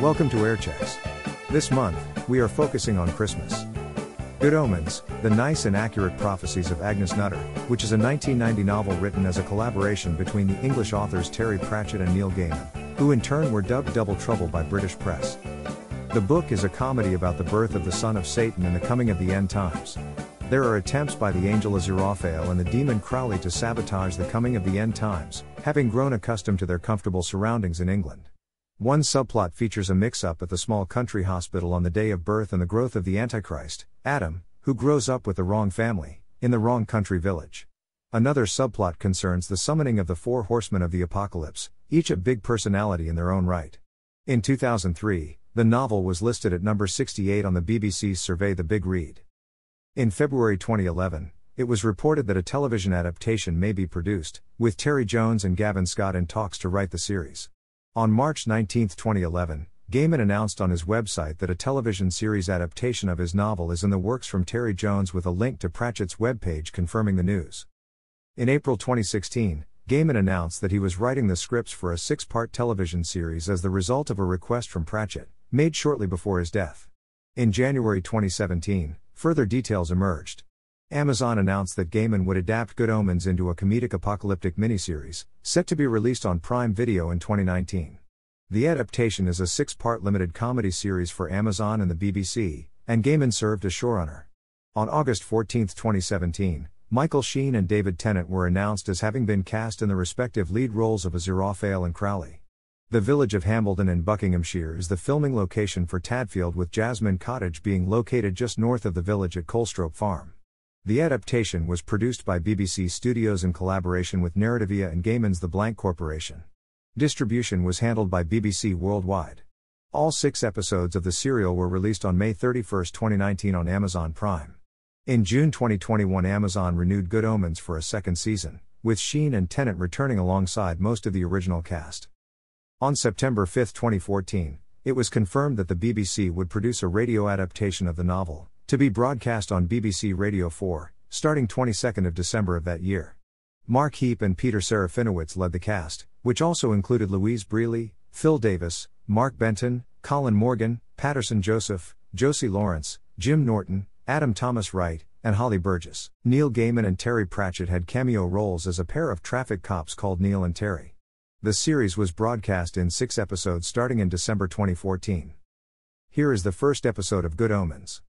Welcome to Air Checks. This month, we are focusing on Christmas. Good Omens, the nice and accurate prophecies of Agnes Nutter, which is a 1990 novel written as a collaboration between the English authors Terry Pratchett and Neil Gaiman, who in turn were dubbed Double Trouble by British press. The book is a comedy about the birth of the son of Satan and the coming of the end times. There are attempts by the angel Aziraphale and the demon Crowley to sabotage the coming of the end times, having grown accustomed to their comfortable surroundings in England. One subplot features a mix-up at the small country hospital on the day of birth and the growth of the Antichrist, Adam, who grows up with the wrong family, in the wrong country village. Another subplot concerns the summoning of the four horsemen of the apocalypse, each a big personality in their own right. In 2003, the novel was listed at number 68 on the BBC's survey The Big Read. In February 2011, it was reported that a television adaptation may be produced, with Terry Jones and Gavin Scott in talks to write the series. On March 19, 2011, Gaiman announced on his website that a television series adaptation of his novel is in the works from Terry Jones, with a link to Pratchett's webpage confirming the news. In April 2016, Gaiman announced that he was writing the scripts for a 6-part television series as the result of a request from Pratchett, made shortly before his death. In January 2017, further details emerged. Amazon announced that Gaiman would adapt Good Omens into a comedic apocalyptic miniseries, set to be released on Prime Video in 2019. The adaptation is a 6-part limited comedy series for Amazon and the BBC, and Gaiman served as showrunner. On August 14, 2017, Michael Sheen and David Tennant were announced as having been cast in the respective lead roles of Aziraphale and Crowley. The village of Hambledon in Buckinghamshire is the filming location for Tadfield, with Jasmine Cottage being located just north of the village at Colstrope Farm. The adaptation was produced by BBC Studios in collaboration with Narrativia and Gaiman's The Blank Corporation. Distribution was handled by BBC Worldwide. All 6 episodes of the serial were released on May 31, 2019 on Amazon Prime. In June 2021, Amazon renewed Good Omens for a second season, with Sheen and Tennant returning alongside most of the original cast. On September 5, 2014, it was confirmed that the BBC would produce a radio adaptation of the novel, to be broadcast on BBC Radio 4, starting 22nd of December of that year. Mark Heap and Peter Serafinowicz led the cast, which also included Louise Brealey, Phil Davis, Mark Benton, Colin Morgan, Patterson Joseph, Josie Lawrence, Jim Norton, Adam Thomas Wright, and Holly Burgess. Neil Gaiman and Terry Pratchett had cameo roles as a pair of traffic cops called Neil and Terry. The series was broadcast in 6 episodes starting in December 2014. Here is the first episode of Good Omens.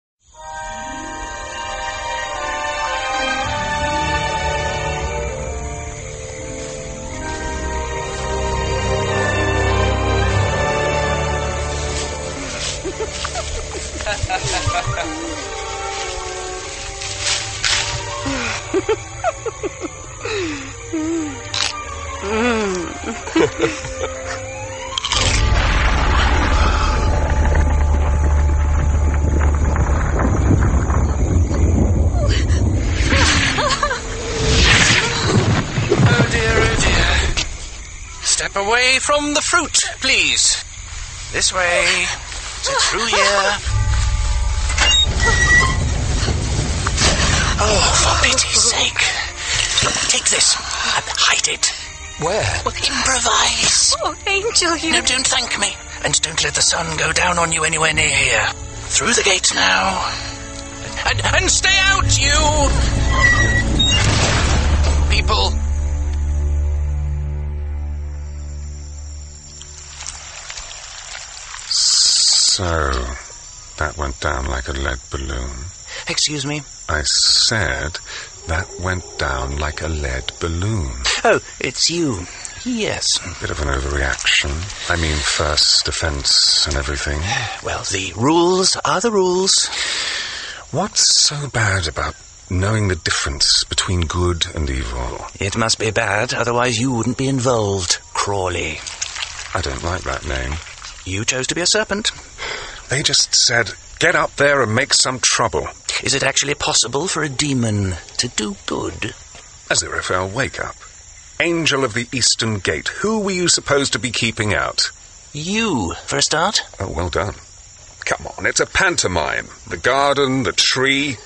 Step away from the fruit, please. This way. To through here. Oh, for pity's sake. Take this and hide it. Where? Well, improvise. Oh, Angel, you... No, don't thank me. And don't let the sun go down on you anywhere near here. Through the gate now. And stay out, you! People. So, that went down like a lead balloon. Excuse me? I said that went down like a lead balloon. Oh, it's you. Yes. Bit of an overreaction. I mean, first offense and everything. Well, the rules are the rules. What's so bad about knowing the difference between good and evil? It must be bad, otherwise you wouldn't be involved, Crawley. I don't like that name. You chose to be a serpent. They just said, get up there and make some trouble. Is it actually possible for a demon to do good? Aziraphale, wake up. Angel of the Eastern Gate, who were you supposed to be keeping out? You, for a start. Oh, well done. Come on, it's a pantomime. The garden, the tree,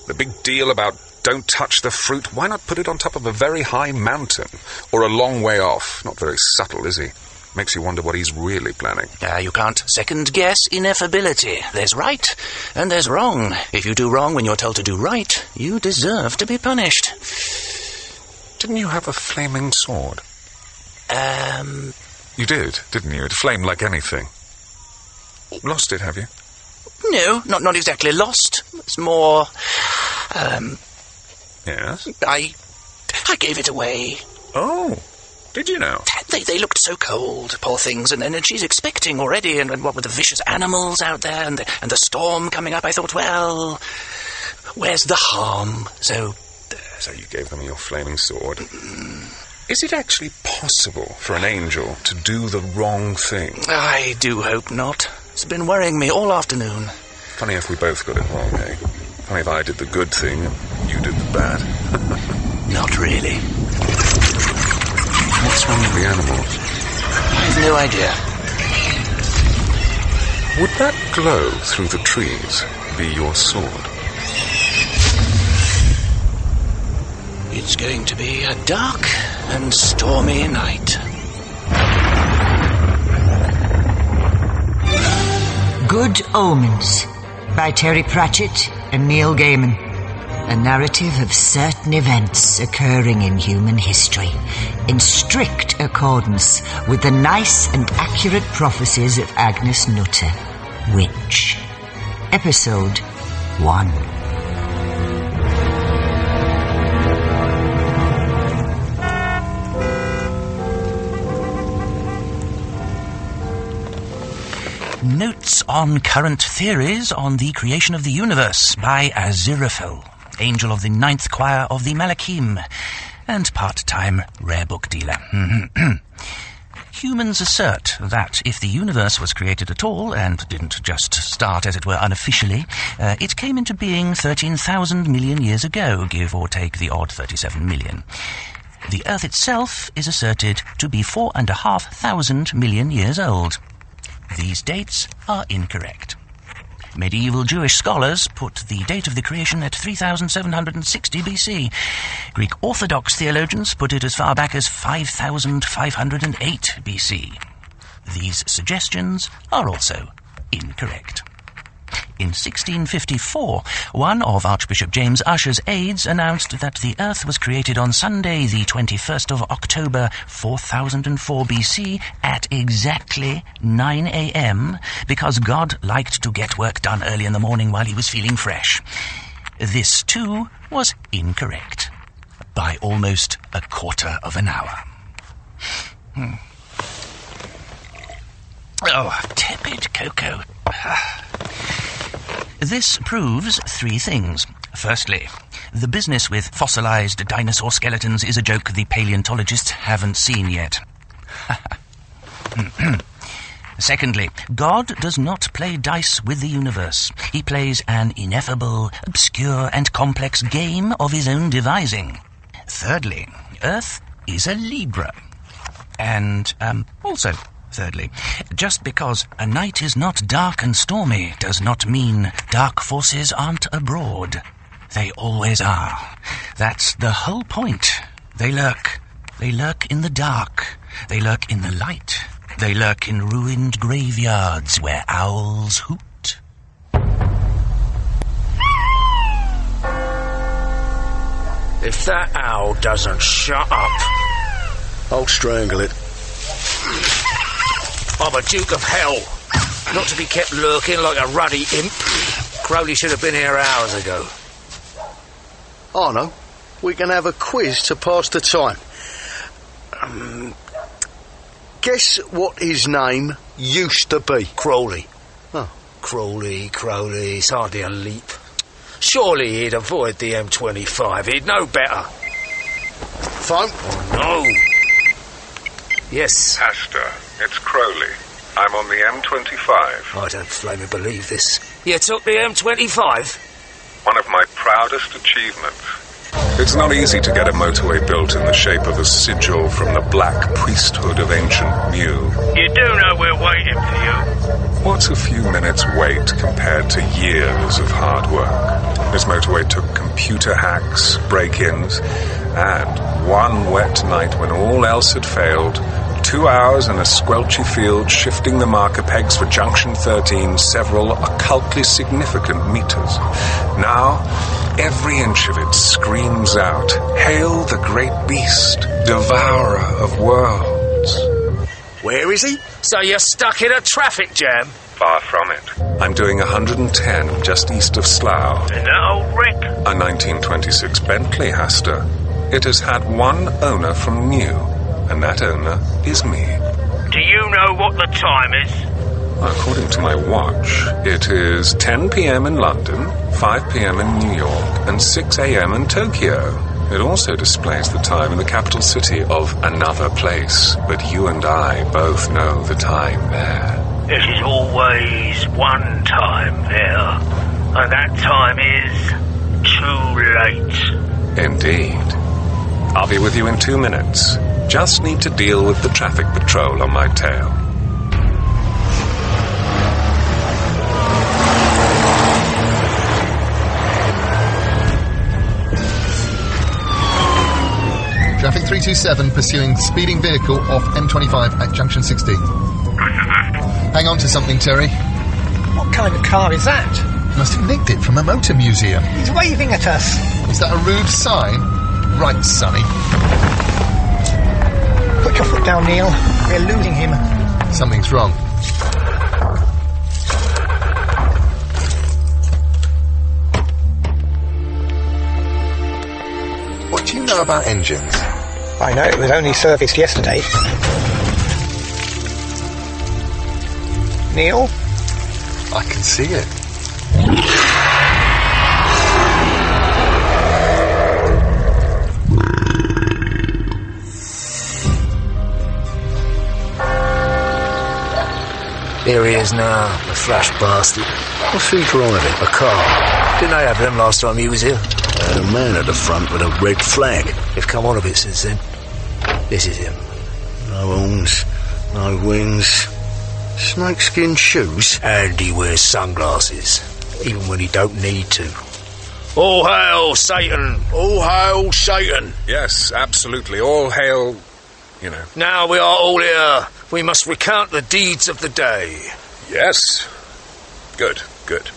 the big deal about don't touch the fruit. Why not put it on top of a very high mountain? Or a long way off? Not very subtle, is he? Makes you wonder what he's really planning. You can't second-guess ineffability. There's right, and there's wrong. If you do wrong when you're told to do right, you deserve to be punished. Didn't you have a flaming sword? You did, didn't you? It flamed like anything. Lost it, have you? No, not exactly lost. It's more, Yes? I gave it away. Oh, did you now? They looked so cold, poor things, and she's expecting already, and what with the vicious animals out there, and the storm coming up, I thought, well, where's the harm? So you gave them your flaming sword. Is it actually possible for an angel to do the wrong thing? I do hope not. It's been worrying me all afternoon. Funny if we both got it wrong, eh? Funny if I did the good thing and you did the bad. Not really. What's wrong with the animals? I've no idea. Would that glow through the trees be your sword? It's going to be a dark and stormy night. Good Omens by Terry Pratchett and Neil Gaiman. A narrative of certain events occurring in human history in strict accordance with the nice and accurate prophecies of Agnes Nutter, Witch. Episode 1. Notes on Current Theories on the Creation of the Universe by Aziraphale, Angel of the Ninth Choir of the Malachim, and part-time rare book dealer. Humans assert that if the universe was created at all, and didn't just start, as it were, unofficially, it came into being 13,000 million years ago, give or take the odd 37 million. The Earth itself is asserted to be 4,500 million years old. These dates are incorrect. Medieval Jewish scholars put the date of the creation at 3,760 BC. Greek Orthodox theologians put it as far back as 5,508 BC. These suggestions are also incorrect. In 1654, one of Archbishop James Usher's aides announced that the Earth was created on Sunday, the 21st of October, 4004 BC, at exactly 9 a.m., because God liked to get work done early in the morning while he was feeling fresh. This, too, was incorrect, by almost a quarter of an hour. Oh, tepid cocoa. This proves three things. Firstly, the business with fossilized dinosaur skeletons is a joke the paleontologists haven't seen yet. Secondly, God does not play dice with the universe. He plays an ineffable, obscure, and complex game of his own devising. Thirdly, Earth is a Libra. And, also, thirdly, just because a night is not dark and stormy does not mean dark forces aren't abroad. They always are. That's the whole point. They lurk. They lurk in the dark. They lurk in the light. They lurk in ruined graveyards where owls hoot. If that owl doesn't shut up, I'll strangle it. I'm a Duke of Hell, not to be kept lurking like a ruddy imp. Crowley should have been here hours ago. I know. We can have a quiz to pass the time. Guess what his name used to be? Crowley. Oh. Crowley, it's hardly a leap. Surely he'd avoid the M25. He'd know better. Phone? Oh, no. Yes. Astor, it's Crowley. I'm on the M25. I don't flaming believe this. You took the M25? One of my proudest achievements. It's not easy to get a motorway built in the shape of a sigil from the black priesthood of ancient Mu. You do know we're waiting for you. What's a few minutes' wait compared to years of hard work? This motorway took computer hacks, break-ins, and one wet night when all else had failed, 2 hours in a squelchy field shifting the marker pegs for Junction 13 several occultly significant meters. Now, every inch of it screams out, "Hail the great beast, devourer of worlds." Where is he? So you're stuck in a traffic jam? Far from it. I'm doing 110 just east of Slough. In that old wreck? A 1926 Bentley, Haster. It has had one owner from new, and that owner is me. Do you know what the time is? According to my watch, it is 10 p.m. in London, 5 p.m. in New York, and 6 a.m. in Tokyo. It also displays the time in the capital city of another place, but you and I both know the time there. There is always one time there, and that time is too late. Indeed. I'll be with you in 2 minutes. Just need to deal with the traffic patrol on my tail. Traffic 327 pursuing speeding vehicle off M25 at junction 16. Hang on to something, Terry. What kind of car is that? Must have nicked it from a motor museum. He's waving at us. Is that a rude sign? Right, Sonny. Put your foot down, Neil. We're losing him. Something's wrong. What do you know about engines? I know it was only serviced yesterday. Neil? I can see it. There he is now, the flash bastard. What's he driving? A car. Didn't they have them last time he was here? Had a man at the front with a red flag. They've come on a bit since then. This is him. No horns, no wings. Snakeskin shoes. And he wears sunglasses, even when he don't need to. All hail Satan! All hail Satan! Yes, absolutely. All hail, you know. Now we are all here. We must recount the deeds of the day. Yes. Good, good.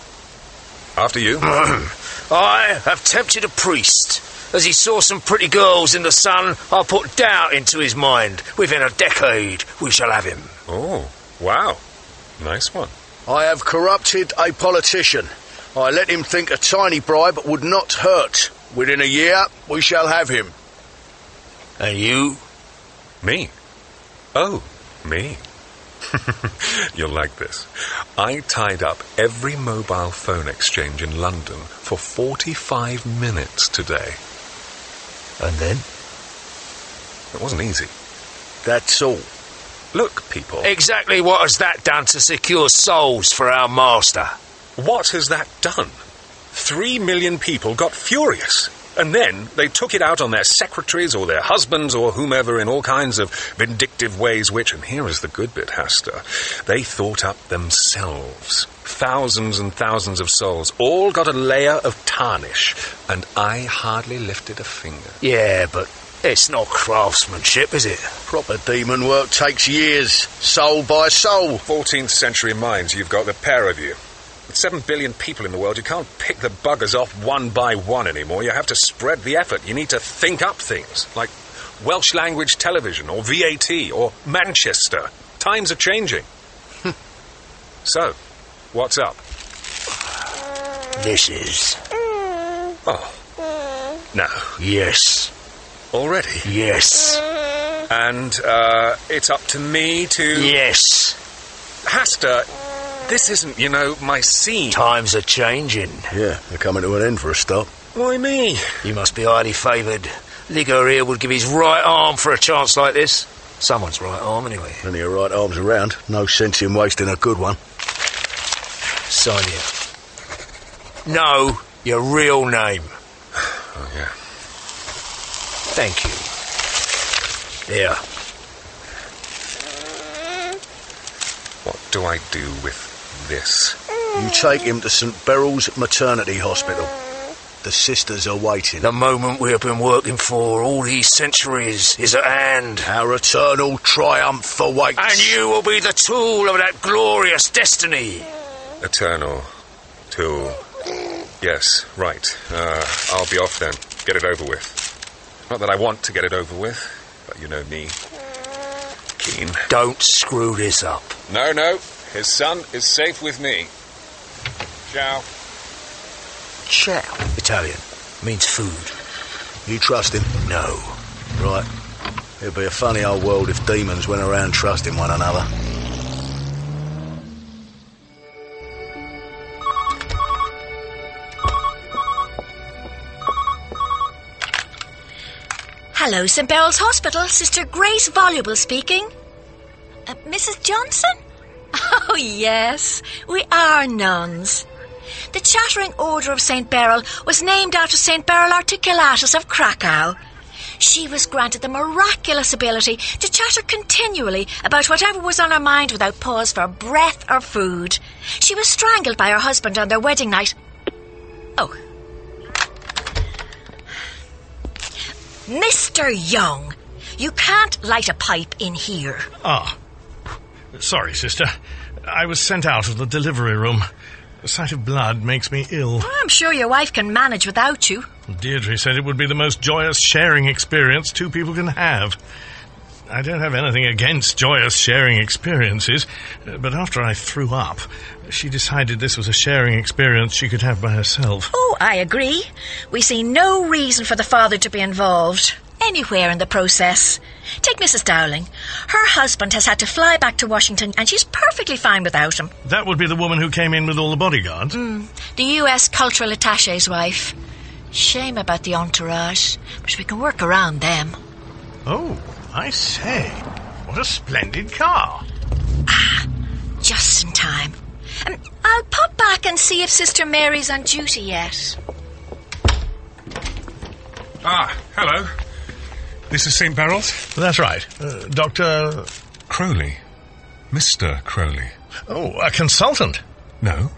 After you. I have tempted a priest. As he saw some pretty girls in the sun, I put doubt into his mind. Within a decade, we shall have him. Oh, wow. Nice one. I have corrupted a politician. I let him think a tiny bribe would not hurt. Within a year, we shall have him. And you? Me? Oh, me. You'll like this. I tied up every mobile phone exchange in London for 45 minutes today. And then? It wasn't easy. That's all. Look, people. Exactly what has that done to secure souls for our master? What has that done? 3 million people got furious. And then they took it out on their secretaries or their husbands or whomever in all kinds of vindictive ways which, and here is the good bit, Haster, they thought up themselves. Thousands and thousands of souls all got a layer of tarnish, and I hardly lifted a finger. Yeah, but it's not craftsmanship, is it? Proper demon work takes years, soul by soul. 14th century minds, you've got the pair of you. With 7 billion people in the world, you can't pick the buggers off one by one anymore. You have to spread the effort. You need to think up things, like Welsh language television, or VAT, or Manchester. Times are changing. So, what's up? This is... Oh. No. Yes. Already? Yes. And, it's up to me to... Yes. Haster... This isn't, you know, my scene. Times are changing. Yeah, they're coming to an end for a stop. Why me? You must be highly favoured. Ligger here would give his right arm for a chance like this. Someone's right arm, anyway. Plenty of right arms around. No sense in wasting a good one. Sign here. No, your real name. Oh, yeah. Thank you. There. What do I do with this? You take him to St. Beryl's Maternity Hospital. The sisters are waiting. The moment we have been working for all these centuries is at hand. Our eternal triumph awaits. And you will be the tool of that glorious destiny. Eternal tool. Yes, right. I'll be off then. Get it over with. Not that I want to get it over with, but you know me. Keen. Don't screw this up. No. His son is safe with me. Ciao. Ciao. Italian. Means food. You trust him? No. Right. It'd be a funny old world if demons went around trusting one another. Hello, St. Beryl's Hospital. Sister Grace Voluble speaking. Mrs. Johnson? Oh, yes. We are nuns. The Chattering Order of St. Beryl was named after St. Beryl Articulatus of Krakow. She was granted the miraculous ability to chatter continually about whatever was on her mind without pause for breath or food. She was strangled by her husband on their wedding night. Oh. Mr. Young, you can't light a pipe in here. Ah. Sorry, sister. I was sent out of the delivery room. The sight of blood makes me ill. I'm sure your wife can manage without you. Deirdre said it would be the most joyous sharing experience two people can have. I don't have anything against joyous sharing experiences, but after I threw up, she decided this was a sharing experience she could have by herself. Oh, I agree. We see no reason for the father to be involved anywhere in the process. Take Mrs. Dowling. Her husband has had to fly back to Washington and she's perfectly fine without him. That would be the woman who came in with all the bodyguards? The U.S. cultural attaché's wife. Shame about the entourage, but we can work around them. Oh, I say. What a splendid car. Just in time. I'll pop back and see if Sister Mary's on duty yet. Hello. This is St. Beryl's? That's right. Dr. Crowley. Mr. Crowley. Oh, a consultant? No.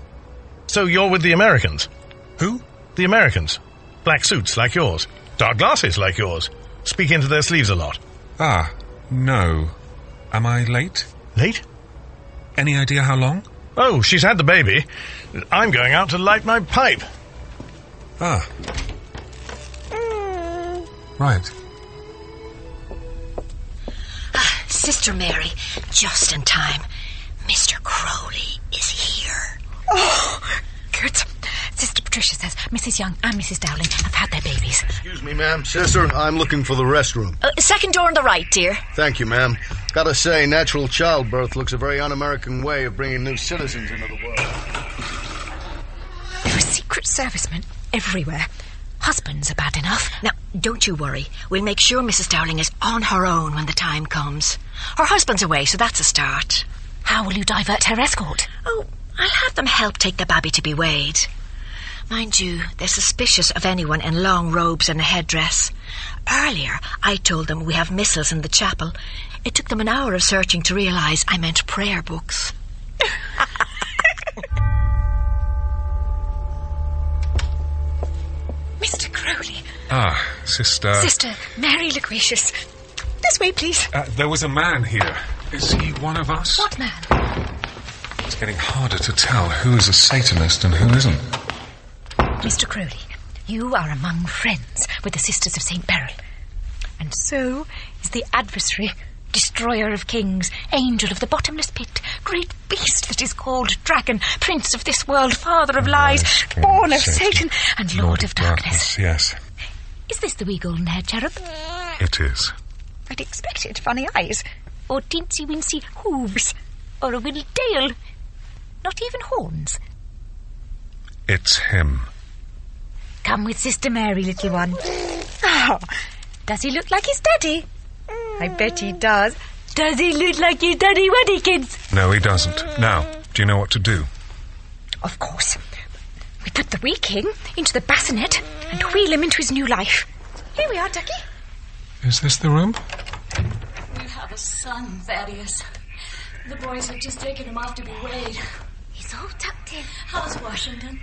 So you're with the Americans? Who? The Americans. Black suits like yours. Dark glasses like yours. Speak into their sleeves a lot. No. Am I late? Late? Any idea how long? Oh, she's had the baby. I'm going out to light my pipe. Right. Sister Mary, just in time. Mr. Crowley is here. Oh, good. Sister Patricia says Mrs. Young and Mrs. Dowling have had their babies. Excuse me, ma'am. Sister, I'm looking for the restroom. Second door on the right, dear. Thank you, ma'am. Gotta say, natural childbirth looks a very un-American way of bringing new citizens into the world. There are secret servicemen everywhere. Husbands are bad enough. Now, don't you worry. We'll make sure Mrs. Dowling is on her own when the time comes. Her husband's away, so that's a start. How will you divert her escort? Oh, I'll have them help take the baby to be weighed. Mind you, they're suspicious of anyone in long robes and a headdress. Earlier, I told them we have missals in the chapel. It took them an hour of searching to realise I meant prayer books. Mr. Crowley. Sister... Sister Mary Lucretius. This way, please. There was a man here. Is he one of us? What man? It's getting harder to tell who is a Satanist and who isn't. Mr. Crowley, you are among friends with the Sisters of St. Beryl. And so is the adversary, destroyer of kings, angel of the bottomless pit, great beast that is called Dragon, prince of this world, father of lies, born of Satan, and Lord of darkness. Yes. Is this the wee golden-haired cherub? It is. I'd expected funny eyes, or teensy-wincy hooves, or a little tail. Not even horns. It's him. Come with Sister Mary, little one. Oh, does he look like his daddy? I bet he does. Does he look like his daddy, Waddykins? No, he doesn't. Now, do you know what to do? Of course. We put the wee king into the bassinet and wheel him into his new life. Here we are, Ducky. Is this the room? We have a son, Thaddeus. The boys have just taken him off to be weighed. He's all tucked in. How's Washington?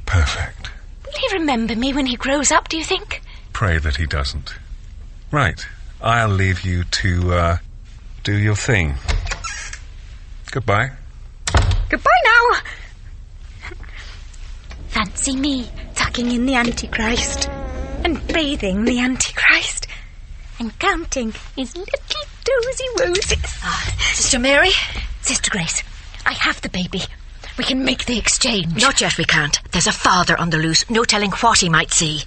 Perfect. Will he remember me when he grows up, do you think? Pray that he doesn't. Right. I'll leave you to, do your thing. Goodbye. Goodbye now. Fancy me tucking in the Antichrist and bathing the Antichrist and counting his little dozy roses. Sister Mary? Sister Grace, I have the baby. We can make the exchange. Not yet, we can't. There's a father on the loose, no telling what he might see.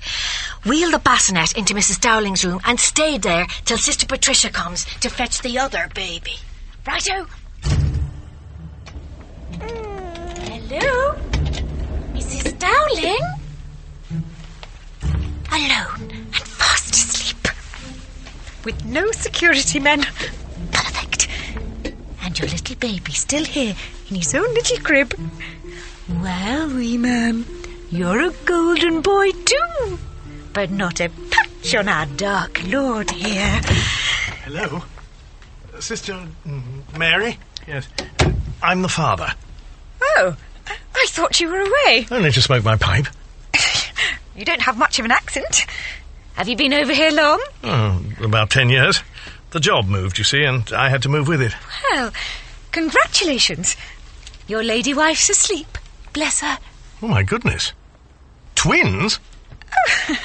Wheel the bassinet into Mrs. Dowling's room and stay there till Sister Patricia comes to fetch the other baby. Righto. Hello? Mrs. Dowling? Alone and fast asleep. With no security men. Perfect. And your little baby still here in his own little crib. Well, wee man, you're a golden boy too. But not a patch on our dark lord here. Hello? Sister Mary? Yes. I'm the father. Oh, I thought you were away. Only to smoke my pipe. You don't have much of an accent. Have you been over here long? Oh, about 10 years. The job moved, you see, and I had to move with it. Well, congratulations. Your lady wife's asleep. Bless her. Oh, my goodness. Twins? Oh,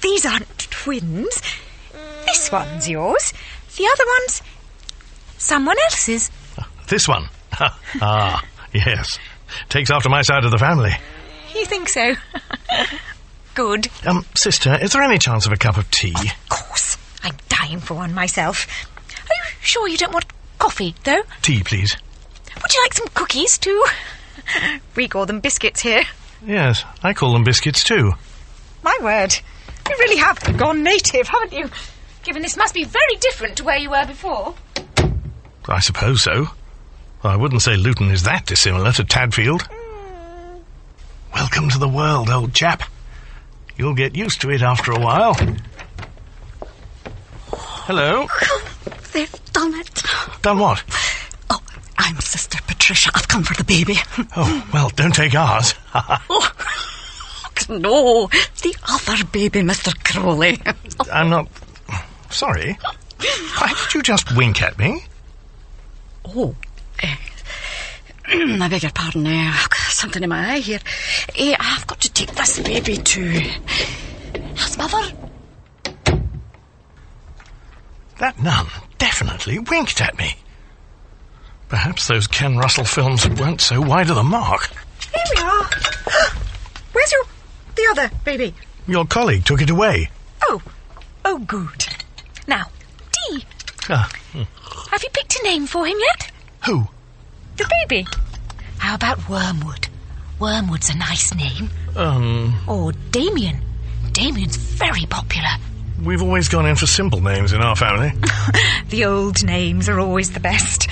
these aren't twins. This one's yours. The other one's someone else's. This one? Ah, yes. Takes after my side of the family. You think so? Good. Sister, is there any chance of a cup of tea? Of course. I'm dying for one myself. Are you sure you don't want coffee, though? Tea, please. Would you like some cookies, too? We call them biscuits here. Yes, I call them biscuits, too. My word. You really have gone native, haven't you? Given this must be very different to where you were before. I suppose so. I wouldn't say Luton is that dissimilar to Tadfield. Welcome to the world, old chap. You'll get used to it after a while. Hello? They've done it. Done what? Oh, I'm Sister Patricia. I've come for the baby. Oh, well, don't take ours. Oh, no, the other baby, Mr. Crowley. I'm not... Sorry. Why did you just wink at me? Oh, I beg your pardon. I've got something in my eye here. I've got to take this baby to his mother. That nun definitely winked at me. Perhaps those Ken Russell films weren't so wide of the mark. Here we are. Where's the other baby? Your colleague took it away. Oh, good. Now, tea. Have you picked a name for him yet? Who? The baby. How about Wormwood? Wormwood's a nice name. Or Damien. Damien's very popular. We've always gone in for simple names in our family. The old names are always the best.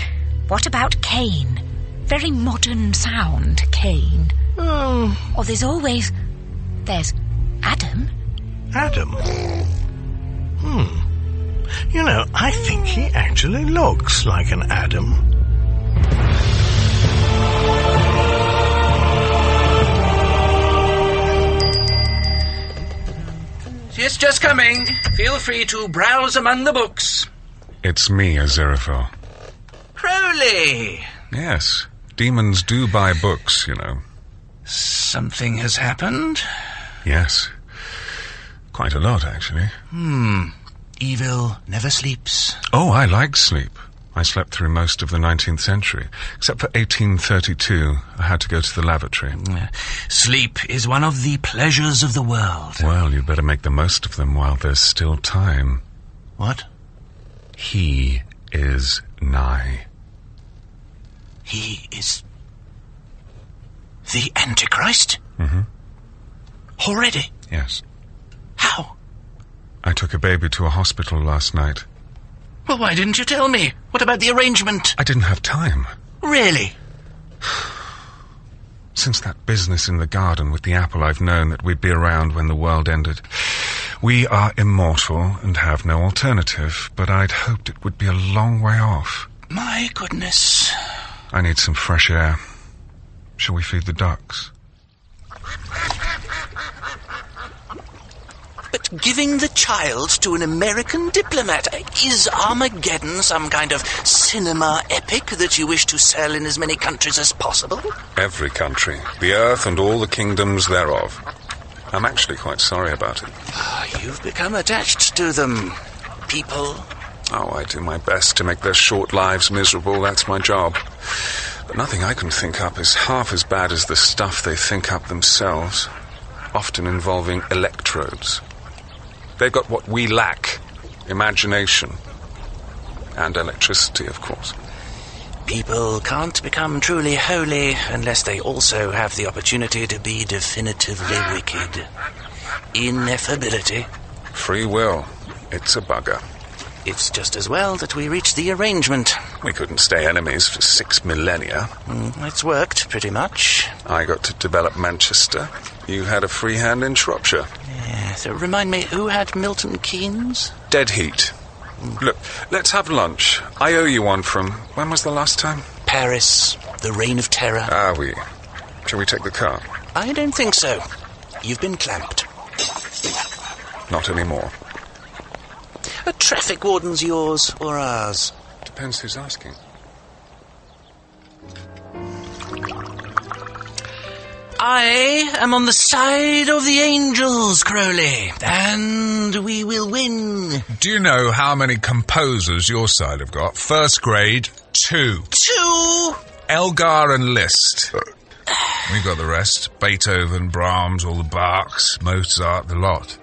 What about Cain? Very modern sound, Cain. Or there's Adam. Adam? You know, I think he actually looks like an Adam. She's just coming. Feel free to browse among the books. It's me, Aziraphale. Crowley! Yes. Demons do buy books, you know. Something has happened? Yes. Quite a lot, actually. Evil never sleeps. Oh, I like sleep. I slept through most of the 19th century. Except for 1832. I had to go to the lavatory. Sleep is one of the pleasures of the world. Well, you'd better make the most of them while there's still time. What? He is nigh. He is... the Antichrist? Mm-hmm. Already? Yes. How? I took a baby to a hospital last night. Well, why didn't you tell me? What about the arrangement? I didn't have time. Really? Since that business in the garden with the apple, I've known that we'd be around when the world ended. We are immortal and have no alternative, but I'd hoped it would be a long way off. My goodness. I need some fresh air. Shall we feed the ducks? about giving the child to an American diplomat? Is Armageddon some kind of cinema epic that you wish to sell in as many countries as possible? Every country, the earth and all the kingdoms thereof. I'm actually quite sorry about it. You've become attached to them. People. Oh, I do my best to make their short lives miserable. That's my job. But nothing I can think up is half as bad as the stuff they think up themselves, often involving electrodes. They've got what we lack: imagination. And electricity, of course. People can't become truly holy unless they also have the opportunity to be definitively wicked. Ineffability. Free will. It's a bugger. It's just as well that we reached the arrangement. We couldn't stay enemies for 6 millennia. It's worked, pretty much. I got to develop Manchester. You had a free hand in Shropshire. Yeah, so remind me, who had Milton Keynes? Dead heat. Look, let's have lunch. I owe you one from... When was the last time? Paris. The Reign of Terror. Ah, oui. Shall we take the car? I don't think so. You've been clamped. Not anymore. A traffic warden's yours or ours? Depends who's asking. I am on the side of the angels, Crowley, and we will win. Do you know how many composers your side have got? First grade, 2. 2? Elgar and Liszt. We got the rest. Beethoven, Brahms, all the Bachs, Mozart, the lot.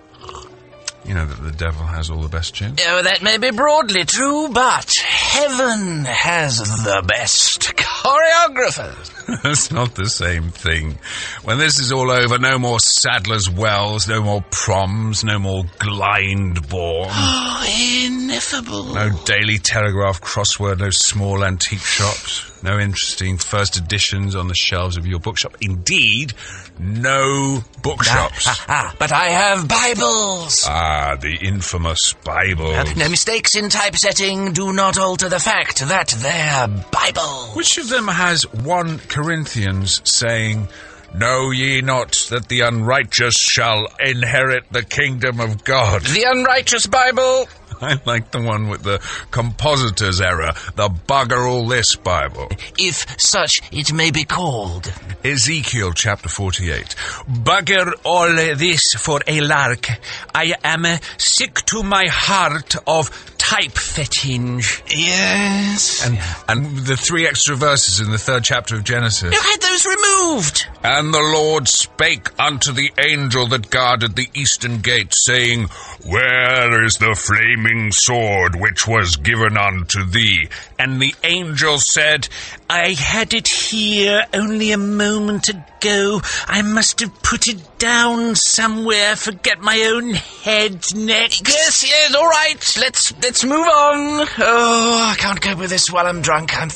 You know that the devil has all the best tunes? Oh, that may be broadly true, but heaven has the best choreographers. That's not the same thing. When this is all over, no more Sadler's Wells, no more proms, no more Glyndebourne. Oh, ineffable. No Daily Telegraph crossword, no small antique shops, no interesting first editions on the shelves of your bookshop. Indeed, no bookshops. But I have Bibles. Ah, the infamous Bibles. No mistakes in typesetting do not alter the fact that they're Bibles. Which of them has 1 Corinthians saying, "Know ye not that the unrighteous shall inherit the kingdom of God"? The unrighteous Bible. I like the one with the compositor's error, the bugger all this Bible. If such it may be called. Ezekiel chapter 48. Bugger all this for a lark. I am sick to my heart of type-fetting. Yes. And the 3 extra verses in the 3rd chapter of Genesis. You had those removed. And the Lord spake unto the angel that guarded the eastern gate, saying, Where is the flaming sword which was given unto thee? And the angel said, I had it here only a moment ago. I must have put it down somewhere. Forget my own head next. Yes, all right. Let's move on. Oh, I can't cope with this while I'm drunk. I'm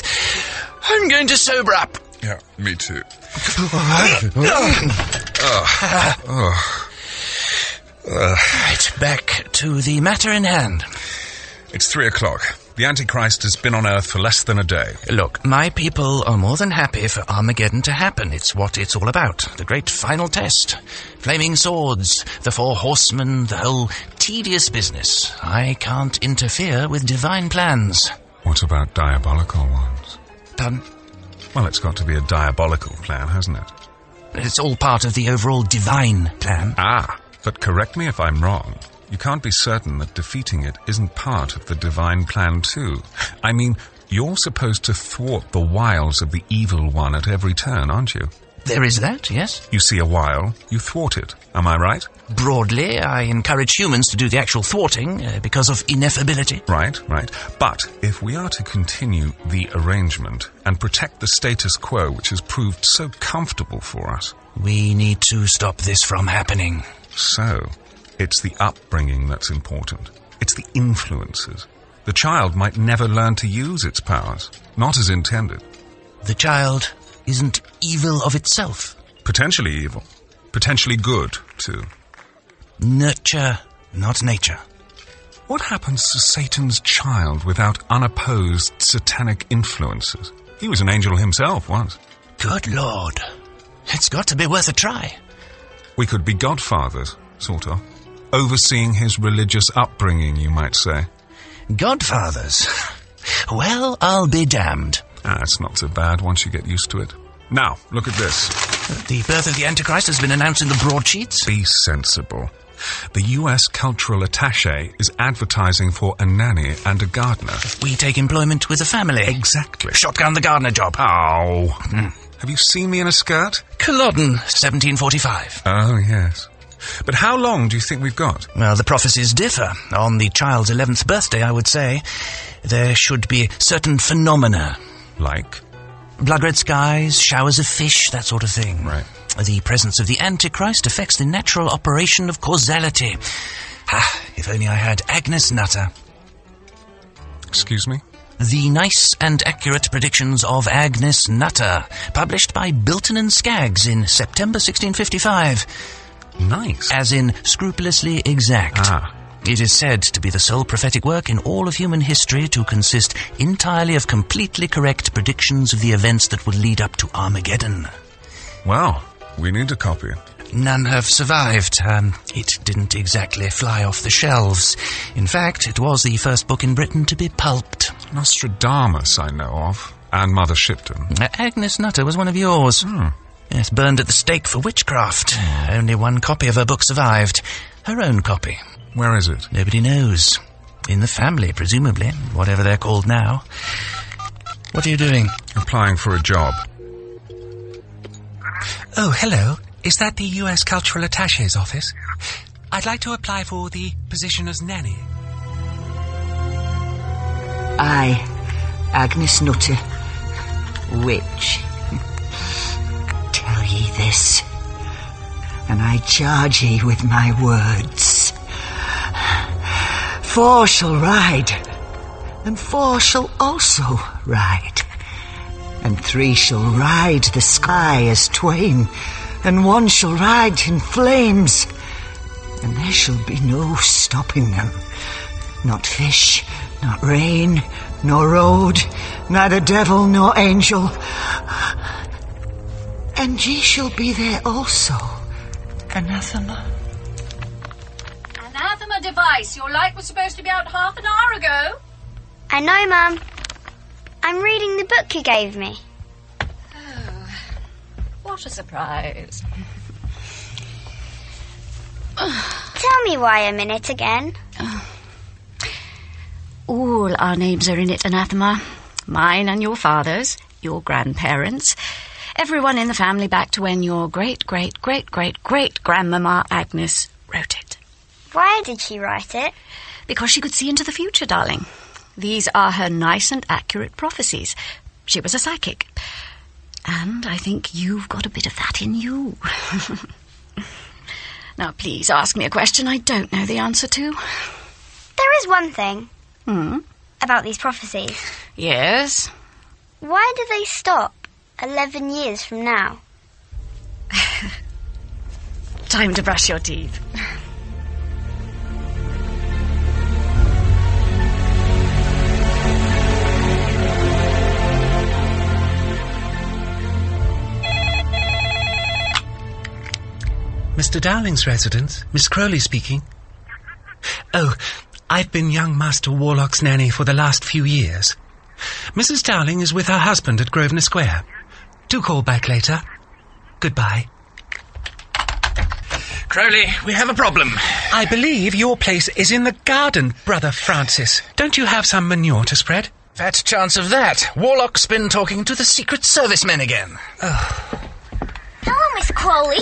going to sober up. Yeah, me too. Right, back to the matter in hand. It's 3 o'clock. The Antichrist has been on Earth for less than a day. Look, my people are more than happy for Armageddon to happen. It's what it's all about. The great final test. Flaming swords, the 4 horsemen, the whole tedious business. I can't interfere with divine plans. What about diabolical ones? Pardon? Well, it's got to be a diabolical plan, hasn't it? It's all part of the overall divine plan. Ah, but correct me if I'm wrong. You can't be certain that defeating it isn't part of the divine plan too. I mean, you're supposed to thwart the wiles of the evil one at every turn, aren't you? There is that, yes. You see a wile, you thwart it. Am I right? Broadly, I encourage humans to do the actual thwarting because of ineffability. Right. But if we are to continue the arrangement and protect the status quo, which has proved so comfortable for us... We need to stop this from happening. So... it's the upbringing that's important. It's the influences. The child might never learn to use its powers, not as intended. The child isn't evil of itself. Potentially evil. Potentially good, too. Nurture, not nature. What happens to Satan's child without unopposed satanic influences? He was an angel himself once. Good Lord. It's got to be worth a try. We could be godfathers, sort of. overseeing his religious upbringing, you might say. Godfathers? Well, I'll be damned. It's not so bad once you get used to it. Now, look at this. The birth of the Antichrist has been announced in the broadsheets. Be sensible. The U.S. Cultural Attaché is advertising for a nanny and a gardener. We take employment with a family. Exactly. Shotgun the gardener job. Oh. Have you seen me in a skirt? Culloden, 1745. Oh, yes. But how long do you think we've got? Well, the prophecies differ. On the child's 11th birthday, I would say, there should be certain phenomena. Like? Blood-red skies, showers of fish, that sort of thing. Right. The presence of the Antichrist affects the natural operation of causality. If only I had Agnes Nutter. Excuse me? The Nice and Accurate Predictions of Agnes Nutter, published by Bilton and Skaggs in September 1655. Nice. As in scrupulously exact. It is said to be the sole prophetic work in all of human history to consist entirely of completely correct predictions of the events that would lead up to Armageddon. Well, we need a copy. None have survived. It didn't exactly fly off the shelves. In fact, it was the first book in Britain to be pulped. Nostradamus, I know of, and Mother Shipton. Agnes Nutter was one of yours. Yes, burned at the stake for witchcraft. Only one copy of her book survived. Her own copy. Where is it? Nobody knows. In the family, presumably. Whatever they're called now. What are you doing? Applying for a job. Oh, hello. Is that the U.S. Cultural Attaché's office? I'd like to apply for the position as nanny. I, Agnes Nutter, witch, tell ye this, and I charge ye with my words. 4 shall ride, and 4 shall also ride, and 3 shall ride the sky as twain, and 1 shall ride in flames, and there shall be no stopping them, not fish, not rain, nor road, neither devil nor angel. And ye shall be there also, anathema. Anathema device. Your light was supposed to be out half an hour ago. I know, Mum. I'm reading the book you gave me. Oh, what a surprise. Tell me why I'm in it again. All our names are in it, Anathema. Mine and your father's, your grandparents', everyone in the family back to when your great-great-great-great-great-grandmama Agnes wrote it. Why did she write it? Because she could see into the future, darling. These are her nice and accurate prophecies. She was a psychic. And I think you've got a bit of that in you. Now, please ask me a question I don't know the answer to. There is one thing. About these prophecies. Yes? Why do they stop 11 years from now? Time to brush your teeth. Mr. Dowling's residence, Miss Crowley speaking. Oh, I've been young Master Warlock's nanny for the last few years. Mrs. Dowling is with her husband at Grosvenor Square. Do call back later. Goodbye. Crowley, we have a problem. I believe your place is in the garden, Brother Francis. Don't you have some manure to spread? Fat chance of that. Warlock's been talking to the Secret Service men again. Hello, Miss Crowley.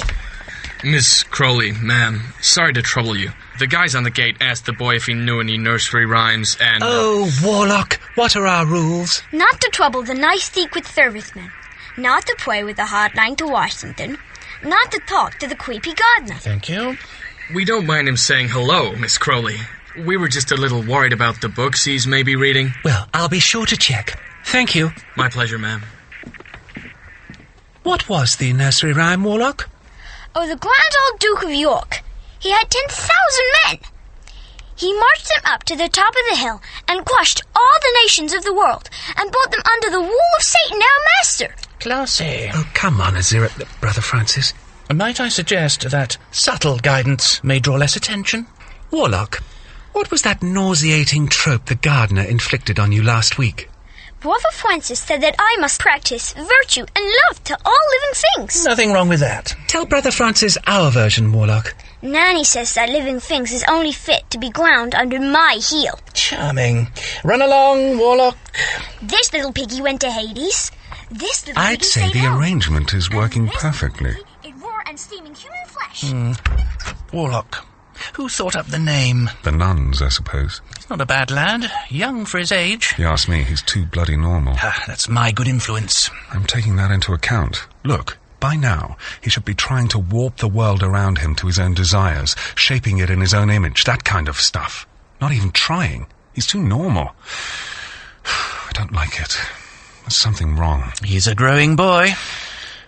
Miss Crowley, ma'am, sorry to trouble you. The guys on the gate asked the boy if he knew any nursery rhymes and... Oh, Warlock, what are our rules? Not to trouble the nice Secret Servicemen. Not to pray with a hard line to Washington. Not to talk to the creepy gardener. Thank you. We don't mind him saying hello, Miss Crowley. We were just a little worried about the books he's maybe reading. Well, I'll be sure to check. Thank you. My pleasure, ma'am. What was the nursery rhyme, Warlock? Oh, the Grand Old Duke of York. He had 10,000 men. He marched them up to the top of the hill and crushed all the nations of the world and brought them under the rule of Satan, our master. Classy. Oh, come on, Brother Francis. Might I suggest that subtle guidance may draw less attention? Warlock, what was that nauseating trope the gardener inflicted on you last week? Brother Francis said that I must practice virtue and love to all living things. Nothing wrong with that. Tell Brother Francis our version, Warlock. Nanny says that living things is only fit to be ground under my heel. Charming. Run along, Warlock. This little piggy went to Hades. This little I'd piggy say stayed the home. arrangement is working perfectly. It raw and steaming human flesh. Warlock. Who thought up the name? The nuns, I suppose. He's not a bad lad. Young for his age. If you ask me, he's too bloody normal. That's my good influence. I'm taking that into account. Look, by now, he should be trying to warp the world around him to his own desires, shaping it in his own image, that kind of stuff. Not even trying. He's too normal. I don't like it. There's something wrong. He's a growing boy.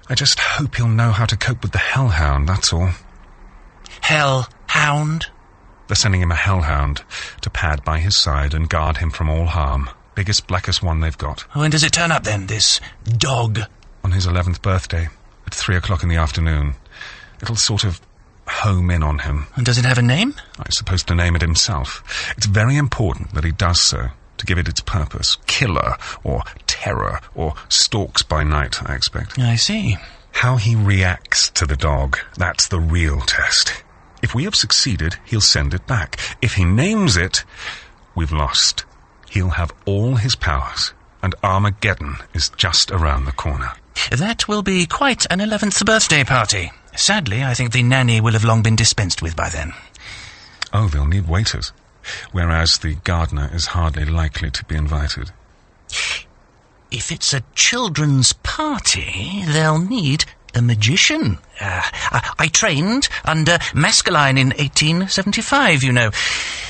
I just hope he'll know how to cope with the hellhound, that's all. Hellhound? They're sending him a hellhound to pad by his side and guard him from all harm. Biggest, blackest one they've got. When does it turn up then, this dog? On his 11th birthday, at 3 o'clock in the afternoon. It'll sort of home in on him. And does it have a name? I'm supposed to name it himself. It's very important that he does so, to give it its purpose. Killer, or terror, or stalks by night, I expect. I see. How he reacts to the dog, that's the real test. If we have succeeded, he'll send it back. If he names it, we've lost. He'll have all his powers, and Armageddon is just around the corner. That will be quite an 11th birthday party. Sadly, I think the nanny will have long been dispensed with by then. Oh, they'll need waiters, whereas the gardener is hardly likely to be invited. If it's a children's party, they'll need a magician. I trained under Maskelyne in 1875, you know.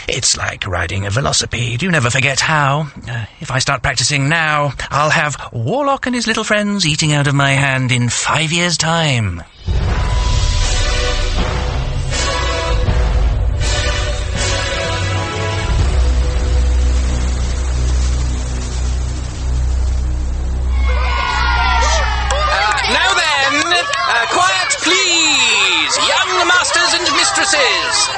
It's like riding a velocipede. You never forget how. If I start practicing now, I'll have Warlock and his little friends eating out of my hand in 5 years' time. Quiet, please, young masters and mistresses.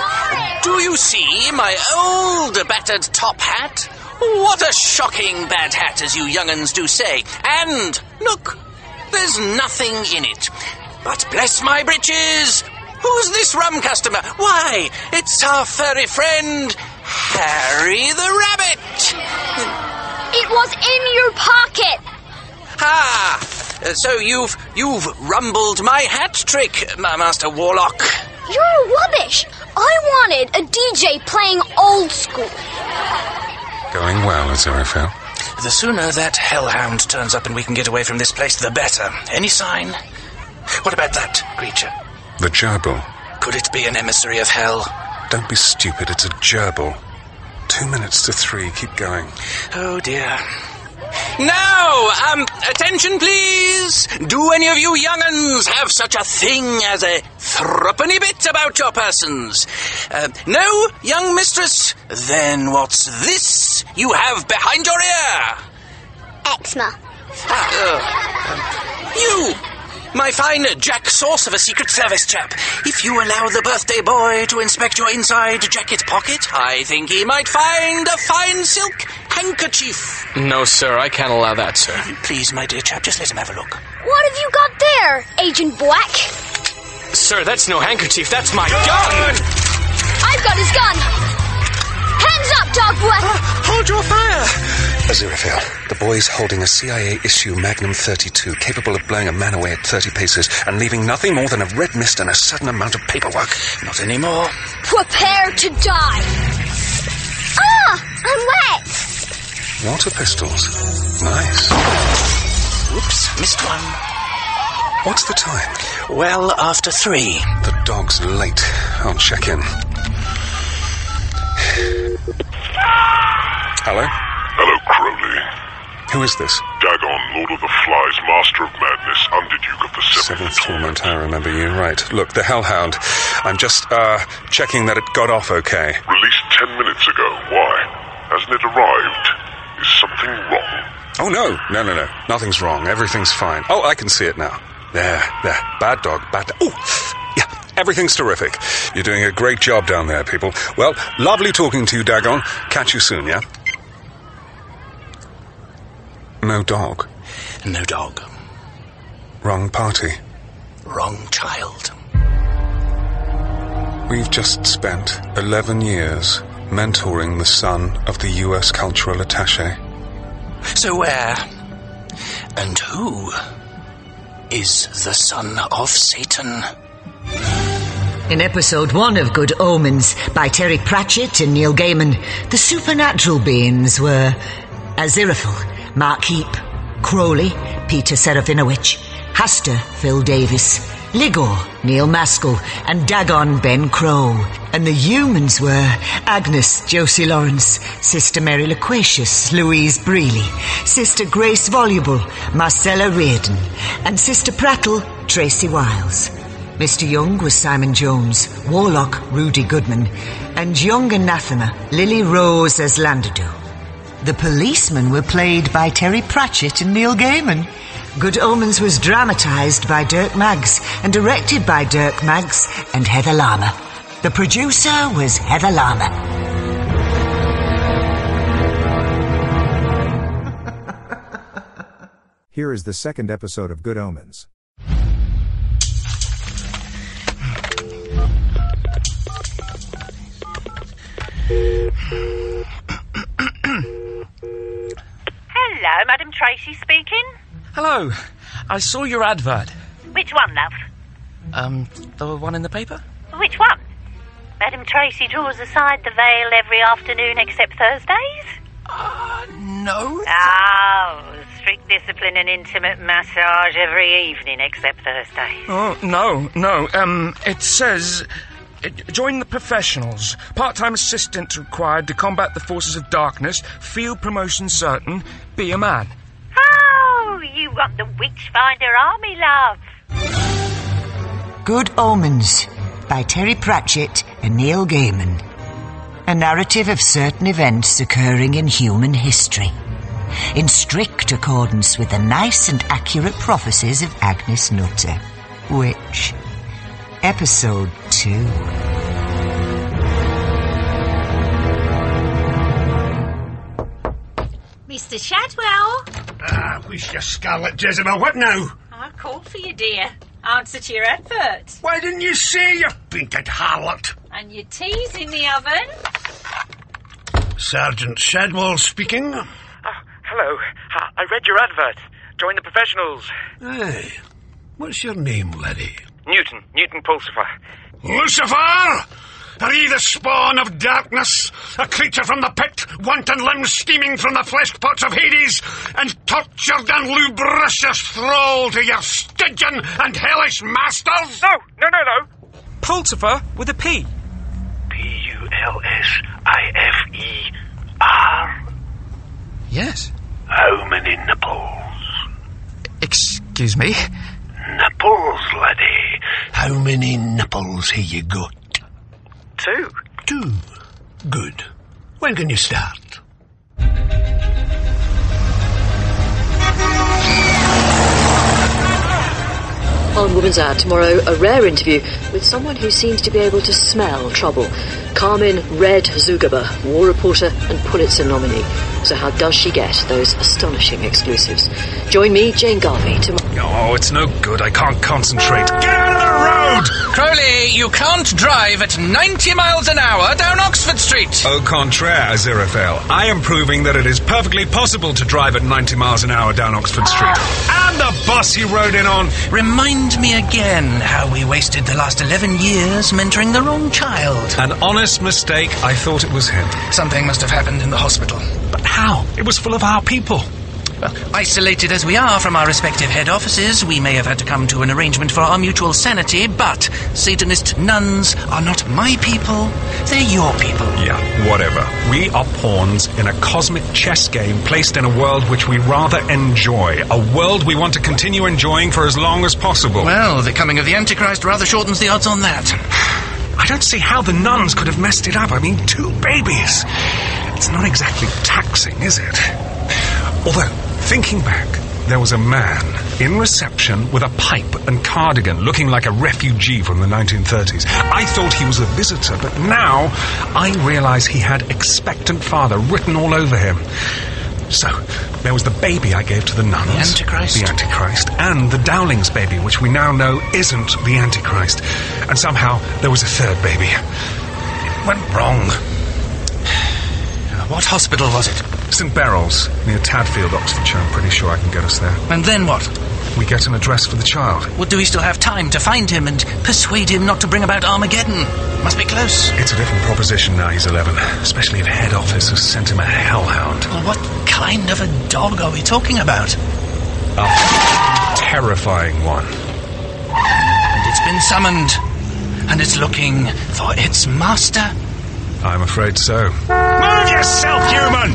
Do you see my old battered top hat? What a shocking bad hat, as you young'uns do say. And, look, there's nothing in it. But bless my breeches, who's this rum customer? Why, it's our furry friend, Harry the Rabbit. It was in your pocket. So you've rumbled my hat trick, Master Warlock. You're rubbish. I wanted a DJ playing old school. Going well, Aziraphale. The sooner that hellhound turns up and we can get away from this place, the better. Any sign? What about that creature? The gerbil. Could it be an emissary of hell? Don't be stupid, it's a gerbil. 2 minutes to 3, keep going. Oh, dear. Now, attention please! Do any of you young'uns have such a thing as a threepenny bit about your persons? No, young mistress? Then what's this you have behind your ear? Eczema. You! My fine Jack Sauce of a Secret Service chap. If you allow the birthday boy to inspect your inside jacket pocket, I think he might find a fine silk handkerchief. No, sir, I can't allow that, sir. Please, my dear chap, just let him have a look. What have you got there, Agent Black? Sir, that's no handkerchief, that's my gun! I've got his gun! Hands up, dog boy! Hold your fire! Aziraphale, the boy's holding a CIA-issue Magnum 32, capable of blowing a man away at 30 paces and leaving nothing more than a red mist and a certain amount of paperwork. Not anymore. Prepare to die! I'm wet! Water pistols. Nice. Oops, missed one. What's the time? Well after 3. The dog's late. I'll check in. Hello? Hello, Crowley. Who is this? Dagon, Lord of the Flies, Master of Madness, Underduke of the Seventh Torment. I remember you. Right. Look, the Hellhound. I'm just, checking that it got off okay. Released 10 minutes ago. Why? Hasn't it arrived? Is something wrong? Oh, no. No. Nothing's wrong. Everything's fine. Oh, I can see it now. There. Bad dog. Oh! Yeah, Everything's terrific. You're doing a great job down there, people. Well, lovely talking to you, Dagon. Catch you soon, yeah? No dog. No dog. Wrong party. Wrong child. We've just spent 11 years mentoring the son of the US cultural attaché. So where and who is the son of Satan? In episode 1 of Good Omens by Terry Pratchett and Neil Gaiman, the supernatural beings were Aziraphale, Mark Heap, Crowley, Peter Serafinowicz, Hastur, Phil Davis, Ligor, Neil Maskell, and Dagon, Ben Crow. And the humans were Agnes, Josie Lawrence, Sister Mary Loquacious, Louise Brealey, Sister Grace Voluble, Marcella Reardon, and Sister Prattle, Tracy Wiles. Mr. Young was Simon Jones, Warlock, Rudy Goodman, and young anathema, Lily Rose as Landadu. The policemen were played by Terry Pratchett and Neil Gaiman. Good Omens was dramatised by Dirk Maggs and directed by Dirk Maggs and Heather Lama. The producer was Heather Lama. Here is the second episode of Good Omens. Hello, Madam Tracy speaking. Hello. I saw your advert. Which one, love? The one in the paper? Which one? Madam Tracy draws aside the veil every afternoon except Thursdays? No. Oh, strict discipline and intimate massage every evening except Thursdays. Oh, no. It says... Join the professionals. Part-time assistant required to combat the forces of darkness. Field promotion certain. Be a man. Oh, you want the Witchfinder Army, love. Good Omens by Terry Pratchett and Neil Gaiman. A narrative of certain events occurring in human history, in strict accordance with the nice and accurate prophecies of Agnes Nutter. Witch. Episode 2. Mr. Shadwell? Who's your Scarlet Jezebel? What now? I called for you, dear. Answer to your advert. Why didn't you say, you painted harlot? And your tea's in the oven. Sergeant Shadwell speaking. Hello. I read your advert. Join the professionals. Hey, what's your name, laddie? Newton Pulsifer. Lucifer! Are ye the spawn of darkness? A creature from the pit, wanton limbs steaming from the flesh pots of Hades, and tortured and lubricious thrall to your Stygian and hellish masters? No. Pulsifer with a P. Pulsifer? Yes. How many nipples? Excuse me? Nipples, laddie. How many nipples have you got? 2. 2. Good. When can you start? On Woman's Ad tomorrow, a rare interview with someone who seems to be able to smell trouble. Carmen Red Zugaba, war reporter and Pulitzer nominee. So how does she get those astonishing exclusives? Join me, Jane Garvey, tomorrow. Oh, it's no good. I can't concentrate. Get out of the road! Crowley, you can't drive at 90 miles an hour down Oxford Street. Au contraire, Aziraphale. I am proving that it is perfectly possible to drive at 90 miles an hour down Oxford Street. And the bus he rode in on. Remind me again how we wasted the last 11 years mentoring the wrong child. An honest mistake. I thought it was him. Something must have happened in the hospital. But how? It was full of our people. Well, isolated as we are from our respective head offices, we may have had to come to an arrangement for our mutual sanity, but Satanist nuns are not my people, they're your people. Yeah, whatever. We are pawns in a cosmic chess game placed in a world which we rather enjoy. A world we want to continue enjoying for as long as possible. Well, the coming of the Antichrist rather shortens the odds on that. I don't see how the nuns could have messed it up. I mean, 2 babies. It's not exactly taxing, is it? Although, thinking back, there was a man in reception with a pipe and cardigan, looking like a refugee from the 1930s. I thought he was a visitor, but now I realise he had expectant father written all over him. So, there was the baby I gave to the nuns. The Antichrist? The Antichrist. And the Dowling's baby, which we now know isn't the Antichrist. And somehow there was a third baby. It went wrong. What hospital was it? St Beryl's, near Tadfield, Oxfordshire. I'm pretty sure I can get us there. And then what? We get an address for the child. Well, do we still have time to find him and persuade him not to bring about Armageddon? Must be close. It's a different proposition now he's 11, especially if head office has sent him a hellhound. Well, what kind of a dog are we talking about? A terrifying one. And it's been summoned, and it's looking for its master? I'm afraid so. Move yourself, human!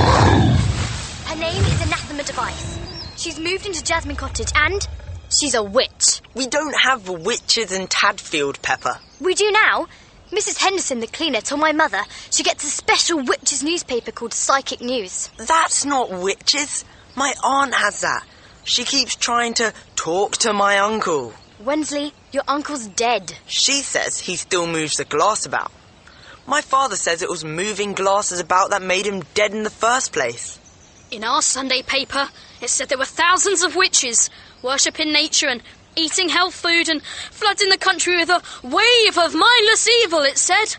Her name is Anathema Device. She's moved into Jasmine Cottage and she's a witch. We don't have witches in Tadfield, Pepper. We do now. Mrs. Henderson, the cleaner, told my mother she gets a special witches newspaper called Psychic News. That's not witches. My aunt has that. She keeps trying to talk to my uncle. Wensley, your uncle's dead. She says he still moves the glass about. My father says it was moving glasses about that made him dead in the first place. In our Sunday paper, it said there were thousands of witches worshipping nature and eating health food and flooding the country with a wave of mindless evil, it said.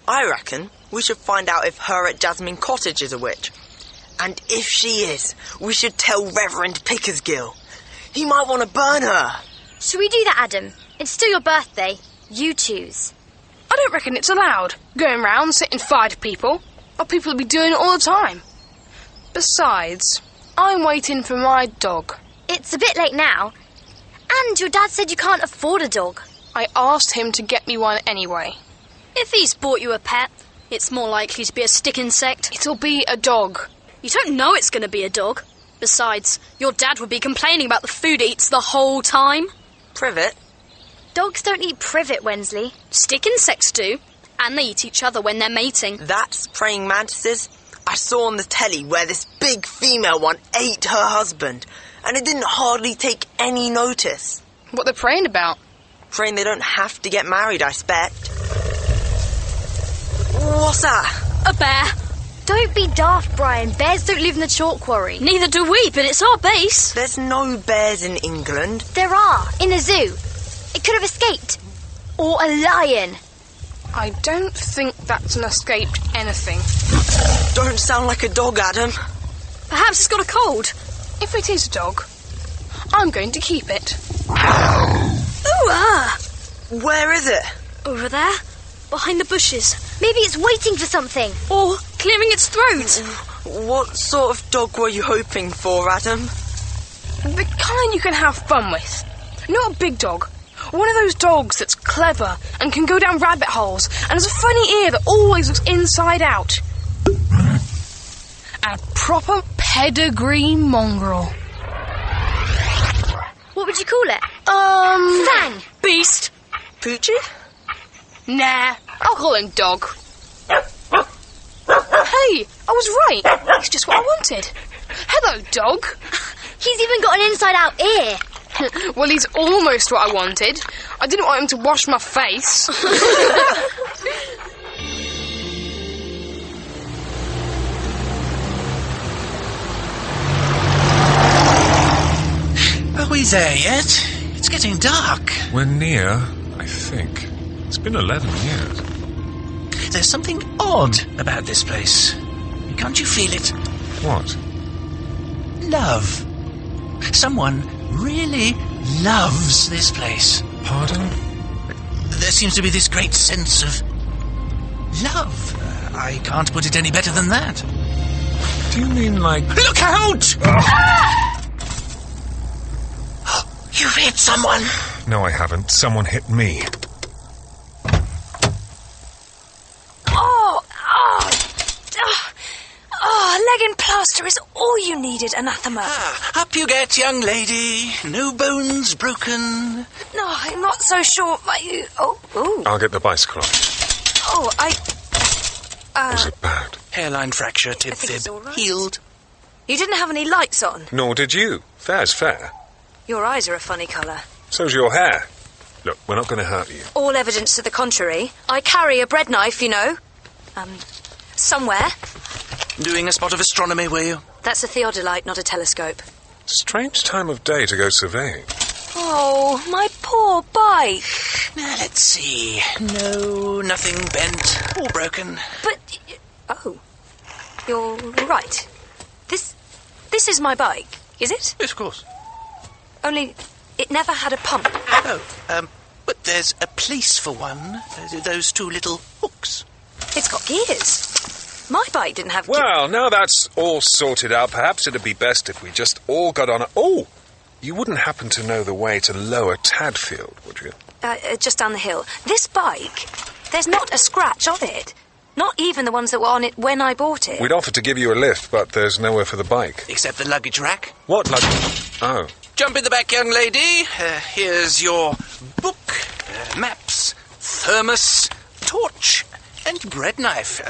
I reckon we should find out if her at Jasmine Cottage is a witch. And if she is, we should tell Reverend Pickersgill. He might want to burn her. Should we do that, Adam? It's still your birthday. You choose. I don't reckon it's allowed, going round setting fire to people. Or people will be doing it all the time. Besides, I'm waiting for my dog. It's a bit late now. And your dad said you can't afford a dog. I asked him to get me one anyway. If he's bought you a pet, it's more likely to be a stick insect. It'll be a dog. You don't know it's going to be a dog. Besides, your dad would be complaining about the food it eats the whole time. Privet? Dogs don't eat privet, Wensley. Stick insects do. And they eat each other when they're mating. That's praying mantises. I saw on the telly where this big female one ate her husband, and it didn't hardly take any notice. What they're praying about? Praying they don't have to get married, I expect. What's that? A bear. Don't be daft, Brian. Bears don't live in the chalk quarry. Neither do we, but it's our base. There's no bears in England. There are, in the zoo. It could have escaped. Or a lion. I don't think that's an escaped anything. Don't sound like a dog, Adam. Perhaps it's got a cold. If it is a dog, I'm going to keep it. Ooh, Where is it? over there, behind the bushes. Maybe it's waiting for something. Or clearing its throat. What sort of dog were you hoping for, Adam? The kind you can have fun with. Not a big dog. One of those dogs that's clever and can go down rabbit holes and has a funny ear that always looks inside out. A proper pedigree mongrel. What would you call it? Fang. Beast. Poochie? Nah, I'll call him Dog. Hey, I was right. It's just what I wanted. Hello, Dog. He's even got an inside-out ear. Well, he's almost what I wanted. I didn't want him to wash my face. Are we there yet? It's getting dark. We're near, I think. It's been 11 years. There's something odd about this place. Can't you feel it? What? Love. Someone really loves this place. Pardon? There seems to be this great sense of love. I can't put it any better than that. Do you mean like... Look out! You've hit someone. No, I haven't. Someone hit me. Oh, master is all you needed, Anathema. Up you get, young lady. No bones broken. No, I'm not so sure. I'll get the bicycle on. Was it bad? Hairline fracture, tib fib. Right. Healed. You didn't have any lights on. Nor did you. Fair's fair. Your eyes are a funny colour. So's your hair. Look, we're not going to hurt you. All evidence to the contrary. I carry a bread knife, you know. Somewhere. Doing a spot of astronomy, were you? That's a theodolite, not a telescope. Strange time of day to go surveying. Oh, my poor bike. Now, let's see. No, nothing bent or broken. But, you're right. This is my bike, is it? Yes, of course. Only, it never had a pump. But there's a place for one. Those two little hooks. It's got gears. My bike didn't have gears. Well, now that's all sorted out, perhaps it'd be best if we just all got on a... Oh! You wouldn't happen to know the way to Lower Tadfield, would you? Just down the hill. This bike, there's not a scratch on it. Not even the ones that were on it when I bought it. We'd offer to give you a lift, but there's nowhere for the bike. Except the luggage rack. What luggage? Oh. Jump in the back, young lady. Here's your book, maps, thermos, torch, and bread knife.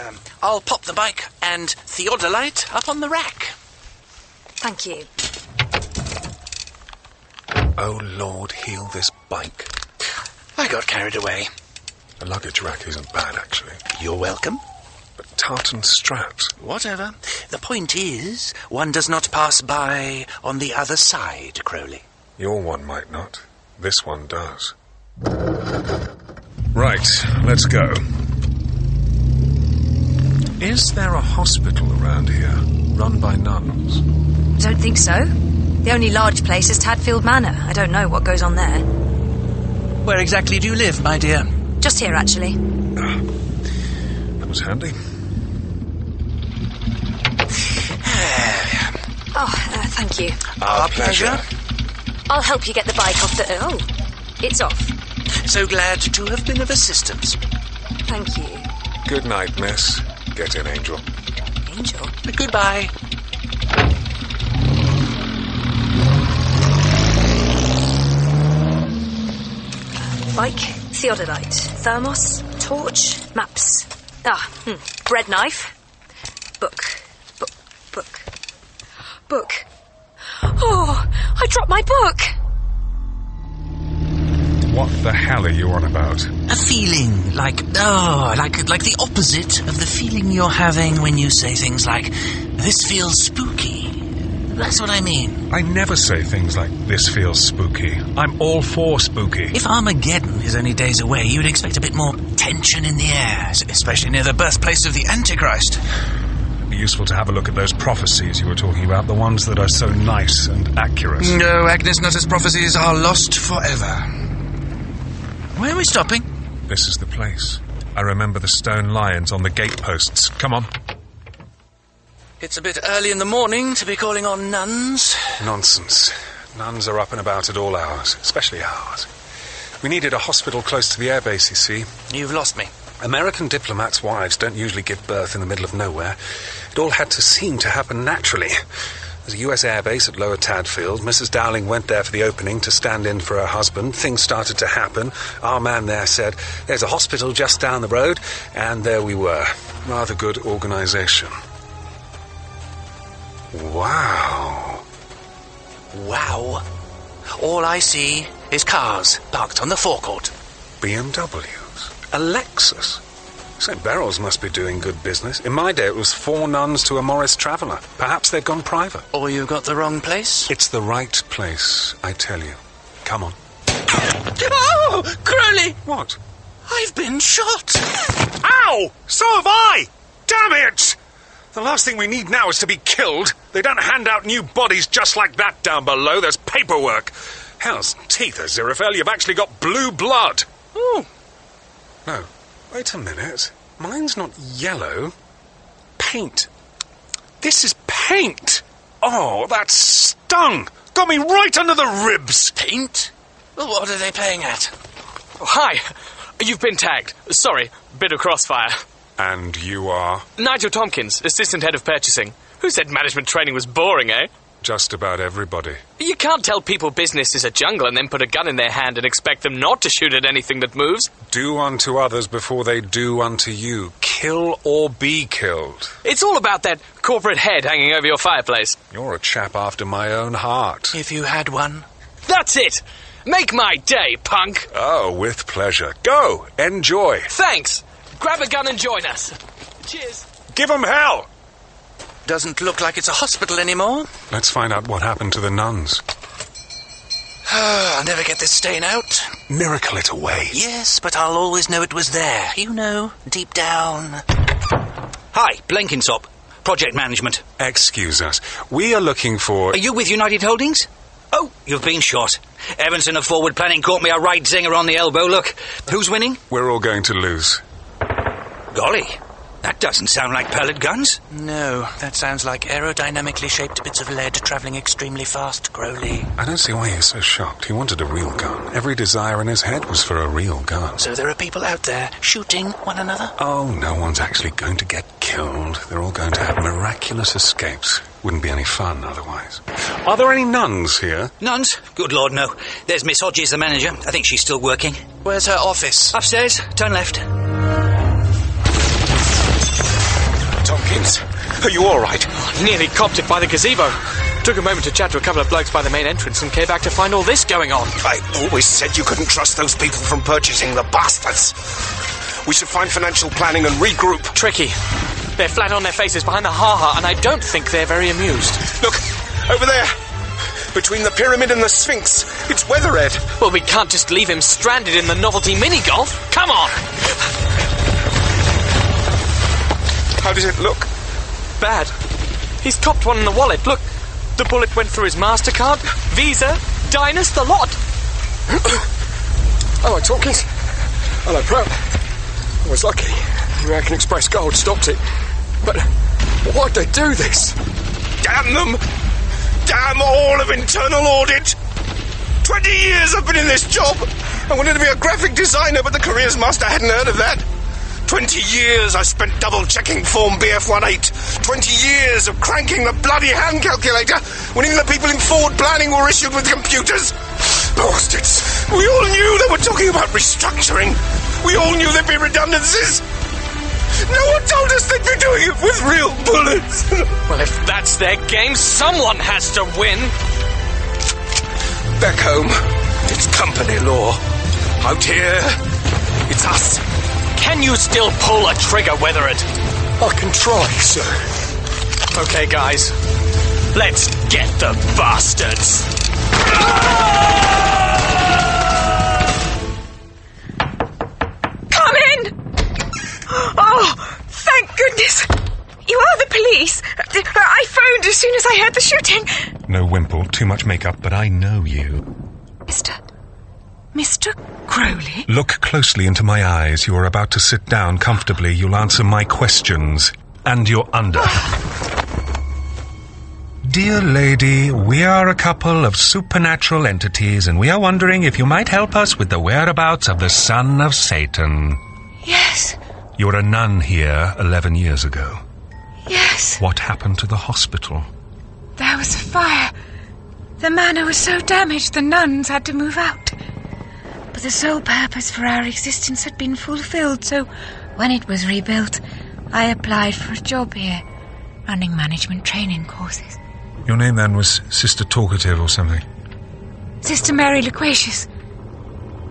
I'll pop the bike and theodolite up on the rack. Thank you. Oh, Lord, heal this bike. I got carried away. The luggage rack isn't bad, actually. You're welcome. But tartan straps. Whatever. The point is, one does not pass by on the other side, Crowley. Your one might not. This one does. Right, let's go. Is there a hospital around here, run by nuns? I don't think so. The only large place is Tadfield Manor. I don't know what goes on there. Where exactly do you live, my dear? Just here, actually. That was handy. Thank you. Our pleasure. I'll help you get the bike off the... Oh, it's off. So glad to have been of assistance. Thank you. Good night, miss. Get in, Angel. Angel? Goodbye. Bike, theodolite, thermos, torch, maps. Bread knife. Book. Oh, I dropped my book. What the hell are you on about? A feeling like the opposite of the feeling you're having when you say things like, this feels spooky. That's what I mean. I never say things like, this feels spooky. I'm all for spooky. If Armageddon is only days away, you'd expect a bit more tension in the air, especially near the birthplace of the Antichrist. It'd be useful to have a look at those prophecies you were talking about, the ones that are so nice and accurate. No, Agnes Nutter's prophecies are lost forever. Where are we stopping? This is the place. I remember the stone lions on the gateposts. Come on. It's a bit early in the morning to be calling on nuns. Nonsense. Nuns are up and about at all hours, especially ours. We needed a hospital close to the airbase, you see. You've lost me. American diplomats' wives don't usually give birth in the middle of nowhere. It all had to seem to happen naturally. There's a US airbase at Lower Tadfield. Mrs. Dowling went there for the opening to stand in for her husband. Things started to happen. Our man there said, there's a hospital just down the road, and there we were. Rather good organisation. Wow. Wow. All I see is cars parked on the forecourt. BMWs. A Lexus. St. Beryl's must be doing good business. In my day, it was 4 nuns to a Morris traveller. Perhaps they've gone private. Or you got the wrong place? It's the right place, I tell you. Come on. Oh, Crowley! What? I've been shot. Ow! So have I! Damn it! The last thing we need now is to be killed. They don't hand out new bodies just like that down below. There's paperwork. Hell's teeth, Aziraphale. You've actually got blue blood. Oh. No. Wait a minute. Mine's not yellow. Paint. This is paint. Oh, that stung. Got me right under the ribs. Paint? Well, what are they playing at? Oh, hi. You've been tagged. Sorry, bit of crossfire. And you are? Nigel Tompkins, Assistant Head of Purchasing. Who said management training was boring, eh? Just about everybody. You can't tell people business is a jungle and then put a gun in their hand and expect them not to shoot at anything that moves. Do unto others before they do unto you. Kill or be killed. It's all about that corporate head hanging over your fireplace. You're a chap after my own heart. If you had one. That's it! Make my day, punk! Oh, with pleasure. Go! Enjoy! Thanks! Grab a gun and join us. Cheers. Give 'em hell! Doesn't look like it's a hospital anymore. Let's find out what happened to the nuns. I'll never get this stain out. Miracle it away. Yes, but I'll always know it was there. You know, deep down. Hi, Blenkinsop. Project Management. Excuse us. We are looking for... Are you with United Holdings? Oh, you've been shot. Evanson of Forward Planning caught me a right zinger on the elbow. Look, who's winning? We're all going to lose. Golly, that doesn't sound like pellet guns. No, that sounds like aerodynamically shaped bits of lead travelling extremely fast, Crowley. I don't see why you're so shocked. He wanted a real gun. Every desire in his head was for a real gun. So there are people out there shooting one another? Oh, no one's actually going to get killed. They're all going to have miraculous escapes. Wouldn't be any fun otherwise. Are there any nuns here? Nuns? Good Lord, no. There's Miss Hodges, the manager. I think she's still working. Where's her office? Upstairs. Turn left. Tompkins, are you all right? Nearly copped it by the gazebo. Took a moment to chat to a couple of blokes by the main entrance and came back to find all this going on. I always said you couldn't trust those people from purchasing, the bastards. We should find financial planning and regroup. Tricky. They're flat on their faces behind the ha-ha, and I don't think they're very amused. Look, over there. Between the pyramid and the Sphinx. It's Weatherhead. Well, we can't just leave him stranded in the novelty mini-golf. Come on! How does it look? Bad. He's copped one in the wallet. Look, the bullet went through his MasterCard, Visa, Diners, the lot. Hello, Tompkins. Hello, Pro. I was lucky. American Express Gold stopped it. But why'd they do this? Damn them! Damn all of internal audit! 20 years I've been in this job! I wanted to be a graphic designer, but the careers master hadn't heard of that. 20 years I spent double-checking Form BF18. 20 years of cranking the bloody hand calculator when even the people in forward planning were issued with computers. Bastards! We all knew they were talking about restructuring. We all knew there'd be redundancies. No one told us they'd be doing it with real bullets. Well, if that's their game, someone has to win. Back home, it's company law. Out here, it's us. Can you still pull a trigger, Weatherhead? I can try, sir. Okay, guys. Let's get the bastards. Come in! Oh, thank goodness. You are the police. I phoned as soon as I heard the shooting. No wimple, too much makeup, but I know you. Mr. Crowley? Look closely into my eyes. You are about to sit down comfortably. You'll answer my questions. And you're under. Dear lady, we are a couple of supernatural entities, and we are wondering if you might help us with the whereabouts of the son of Satan. Yes. You're a nun here 11 years ago. Yes. What happened to the hospital? There was a fire. The manor was so damaged the nuns had to move out. But the sole purpose for our existence had been fulfilled, so when it was rebuilt, I applied for a job here, running management training courses. Your name then was Sister Talkative or something? Sister Mary Loquacious.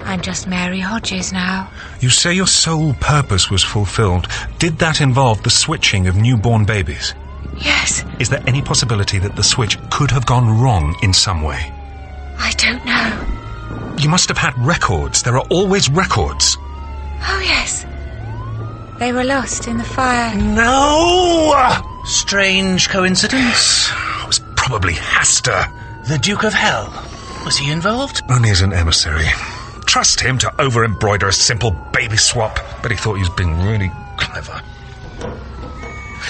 I'm just Mary Hodges now. You say your sole purpose was fulfilled. Did that involve the switching of newborn babies? Yes. Is there any possibility that the switch could have gone wrong in some way? I don't know. You must have had records. There are always records. Oh, yes. They were lost in the fire. No! Strange coincidence. It was probably Hastur. The Duke of Hell. Was he involved? Only as an emissary. Trust him to over-embroider a simple baby swap. But he thought he was being really clever.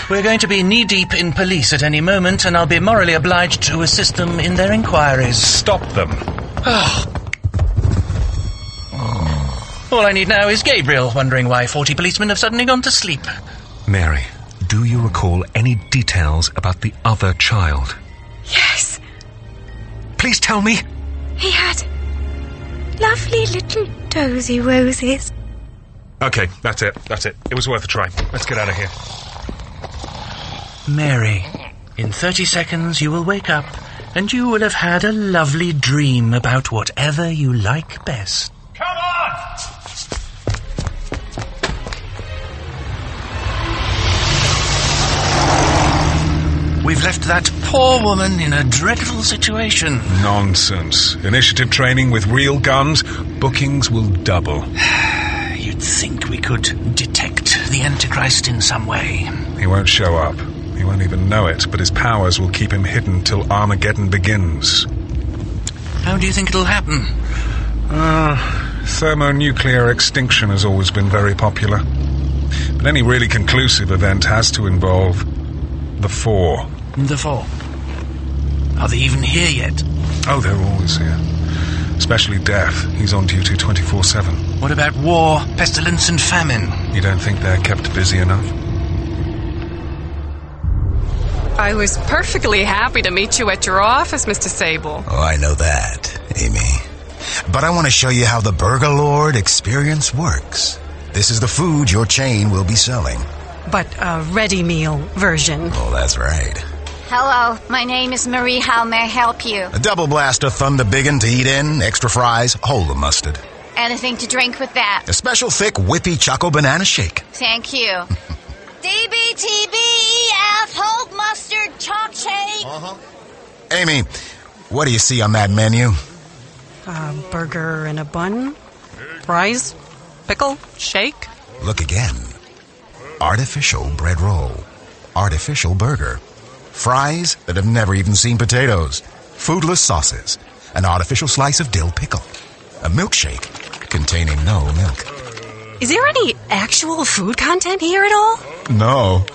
We're going to be knee-deep in police at any moment, and I'll be morally obliged to assist them in their inquiries. Stop them. All I need now is Gabriel, wondering why 40 policemen have suddenly gone to sleep. Mary, Do you recall any details about the other child? Yes. Please tell me. He had lovely little dozy roses. Okay, that's it. It was worth a try. Let's get out of here. Mary, in 30 seconds you will wake up and you will have had a lovely dream about whatever you like best. Come on! We've left that poor woman in a dreadful situation. Nonsense. Initiative training with real guns. Bookings will double. You'd think we could detect the Antichrist in some way. He won't show up. He won't even know it, but his powers will keep him hidden till Armageddon begins. How do you think it'll happen? Thermonuclear extinction has always been very popular. But any really conclusive event has to involve the Four. The Four? Are they even here yet? Oh, they're always here. Especially Death. He's on duty 24/7. What about war, pestilence and famine? You don't think they're kept busy enough? I was perfectly happy to meet you at your office, Mr. Sable. Oh, I know that, Amy. But I want to show you how the Burger Lord experience works. This is the food your chain will be selling. But a ready meal version. Oh, that's right. Hello, my name is Marie. How may I help you? A double blast of Thunder Biggin to eat in, extra fries, whole of mustard. Anything to drink with that? A special thick whippy choco banana shake. Thank you. DBTBEF, whole mustard, chalk shake. Amy, what do you see on that menu? A burger and a bun. Fries. Pickle. Shake. Look again. Artificial bread roll. Artificial burger. Fries that have never even seen potatoes. Foodless sauces. An artificial slice of dill pickle. A milkshake containing no milk. Is there any actual food content here at all? No.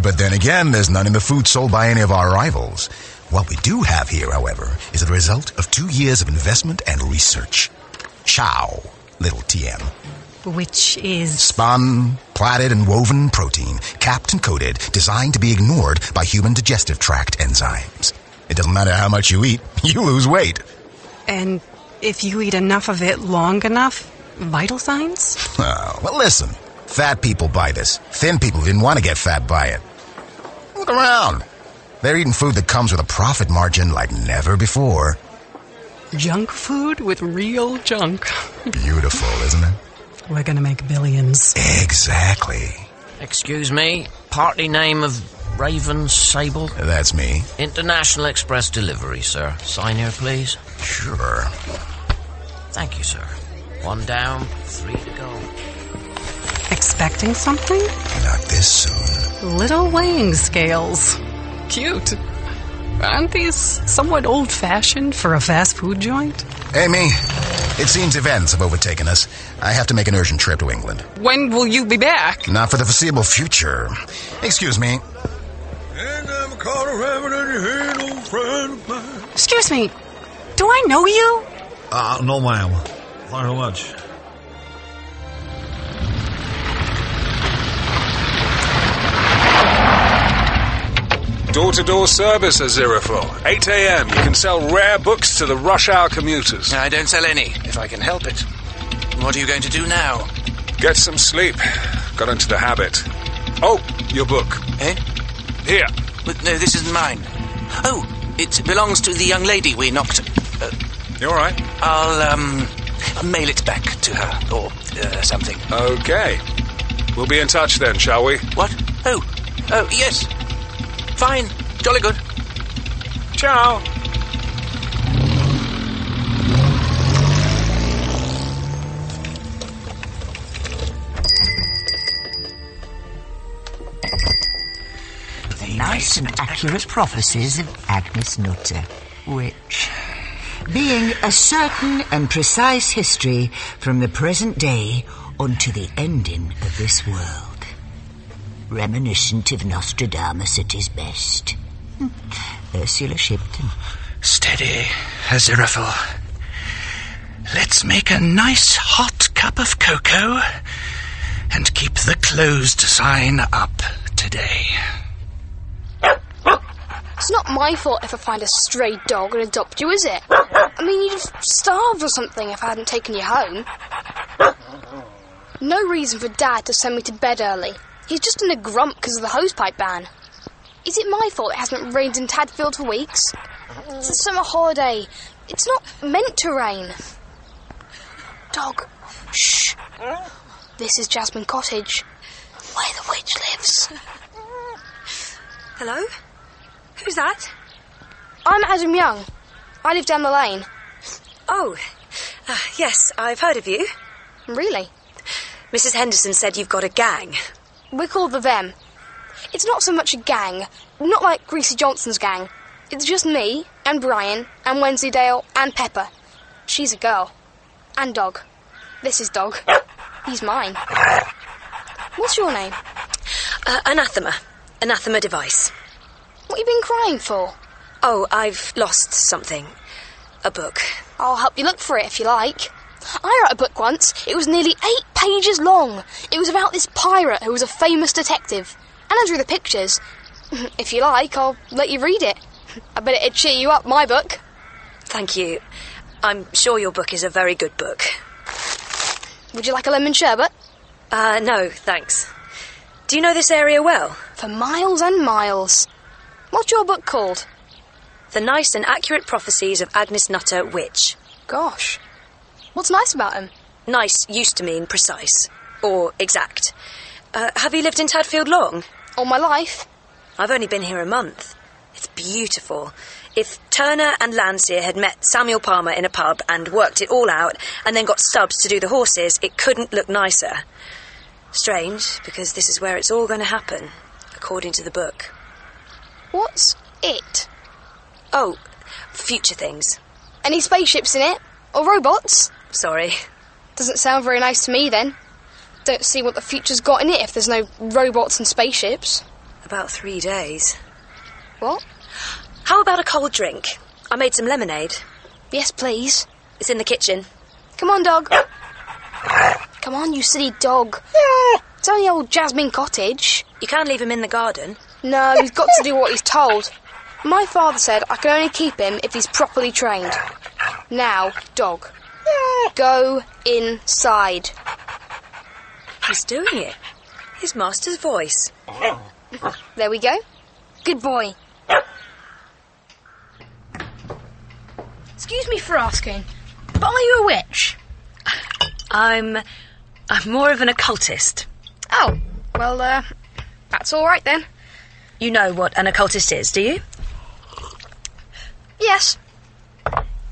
But then again, there's none in the food sold by any of our rivals. What we do have here, however, is the result of 2 years of investment and research. Chow, little TM. Which is? Spun, plaited and woven protein, capped and coated, designed to be ignored by human digestive tract enzymes. It doesn't matter how much you eat, you lose weight. And if you eat enough of it long enough, vital signs? Oh, well, listen. Fat people buy this. Thin people didn't want to get fat by it. Look around. They're eating food that comes with a profit margin like never before. Junk food with real junk. Beautiful, isn't it? We're gonna make billions. Exactly. Excuse me, party name of Raven Sable? That's me. International Express Delivery, sir. Sign here, please. Sure. Thank you, sir. 1 down, 3 to go. Expecting something? Not this soon. Little weighing scales. Cute. Aren't these somewhat old-fashioned for a fast food joint? Amy, it seems events have overtaken us. I have to make an urgent trip to England. When will you be back? Not for the foreseeable future. Excuse me. Excuse me. Do I know you? No, ma'am. Thank you very much. Door-to-door service, Aziraphale. 8 a.m. You can sell rare books to the rush hour commuters. I don't sell any, if I can help it. What are you going to do now? Get some sleep. Got into the habit. Oh, your book. Eh? Here. But no, this isn't mine. Oh, it belongs to the young lady we knocked. You all right? I'll mail it back to her, or something. Okay. We'll be in touch then, shall we? What? Oh, yes. Fine. Jolly good. Ciao. The nice and accurate prophecies of Agnes Nutter, which, being a certain and precise history from the present day unto the ending of this world, reminiscent of Nostradamus at his best. Ursula Shipton. Steady, Aziraphale. Let's make a nice hot cup of cocoa and keep the closed sign up today. day. It's not my fault if I find a stray dog and adopt you, is it? I mean, you'd have starved or something if I hadn't taken you home. No reason for Dad to send me to bed early. He's just in a grump because of the hosepipe ban. Is it my fault it hasn't rained in Tadfield for weeks? It's a summer holiday. It's not meant to rain. Dog. Shh. This is Jasmine Cottage, where the witch lives. Hello? Who's that? I'm Adam Young. I live down the lane. Oh, yes, I've heard of you. Really? Mrs. Henderson said you've got a gang. We're called the Them. It's not so much a gang, not like Greasy Johnson's gang. It's just me, and Brian, and Wensleydale, and Pepper. She's a girl. And Dog. This is Dog. He's mine. What's your name? Anathema. Anathema Device. What have you been crying for? Oh, I've lost something. A book. I'll help you look for it if you like. I wrote a book once. It was nearly 8 pages long. It was about this pirate who was a famous detective. And I drew the pictures. If you like, I'll let you read it. I bet it'd cheer you up, my book. Thank you. I'm sure your book is a very good book. Would you like a lemon sherbet? No, thanks. Do you know this area well? For miles and miles. What's your book called? The Nice and Accurate Prophecies of Agnes Nutter, Witch. Gosh. What's nice about him? Nice used to mean precise. Or exact. Have you lived in Tadfield long? All my life. I've only been here a month. It's beautiful. If Turner and Landseer had met Samuel Palmer in a pub and worked it all out, and then got Stubbs to do the horses, it couldn't look nicer. Strange, because this is where it's all going to happen, according to the book. What's it? Oh, future things. Any spaceships in it? Or robots? Sorry. Doesn't sound very nice to me, then. Don't see what the future's got in it if there's no robots and spaceships. About 3 days. What? How about a cold drink? I made some lemonade. Yes, please. It's in the kitchen. Come on, Dog. Come on, you silly dog. It's only old Jasmine Cottage. You can leave him in the garden. No, he's got to do what he's told. My father said I can only keep him if he's properly trained. Now, Dog, go inside. He's doing it. His master's voice. There we go. Good boy. Excuse me for asking, but are you a witch? I'm more of an occultist. Oh, well, that's all right then. You know what an occultist is, do you? Yes.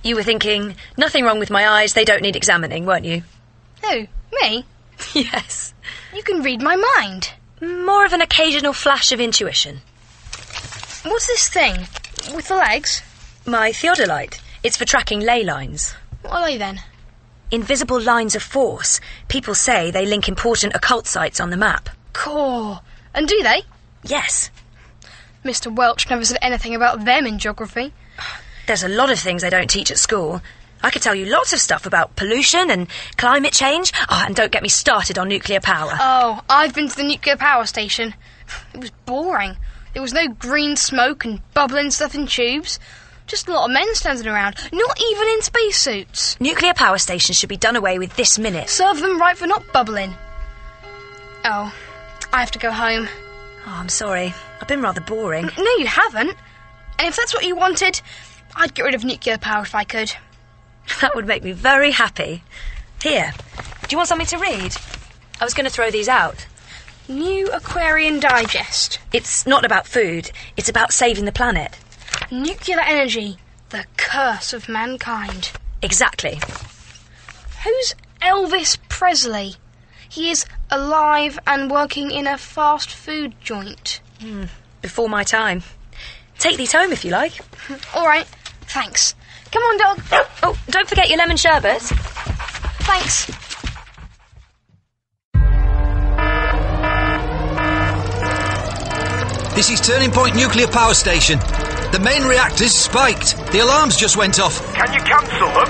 You were thinking, nothing wrong with my eyes, they don't need examining, weren't you? Who, me? Yes. You can read my mind. More of an occasional flash of intuition. What's this thing? With the legs? My theodolite. It's for tracking ley lines. What are they then? Invisible lines of force. People say they link important occult sites on the map. Cool. And do they? Yes. Mr. Welch never said anything about them in geography. There's a lot of things they don't teach at school. I could tell you lots of stuff about pollution and climate change. Oh, and don't get me started on nuclear power. Oh, I've been to the nuclear power station. It was boring. There was no green smoke and bubbling stuff in tubes. Just a lot of men standing around, not even in spacesuits. Nuclear power stations should be done away with this minute. Serve them right for not bubbling. Oh, I have to go home. Oh, I'm sorry. I've been rather boring. No, you haven't. And if that's what you wanted, I'd get rid of nuclear power if I could. That would make me very happy. Here, do you want something to read? I was going to throw these out. New Aquarian Digest. It's not about food. It's about saving the planet. Nuclear energy, the curse of mankind. Exactly. Who's Elvis Presley? He is alive and working in a fast food joint. Before my time. Take these home if you like. All right, thanks. Come on, Dog. Oh, don't forget your lemon sherbet. Thanks. This is Turning Point Nuclear Power Station. The main reactor's spiked. The alarms just went off. Can you cancel them?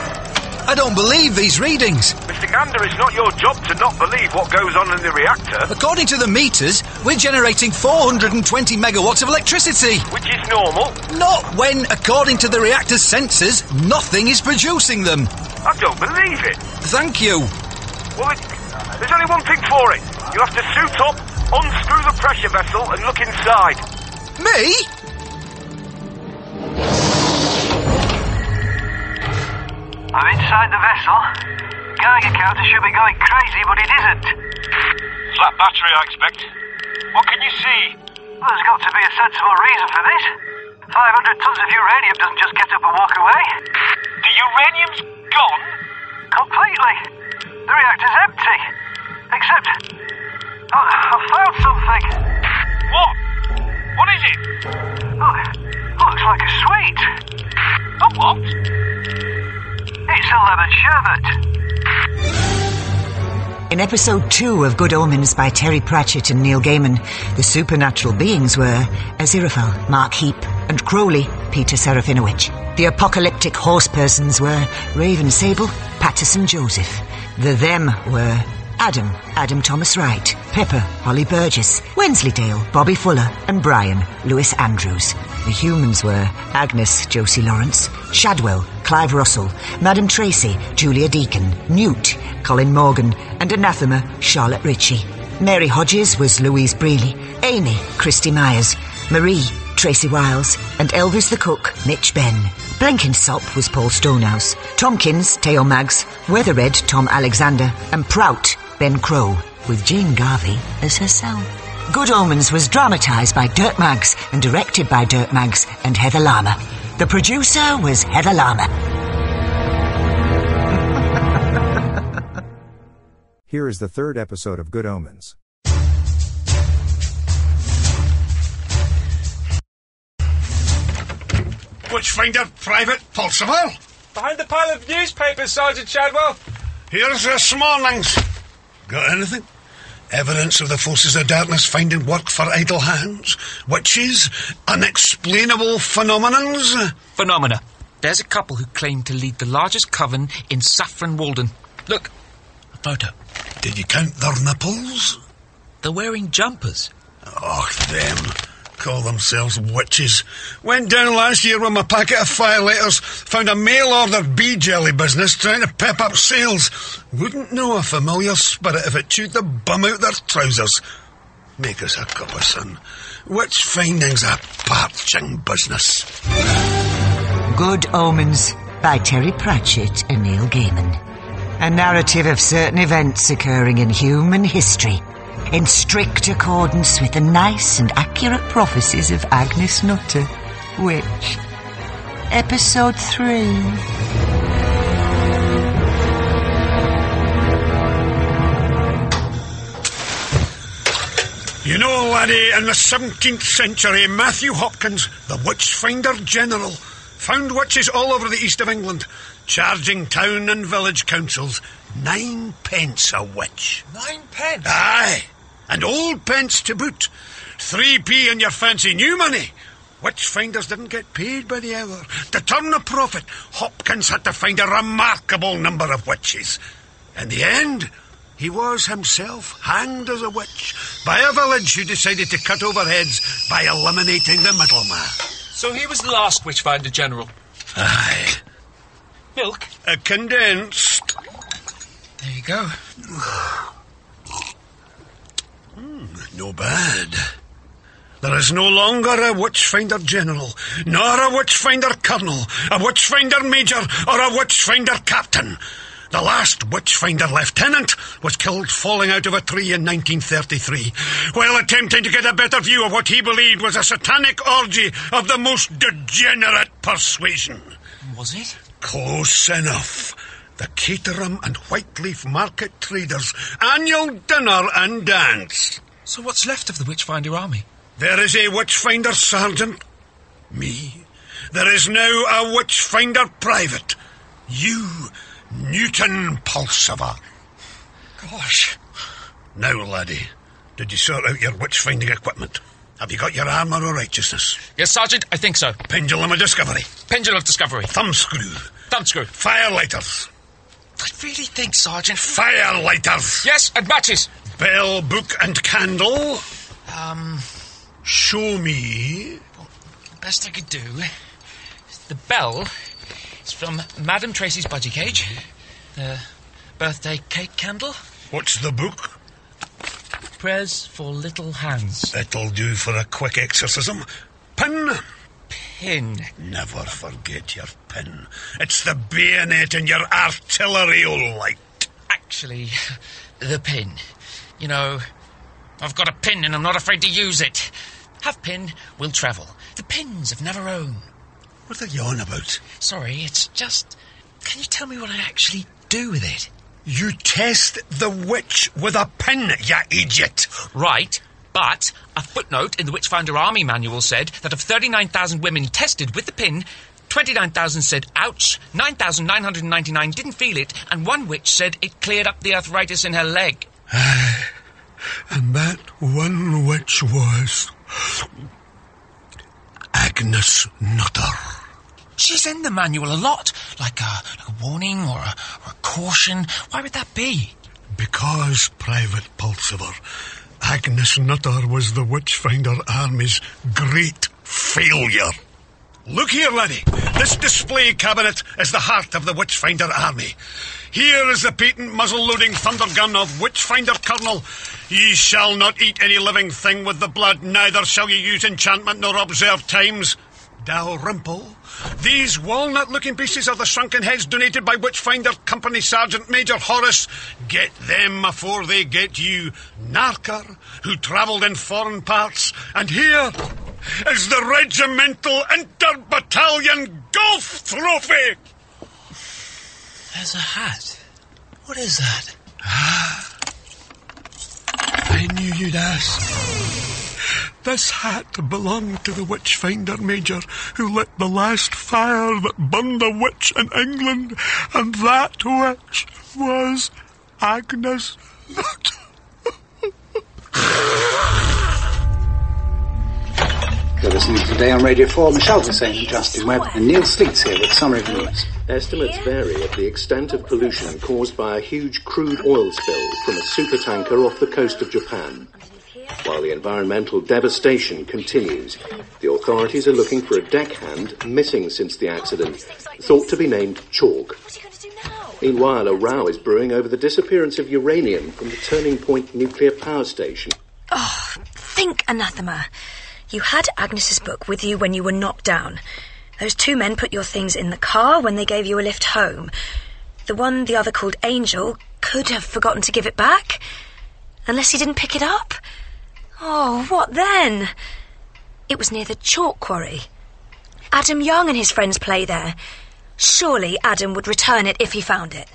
I don't believe these readings. Mr. propaganda. It's not your job to not believe what goes on in the reactor. According to the meters, we're generating 420 megawatts of electricity. Which is normal. Not when, according to the reactor's sensors, nothing is producing them. I don't believe it. Thank you. Well, there's only one thing for it. You have to suit up, unscrew the pressure vessel and look inside. Me? I'm inside the vessel. Geiger counter should be going crazy, but it isn't. Flat battery, I expect. What can you see? Well, there's got to be a sensible reason for this. 500 tons of uranium doesn't just get up and walk away. The uranium's gone? Completely. The reactor's empty. Except... I found something. What? What is it? Looks like a sweet. A what? It's a lemon sherbet. In episode 2 of Good Omens by Terry Pratchett and Neil Gaiman, the supernatural beings were Aziraphale, Mark Heap, and Crowley, Peter Serafinowicz. The apocalyptic horse persons were Raven Sable, Patterson Joseph. The them were Adam Thomas Wright, Pepper, Holly Burgess, Wensleydale, Bobby Fuller, and Brian, Lewis Andrews. The humans were Agnes, Josie Lawrence, Shadwell, Clive Russell, Madam Tracy, Julia Deacon, Newt, Colin Morgan, and Anathema, Charlotte Ritchie. Mary Hodges was Louise Brealey, Amy, Christy Myers, Marie, Tracy Wiles, and Elvis the Cook, Mitch Benn. Blenkinsop was Paul Stonehouse, Tompkins, Theo Maggs, Weatherhead, Tom Alexander, and Prout, Ben Crow, with Jane Garvey as herself. Good Omens was dramatised by Dirk Maggs and directed by Dirk Maggs and Heather Lama. The producer was Heather Lama. Here is the third episode of Good Omens. Witchfinder Private Pulsival? Behind the pile of newspapers, Sergeant Shadwell. Here's this morning's. Got anything? Evidence of the forces of darkness finding work for idle hands? Witches? Unexplainable phenomenons? Phenomena. There's a couple who claim to lead the largest coven in Saffron Walden. Look, a photo. Did you count their nipples? They're wearing jumpers. Oh, them. Call themselves witches. Went down last year with my packet of file letters, found a mail-order bee jelly business trying to pep up sales. Wouldn't know a familiar spirit if it chewed the bum out their trousers. Make us a cup of sun. Witch finding's a parching business. Good Omens by Terry Pratchett and Neil Gaiman. A narrative of certain events occurring in human history, in strict accordance with the nice and accurate prophecies of Agnes Nutter, Witch. Episode 3. You know, laddie, in the 17th century, Matthew Hopkins, the Witchfinder General, found witches all over the east of England, charging town and village councils 9 pence a witch. 9 pence? Aye, and old pence to boot. 3p in your fancy new money. Witchfinders didn't get paid by the hour. To turn a profit, Hopkins had to find a remarkable number of witches. In the end, he was himself hanged as a witch by a village who decided to cut over heads by eliminating the middleman. So he was the last Witchfinder General? Aye. Milk? Condensed. There you go. No bad. There is no longer a Witchfinder General, nor a Witchfinder Colonel, a Witchfinder Major, or a Witchfinder Captain. The last Witchfinder Lieutenant was killed falling out of a tree in 1933, while attempting to get a better view of what he believed was a satanic orgy of the most degenerate persuasion. Was it? Close enough. The Caterham and Whiteleaf Market Traders' annual dinner and dance. So what's left of the Witchfinder army? There is a Witchfinder Sergeant. Me. There is now a Witchfinder Private. You, Newton Pulsiver. Gosh. Now, laddie, did you sort out your witch-finding equipment? Have you got your armour of righteousness? Yes, Sergeant, I think so. Pendulum of discovery. Pendulum of discovery. Thumbscrew. Thumbscrew. Firelighters. I really think, Sergeant... Firelighters! Yes, and matches! Bell, book and candle. Show me. Well, the best I could do... The bell is from Madame Tracy's budgie cage. The birthday cake candle. What's the book? Prayers for Little Hands. It'll do for a quick exorcism. Pin? Pin. Never forget your pin. It's the bayonet in your artillery, oh light. Actually, the pin. You know, I've got a pin and I'm not afraid to use it. Have pin, will travel. The pins have never owned. What are you on about? Sorry, it's just... Can you tell me what I actually do with it? You test the witch with a pin, you idiot. Right, but a footnote in the Witchfinder Army manual said that of 39,000 women tested with the pin, 29,000 said ouch, 9,999 didn't feel it, and one witch said it cleared up the arthritis in her leg. And that one witch was... Agnes Nutter. She's in the manual a lot, like a warning or a caution. Why would that be? Because, Private Pulsiver, Agnes Nutter was the Witchfinder Army's great failure. Look here, laddie. This display cabinet is the heart of the Witchfinder Army. Here is the patent muzzle-loading thundergun of Witchfinder Colonel. Ye shall not eat any living thing with the blood, neither shall ye use enchantment nor observe times. Dalrymple. These walnut-looking pieces are the shrunken heads donated by Witchfinder Company Sergeant Major Horace. Get them afore they get you. Narker, who travelled in foreign parts. And here is the Regimental Inter-Battalion Golf Trophy. There's a hat. What is that? I knew you'd ask. This hat belonged to the Witchfinder Major who lit the last fire that burned a witch in England, and that witch was Agnes Nutter. You're listening to Today on Radio 4. Michelle Hussain and Justin Webb, and Neil Sleets here with Summary of the News. Estimates vary of the extent of pollution caused by a huge crude oil spill from a supertanker off the coast of Japan. While the environmental devastation continues, the authorities are looking for a deckhand missing since the accident, thought to be named Chalk. Meanwhile, a row is brewing over the disappearance of uranium from the Turning Point nuclear power station. Oh, think, Anathema. You had Agnes's book with you when you were knocked down. Those two men put your things in the car when they gave you a lift home. The one the other called Angel could have forgotten to give it back. Unless he didn't pick it up. Oh, what then? It was near the chalk quarry. Adam Young and his friends play there. Surely Adam would return it if he found it.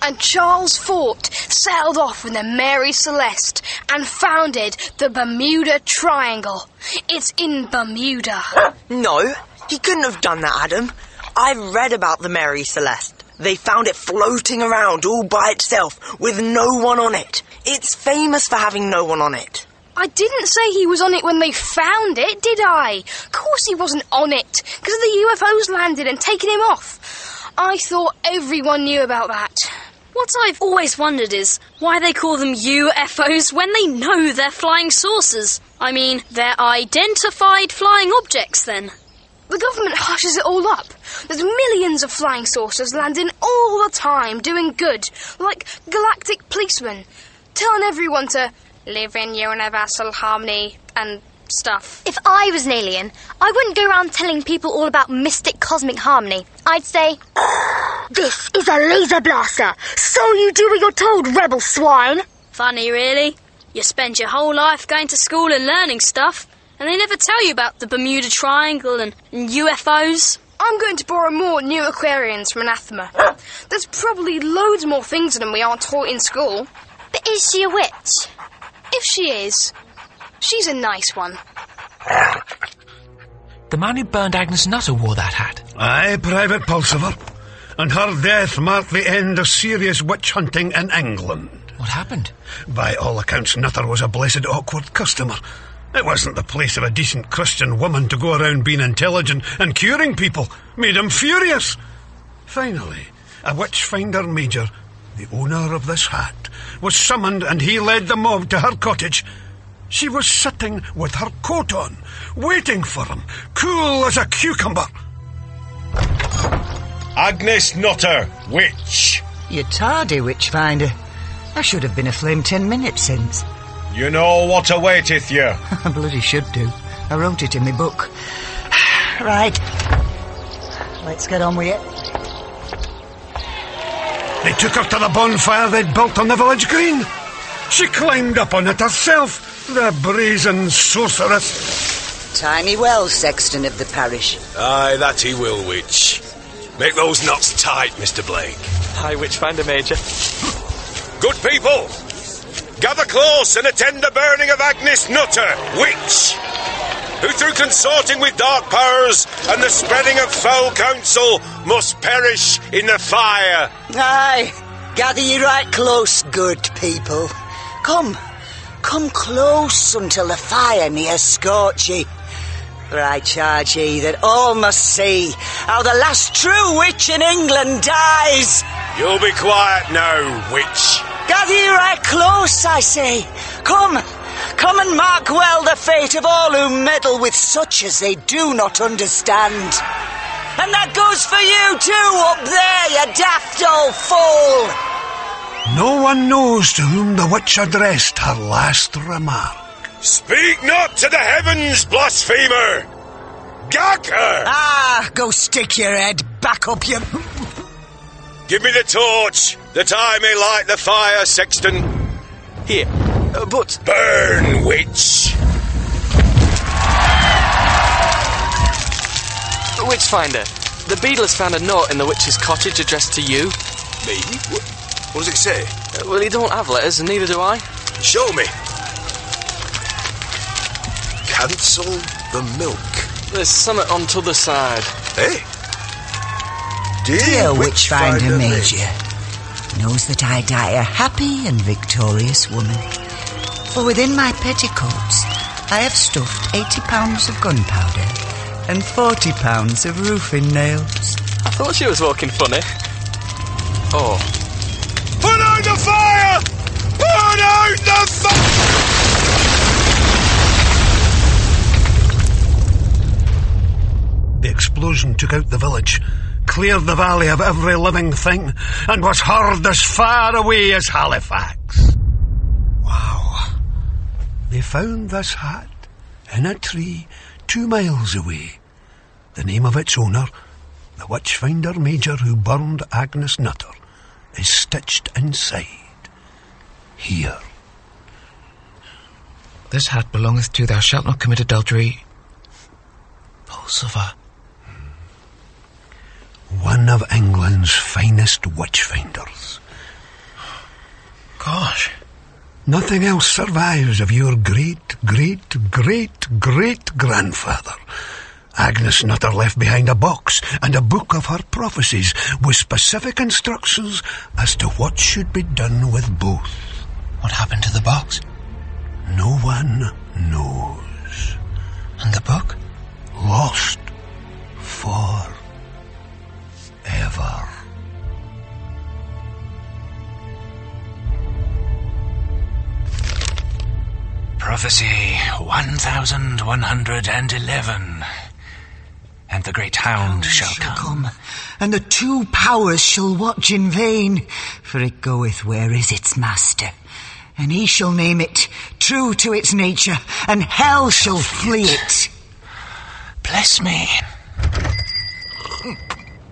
And Charles Fort sailed off with the Mary Celeste and founded the Bermuda Triangle. It's in Bermuda. No, he couldn't have done that, Adam. I've read about the Mary Celeste. They found it floating around all by itself with no one on it. It's famous for having no one on it. I didn't say he was on it when they found it, did I? Of course he wasn't on it, because the UFOs landed and taken him off. I thought everyone knew about that. What I've always wondered is why they call them UFOs when they know they're flying saucers. I mean, they're identified flying objects, then. The government hushes it all up. There's millions of flying saucers landing all the time, doing good, like galactic policemen, telling everyone to live in universal harmony and stuff. If I was an alien, I wouldn't go around telling people all about mystic cosmic harmony. I'd say, this is a laser blaster. So you do what you're told, rebel swine. Funny, really. You spend your whole life going to school and learning stuff, and they never tell you about the Bermuda Triangle and UFOs. I'm going to borrow more new Aquarians from Anathema. There's probably loads more things in them we aren't taught in school. But is she a witch? If she is, she's a nice one. The man who burned Agnes Nutter wore that hat. Aye, Private Pulsiver. And her death marked the end of serious witch hunting in England. What happened? By all accounts, Nutter was a blessed awkward customer. It wasn't the place of a decent Christian woman to go around being intelligent and curing people. Made him furious. Finally, a witch-finder major, the owner of this hat, was summoned and he led the mob to her cottage. She was sitting with her coat on, waiting for him, cool as a cucumber. Agnes Nutter, witch. You're tardy, witch-finder. I should have been aflame 10 minutes since. You know what awaiteth you. I bloody should do. I wrote it in my book. Right. Let's get on with it. They took her to the bonfire they'd built on the village green. She climbed up on it herself, the brazen sorceress. Tiny well, sexton of the parish. Aye, that he will, witch. Make those knots tight, Mr. Blake. Aye, witchfinder major. Good people, gather close and attend the burning of Agnes Nutter, witch, who through consorting with dark powers and the spreading of foul counsel must perish in the fire. Aye, gather ye right close, good people. Come close until the fire near scorch ye. For I charge ye that all must see how the last true witch in England dies. You'll be quiet now, witch. Gather ye right close, I say. Come and mark well the fate of all who meddle with such as they do not understand. And that goes for you too, up there, you daft old fool. No one knows to whom the witch addressed her last remark. Speak not to the heavens, blasphemer! Gag her! Ah, go stick your head back up your... Give me the torch, that I may light the fire, sexton. Here, but... Burn, witch! Witchfinder, the beadle has found a note in the witch's cottage addressed to you. Me? What does it say? Well, he don't have letters, and neither do I. Show me. Cancel the milk. There's something on t'other side. Hey? Dear Witchfinder Major, knows that I die a happy and victorious woman. For within my petticoats I have stuffed 80 pounds of gunpowder and 40 pounds of roofing nails. I thought she was walking funny. Oh. Put out the fire! Put out the fire! The explosion took out the village, cleared the valley of every living thing, and was heard as far away as Halifax. Wow. They found this hat in a tree 2 miles away. The name of its owner, the witchfinder major who burned Agnes Nutter, is stitched inside. Here. This hat belongeth to Thou shalt not commit adultery. Pulsifer. One of England's finest witchfinders. Gosh. Nothing else survives of your great-great-great-great-grandfather. Agnes Nutter left behind a box and a book of her prophecies with specific instructions as to what should be done with both. What happened to the box? No one knows. And the book? Lost forever. Prophecy 1111. And the great hound shall come. And the 2 powers shall watch in vain, for it goeth where is its master. And he shall name it true to its nature, and hell shall flee it. Bless me.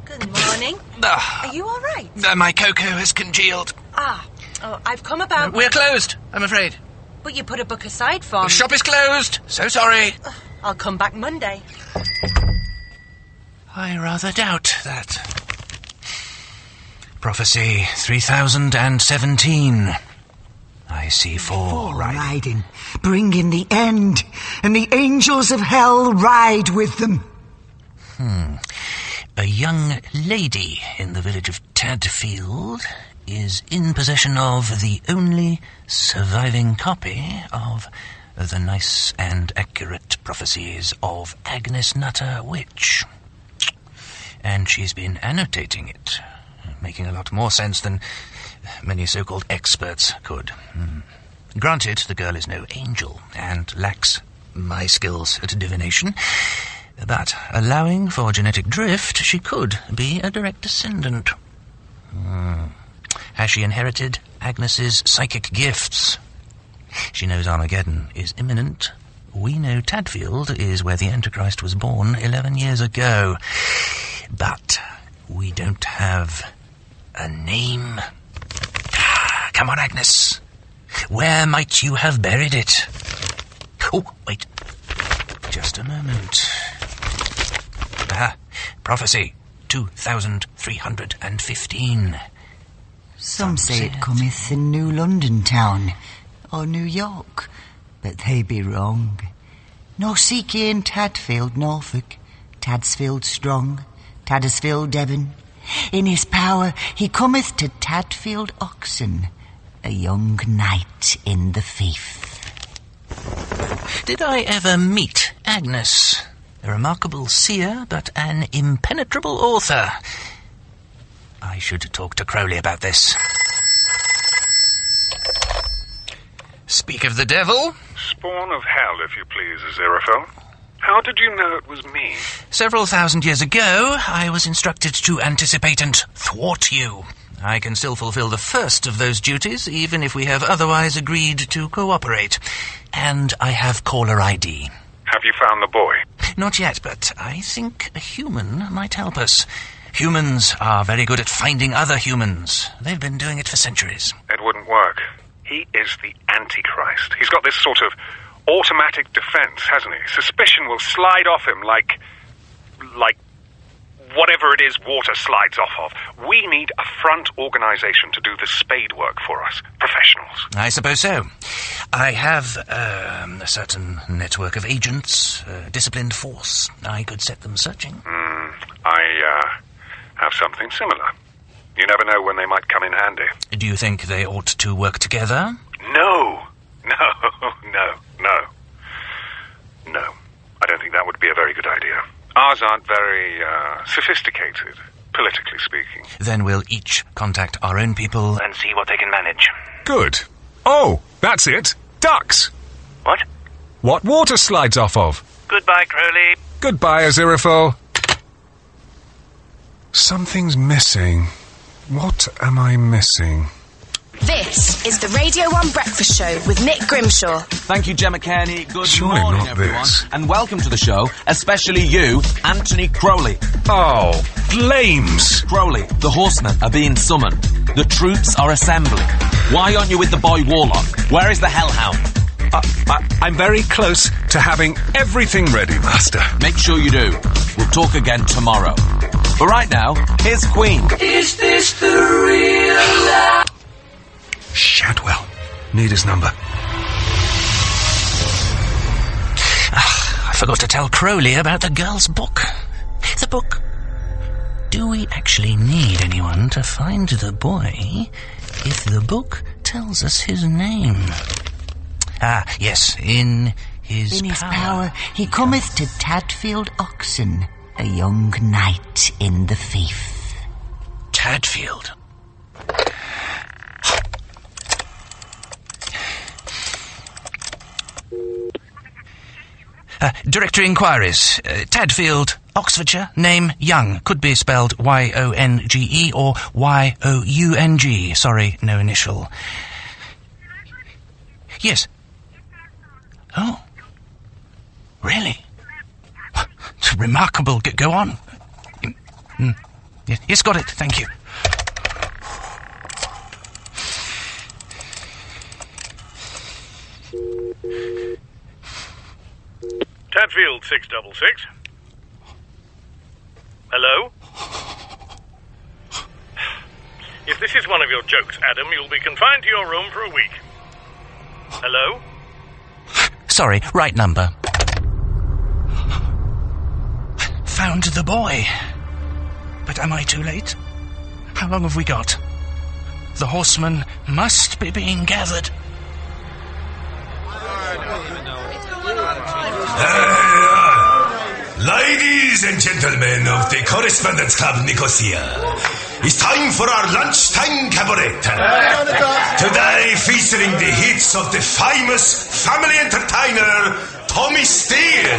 Good morning. Are you all right? My cocoa has congealed. I've come about... We're closed, I'm afraid. But you put a book aside for me. The shop is closed. So sorry. I'll come back Monday. I rather doubt that. Prophecy 3017. I see 4 riding, bringing the end, and the angels of hell ride with them. A young lady in the village of Tadfield is in possession of the only surviving copy of the nice and accurate prophecies of Agnes Nutter, Witch. And she's been annotating it making a lot more sense than many so-called experts could. Granted, the girl is no angel and lacks my skills at divination, but allowing for genetic drift, she could be a direct descendant. Has she inherited Agnes's psychic gifts? She knows Armageddon is imminent. We know Tadfield is where the Antichrist was born 11 years ago. But we don't have a name. Come on, Agnes. Where might you have buried it? Oh, wait. Just a moment. Prophecy 2315. Some say it cometh in New London town, or New York, but they be wrong. Nor seek ye in Tadfield, Norfolk, Tadsfield strong, Taddisfield, Devon. In his power he cometh to Tadfield Oxon, a young knight in the fief. Did I ever meet Agnes? A remarkable seer, but an impenetrable author. I should talk to Crowley about this. Speak of the devil. Spawn of hell, if you please, Aziraphale. How did you know it was me? Several thousand years ago, I was instructed to anticipate and thwart you. I can still fulfill the first of those duties, even if we have otherwise agreed to cooperate. And I have caller ID. Have you found the boy? Not yet, but I think a human might help us. Humans are very good at finding other humans. They've been doing it for centuries. It wouldn't work. He is the Antichrist. He's got this sort of automatic defense, hasn't he? Suspicion will slide off him like whatever it is water slides off of. We need a front organization to do the spade work for us. Professionals. I suppose so. I have a certain network of agents, a disciplined force. I could set them searching. I have something similar. You never know when they might come in handy. Do you think they ought to work together? No. I don't think that would be a very good idea. Ours aren't very sophisticated, politically speaking. Then we'll each contact our own people and see what they can manage. Good. Oh, that's it. Ducks. What? What water slides off of? Goodbye, Crowley. Goodbye, Aziraphale. Something's missing. What am I missing? This is the Radio 1 Breakfast Show with Nick Grimshaw. Thank you, Gemma Kearney. Good Surely morning, not everyone. this. And welcome to the show, especially you, Anthony Crowley. Oh, flames! Crowley, the horsemen are being summoned. The troops are assembling. Why aren't you with the boy Warlock? Where is the Hellhound? I'm very close to having everything ready, Master. Make sure you do. We'll talk again tomorrow. But right now, here's Queen. Is this the real life? Shadwell. Need his number. I forgot to tell Crowley about the girl's book. The book. Do we actually need anyone to find the boy if the book tells us his name? Yes, in his power he cometh to Tadfield Oxon, a young knight in the fief. Tadfield. Directory inquiries. Tadfield, Oxfordshire. Name Young. Could be spelled Y-O-N-G-E or Y-O-U-N-G. Sorry, no initial. Yes. Oh. Really? It's remarkable. Go on. Yes, got it. Thank you. Tadfield 666. Hello? If this is one of your jokes, Adam, you'll be confined to your room for a week. Hello? Sorry, right number. Found the boy. But am I too late? How long have we got? The horsemen must be being gathered. Ladies and gentlemen of the Correspondence Club Nicosia, it's time for our lunchtime cabaret. Today featuring the hits of the famous family entertainer, Tommy Steele.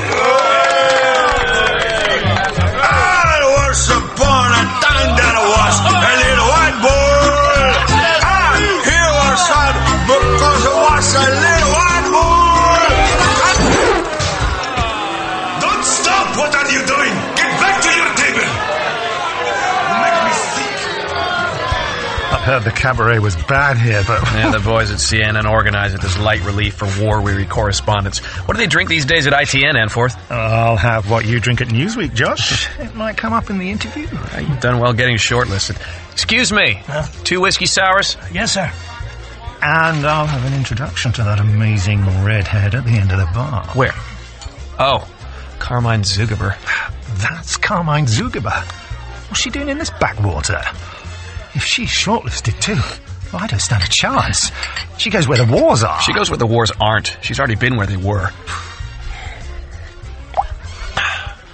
Once upon a time there was a little white boy. He was sad because he was a little white boy. Don't stop! What are you doing? Get back to your table. You make me sick. I've heard the cabaret was bad here, but... Yeah, the boys at CNN organize it as light relief for war-weary correspondents. What do they drink these days at ITN, Anforth? I'll have what you drink at Newsweek, Josh. It might come up in the interview. You've done well getting shortlisted. Excuse me. 2 whiskey sours? Yes, sir. And I'll have an introduction to that amazing redhead at the end of the bar. Where? Oh, Carmine Zugaber. That's Carmine Zugaber. What's she doing in this backwater? If she's shortlisted too, well, I don't stand a chance. She goes where the wars are. She goes where the wars aren't. She's already been where they were.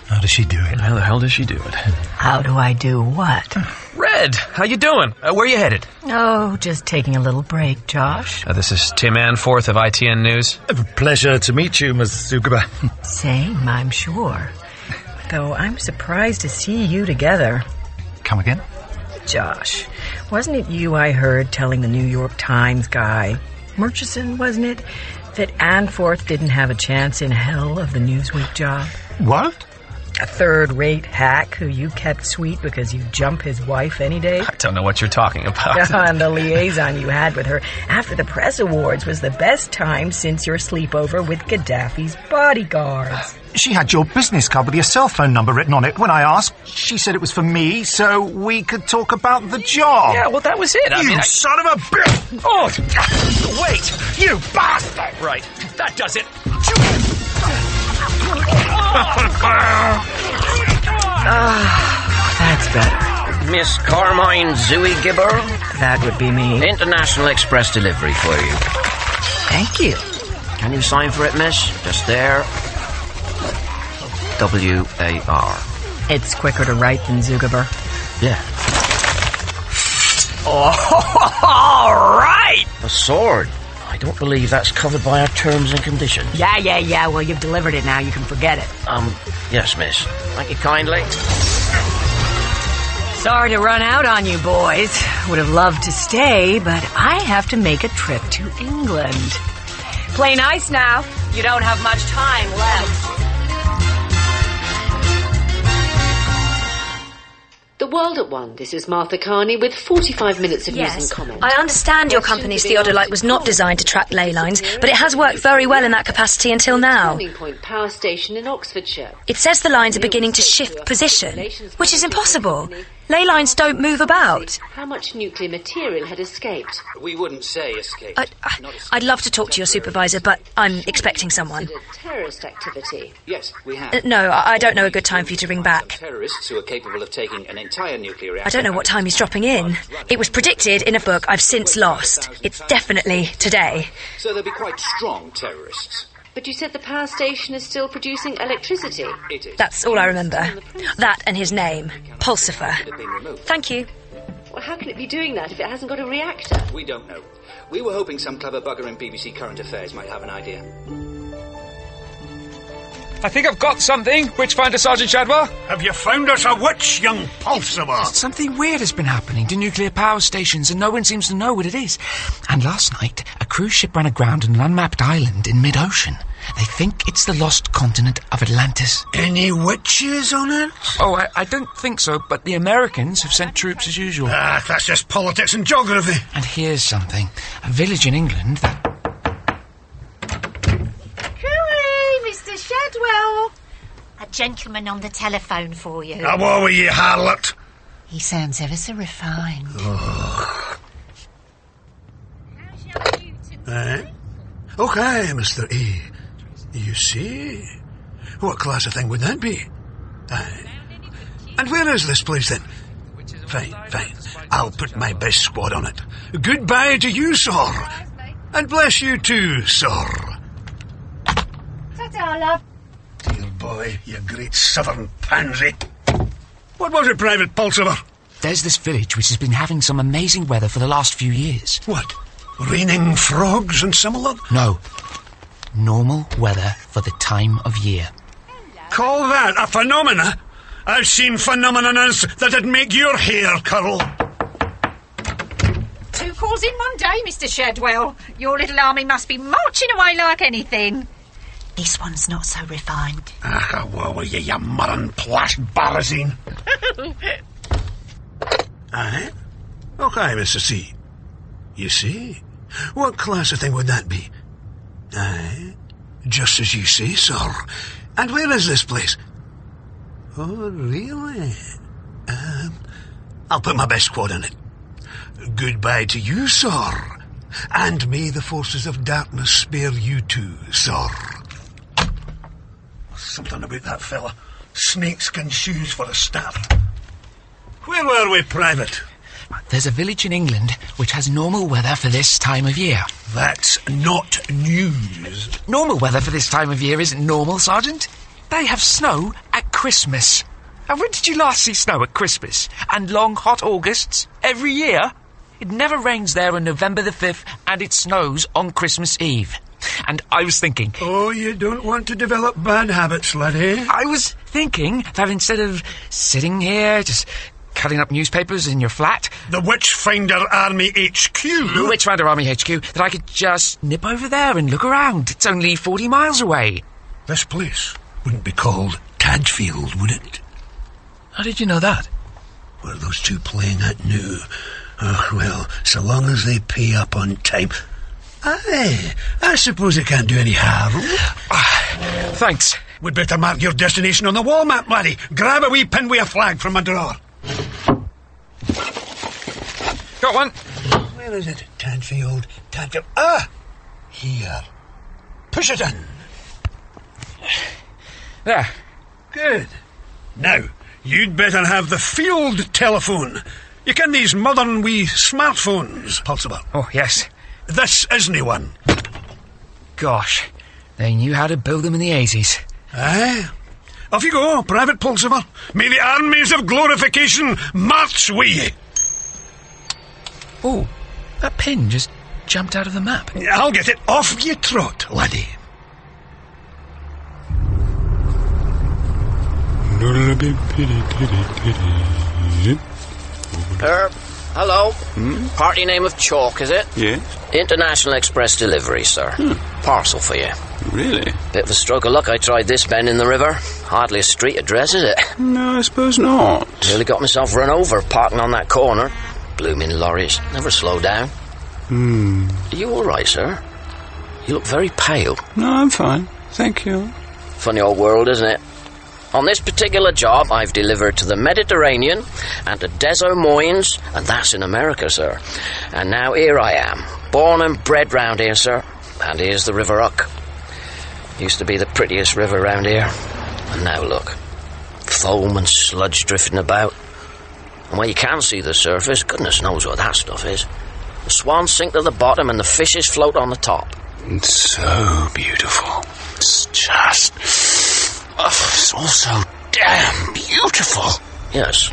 How does she do it? How the hell does she do it? How do I do what? Red, how you doing? Where are you headed? Oh, just taking a little break, Josh. This is Tim Anforth of ITN News. A pleasure to meet you, Miss Zugaber. Same, I'm sure. Though I'm surprised to see you together. Come again? Josh, wasn't it you I heard telling the New York Times guy, Murchison, wasn't it, that Anforth didn't have a chance in hell of the Newsweek job? What? A third-rate hack who you kept sweet because you jump his wife any day? I don't know what you're talking about. And the liaison you had with her after the press awards was the best time since your sleepover with Gaddafi's bodyguards. She had your business card with your cell phone number written on it. When I asked, she said it was for me, so we could talk about the job. Yeah, well, that was it. You son of a bitch! Oh, wait! You bastard! Right, that does it. That's better. Miss Carmine Zugaber? That would be me. International Express delivery for you. Thank you. Can you sign for it, miss? Just there. W-A-R. It's quicker to write than Zugaber. Yeah. Oh, all right! A sword. I don't believe that's covered by our terms and conditions. Yeah. Well, you've delivered it now. You can forget it. Yes, miss. Thank you kindly. Sorry to run out on you, boys. Would have loved to stay, but I have to make a trip to England. Play nice now. You don't have much time left. The World at One. This is Martha Carney with 45 minutes of news and comment. I understand your company's theodolite was not designed to track ley lines, but it has worked very well in that capacity until now. Turning Point Power Station in Oxfordshire. It says the lines are beginning to shift position, which is impossible. Ley lines don't move about. How much nuclear material had escaped? We wouldn't say escaped. I'd love to talk to your supervisor, but I'm expecting someone. Terrorist activity. Yes, we have. No, I don't know a good time for you to ring back. Terrorists who are capable of taking an entire nuclear reactor. I don't know what time he's dropping in. It was predicted in a book I've since lost. It's definitely today. So they'll be quite strong terrorists. But you said the power station is still producing electricity. It is. That's all I remember. That and his name, Pulsifer. Thank you. Well, how can it be doing that if it hasn't got a reactor? We don't know. We were hoping some clever bugger in BBC Current Affairs might have an idea. I think I've got something. Witchfinder Sergeant Shadwell. Have you found us a witch, young Pulsifer? Something weird has been happening to nuclear power stations and no one seems to know what it is. And last night, a cruise ship ran aground on an unmapped island in mid-ocean. They think it's the lost continent of Atlantis. Any witches on it? Oh, I don't think so, but the Americans have sent troops as usual. That's just politics and geography. And here's something. A village in England that... Mr. Shadwell. A gentleman on the telephone for you. Now, what were you, harlot? He sounds ever so refined. Okay, Mr. E. You see? What class of thing would that be? And where is this place, then? Fine. I'll put my best squad on it. Goodbye to you, sir. And bless you too, sir. Ta-ta, love. Dear boy, you great southern pansy. What was it, Private Pulsifer? There's this village which has been having some amazing weather for the last few years. What? Raining frogs and similar? No. Normal weather for the time of year. Call that a phenomena? I've seen phenomenas that'd make your hair curl. 2 calls in one day, Mr. Shadwell. Your little army must be marching away like anything. This one's not so refined. Ah, well, were you murrin' plash barazine? Aye? Okay, Mr. C. You see? What class of thing would that be? Aye, just as you say, sir. And where is this place? Oh, really? I'll put my best quad in it. Goodbye to you, sir. And may the forces of darkness spare you too, sir. Something about that fella. Snakeskin shoes for a start. Where were we, Private? There's a village in England which has normal weather for this time of year. That's not news. Normal weather for this time of year isn't normal, Sergeant. They have snow at Christmas. And when did you last see snow at Christmas? And long, hot Augusts? Every year? It never rains there on November the 5th, and it snows on Christmas Eve. And I was thinking... Oh, you don't want to develop bad habits, laddie. I was thinking that instead of sitting here, just cutting up newspapers in your flat... The Witchfinder Army HQ? The Witchfinder Army HQ, that I could just nip over there and look around. It's only 40 miles away. This place wouldn't be called Tadfield, would it? How did you know that? What are those two playing at now? Oh, well, so long as they pay up on time... Aye, I suppose it can't do any harm. Thanks. We'd better mark your destination on the wall map, laddie. Grab a wee pin with a flag from a drawer. Got one. Where is it? Tadfield. Ah! Here. Push it in. There. Good. Now, you'd better have the field telephone. You can these modern wee smartphones, Pulsifer. Oh, yes. This isn't one. Gosh, they knew how to build them in the 80s. Aye. Off you go, Private Pulsifer. May the armies of glorification march with ye. Oh, that pin just jumped out of the map. I'll get it off your trot, laddie. Hello. Party name of Chalk, is it? Yes. International Express Delivery, sir. Parcel for you. Really? Bit of a stroke of luck I tried this bend in the river. Hardly a street address, is it? No, I suppose not. Nearly got myself run over parking on that corner. Blooming lorries. Never slow down. Are you all right, sir? You look very pale. No, I'm fine. Thank you. Funny old world, isn't it? On this particular job, I've delivered to the Mediterranean and to Des Moines, and that's in America, sir. And now here I am, born and bred round here, sir. And here's the River Uck. Used to be the prettiest river round here. And now look, foam and sludge drifting about. And where you can see the surface, goodness knows what that stuff is. The swans sink to the bottom and the fishes float on the top. It's so beautiful. It's just... Oh, it's all so damn beautiful. Yes.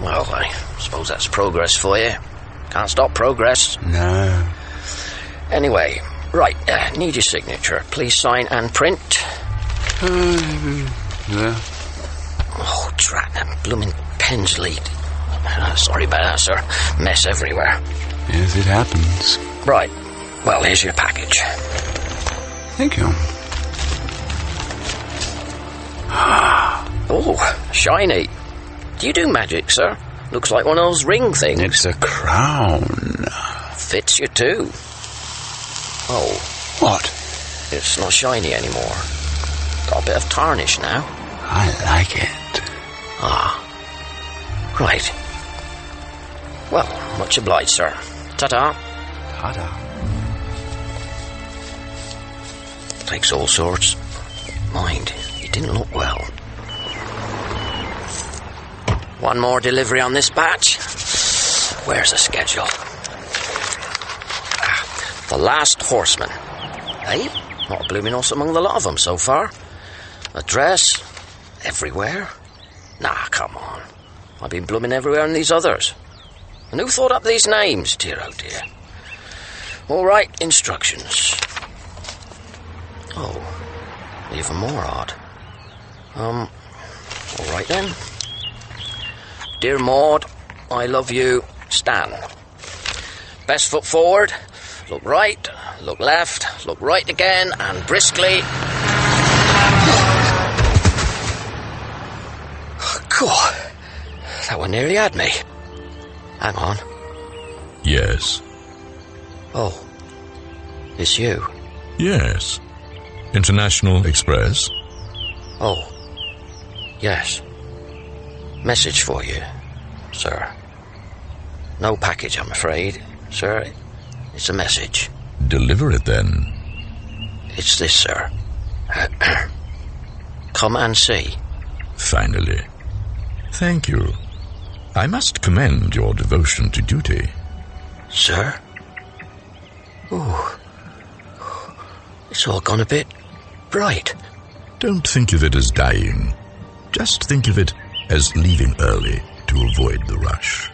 Well, I suppose that's progress for you. Can't stop progress. No. Anyway, right, need your signature. Please sign and print. Yeah. Oh, drat, that blooming pen's leaked. Sorry about that, sir. Mess everywhere. Yes, it happens. Right. Well, here's your package. Thank you. Oh, shiny. Do you do magic, sir? Looks like one of those ring things. It's a crown. Fits you too. Oh. What? It's not shiny anymore. Got a bit of tarnish now. I like it. Ah. Right. Well, much obliged, sir. Ta-ta. Ta-ta. Takes all sorts. Mind, he didn't look well. One more delivery on this batch. Where's the schedule? The Last Horseman. Hey, not a blooming horse among the lot of them so far. Address? Everywhere? Nah, come on. I've been blooming everywhere in these others. And who thought up these names, dear oh dear? All right, instructions. Oh, even more odd. All right then. Dear Maud, I love you, Stan. Best foot forward, look right, look left, look right again, and briskly... God, that one nearly had me. Hang on. Yes. Oh, it's you. Yes. International Express? Oh, yes. Message for you, sir. No package, I'm afraid, sir. It's a message. Deliver it then. It's this, sir. Come and see. Finally. Thank you. I must commend your devotion to duty. Sir? Ooh. It's all gone a bit bright. Don't think of it as dying. Just think of it as leaving early to avoid the rush.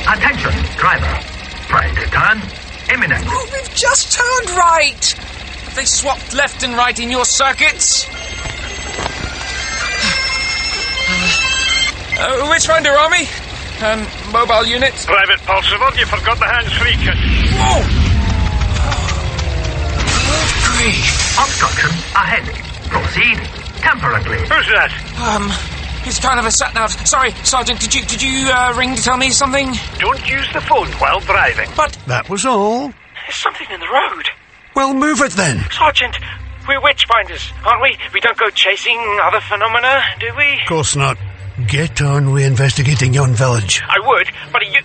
Attention, driver. Right turn imminent. Oh, we've just turned right. Have they swapped left and right in your circuits? Which one, dear Army? Mobile unit? Private Percival, you forgot the hands-free kit. Whoa! Grief. Obstruction ahead. Proceed temperately. Who's that? It's kind of a sat-nav. Sorry, Sergeant, did you ring to tell me something? Don't use the phone while driving. But... That was all. There's something in the road. Well, move it then. Sergeant, we're witch-finders, aren't we? We don't go chasing other phenomena, do we? Of course not. Get on with investigating yon village. I would, but you...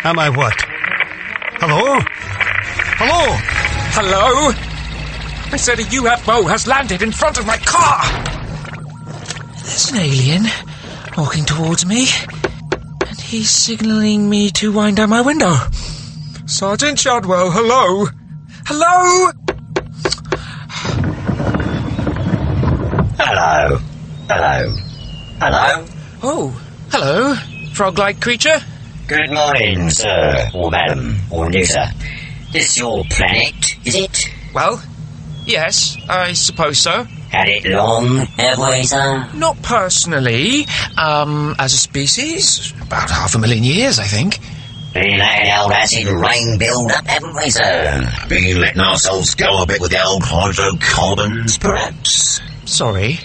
Am I what? Hello? Hello? Hello? I said a UFO has landed in front of my car. There's an alien walking towards me, and he's signalling me to wind down my window. Sergeant Shadwell, hello? Hello? Hello. Hello. Hello? Oh, hello, frog-like creature. Good morning, sir, or madam, or neuter. This your planet, is it? Well, yes, I suppose so. Had it long, have we, sir? Not personally. As a species, about 500,000 years, I think. Been letting old acid rain build up, haven't we, sir? Been letting ourselves go a bit with the old hydrocarbons, perhaps? Sorry?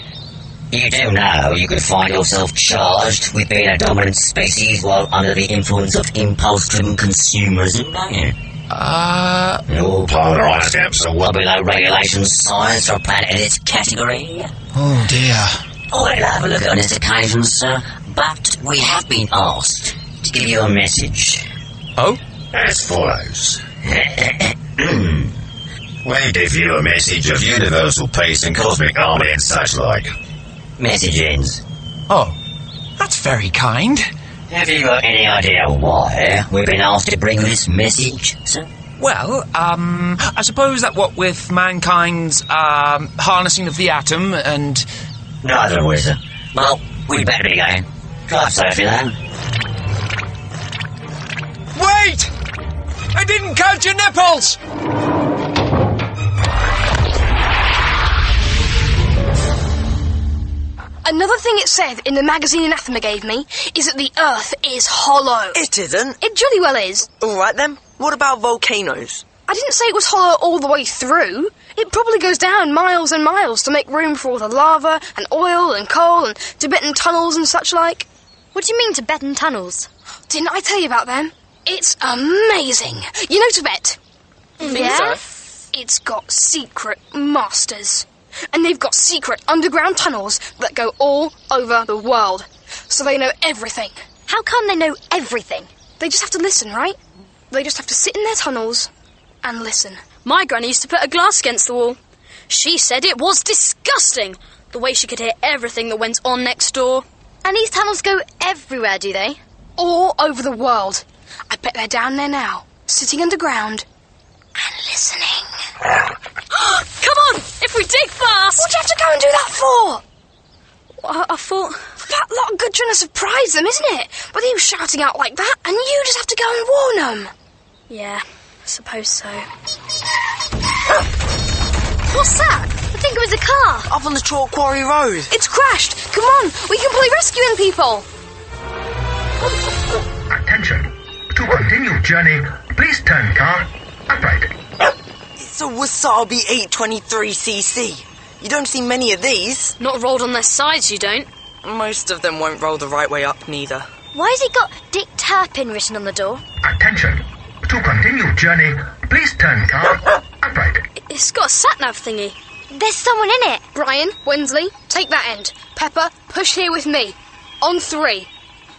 You do know you could find yourself charged with being a dominant species while under the influence of impulse-driven consumerism, don't you? Your polar ice caps are well below regulation size for a planet in its category. Oh, dear. I'll have a look at on this occasion, sir, but we have been asked to give you a message. Oh? As follows. We give you a message of universal peace and cosmic harmony and such like. Message ends. Oh, that's very kind. Have you got any idea why we've been asked to bring this message, sir? Well, I suppose that what with mankind's harnessing of the atom and... Neither of we, sir. Well, we'd better be going. Drive safely, then. Wait! I didn't count your nipples! Another thing it said in the magazine Anathema gave me is that the Earth is hollow. It isn't. It jolly well is. All right, then. What about volcanoes? I didn't say it was hollow all the way through. It probably goes down miles and miles to make room for all the lava and oil and coal and Tibetan tunnels and such like. What do you mean, Tibetan tunnels? Didn't I tell you about them? It's amazing. You know Tibet? Yes. It's got secret masters. And they've got secret underground tunnels that go all over the world. So they know everything. How come they know everything? They just have to listen, right? They just have to sit in their tunnels and listen. My granny used to put a glass against the wall. She said it was disgusting, the way she could hear everything that went on next door. And these tunnels go everywhere, do they? All over the world. I bet they're down there now, sitting underground and we dig fast! What'd you have to go and do that for? I thought... That lot good trying to surprise them, isn't it? With you shouting out like that, and you just have to go and warn them. Yeah, I suppose so. What's that? I think it was a car. Up on the Chalk Quarry Road. It's crashed. Come on, we can play rescuing people. Attention. To continue journey, please turn car upright. It's a Wasabi 823cc. You don't see many of these. Not rolled on their sides, you don't. Most of them won't roll the right way up, neither. Why has it got Dick Turpin written on the door? Attention. To continue journey, please turn car upright. It's got a sat-nav thingy. There's someone in it. Brian, Wensley, take that end. Pepper, push here with me. On 3.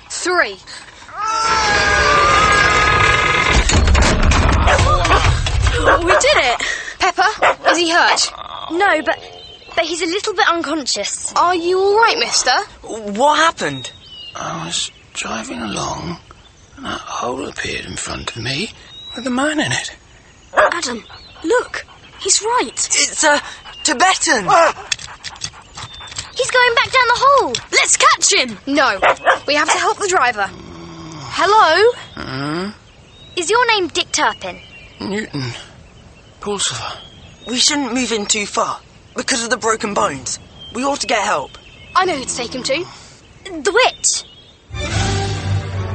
3. We did it. Pepper, is he hurt? No, but he's a little bit unconscious. Are you all right, mister? What happened? I was driving along, and that hole appeared in front of me with a man in it. Adam, look. He's right. It's a Tibetan. He's going back down the hole. Let's catch him. No, we have to help the driver. Hello? Is your name Dick Turpin? Newton. Pulsifer. We shouldn't move in too far, because of the broken bones. We ought to get help. I know who to take him to. The witch.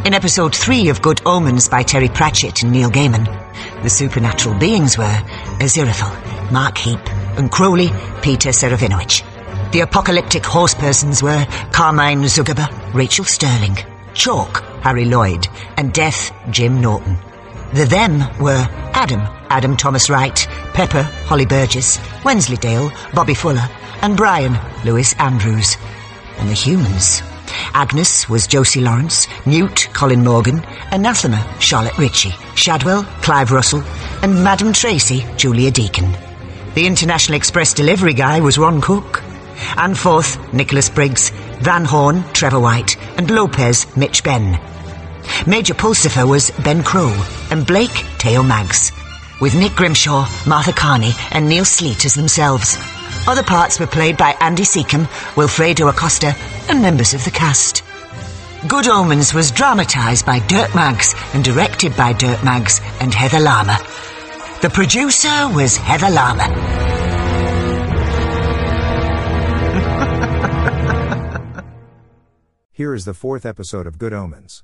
In episode 3 of Good Omens by Terry Pratchett and Neil Gaiman, the supernatural beings were Aziraphale, Mark Heap, and Crowley, Peter Serafinovich. The apocalyptic horse persons were Carmine Zugaba, Rachel Sterling, Chalk, Harry Lloyd, and Death, Jim Norton. The them were Adam Thomas Wright, Pepper, Holly Burgess, Wensleydale, Bobby Fuller, and Brian, Lewis Andrews. And the humans. Agnes was Josie Lawrence, Newt, Colin Morgan, Anathema, Charlotte Ritchie, Shadwell, Clive Russell, and Madam Tracy, Julia Deacon. The International Express delivery guy was Ron Cook. Anforth, Nicholas Briggs, Van Horn, Trevor White, and Lopez, Mitch Benn. Major Pulsifer was Ben Crow, and Blake, Teo Maggs, with Nick Grimshaw, Martha Carney, and Neil Sleet as themselves. Other parts were played by Andy Seacombe, Wilfredo Acosta, and members of the cast. Good Omens was dramatised by Dirk Maggs and directed by Dirk Maggs and Heather Lama. The producer was Heather Lama. Here is the 4th episode of Good Omens.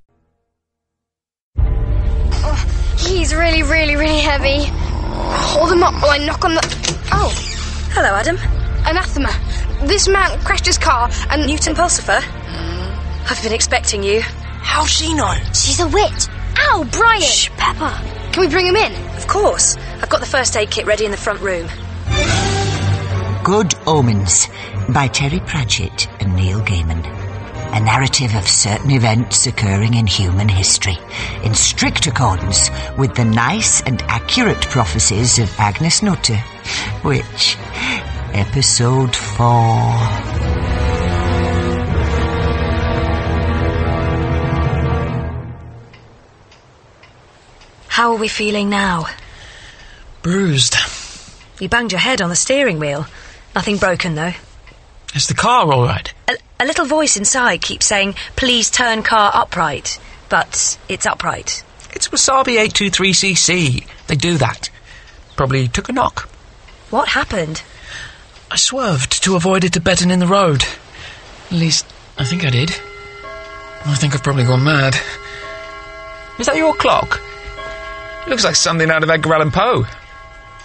He's really, really, really heavy. Hold him up while I knock on the... Oh. Hello, Adam. Anathema. This man crashed his car and... Newton Pulsifer? I've been expecting you. How's she know? She's a witch. Ow, Brian! Shh, Pepper. Can we bring him in? Of course. I've got the first aid kit ready in the front room. Good Omens by Terry Pratchett and Neil Gaiman. A narrative of certain events occurring in human history, in strict accordance with the nice and accurate prophecies of Agnes Nutter, which, episode 4. How are we feeling now? Bruised. You banged your head on the steering wheel. Nothing broken, though. Is the car all right? A little voice inside keeps saying, please turn car upright. But it's upright. It's Wasabi 823cc. They do that. Probably took a knock. What happened? I swerved to avoid a Tibetan in the road. At least, I think I did. I think I've probably gone mad. Is that your clock? It looks like something out of Edgar Allan Poe.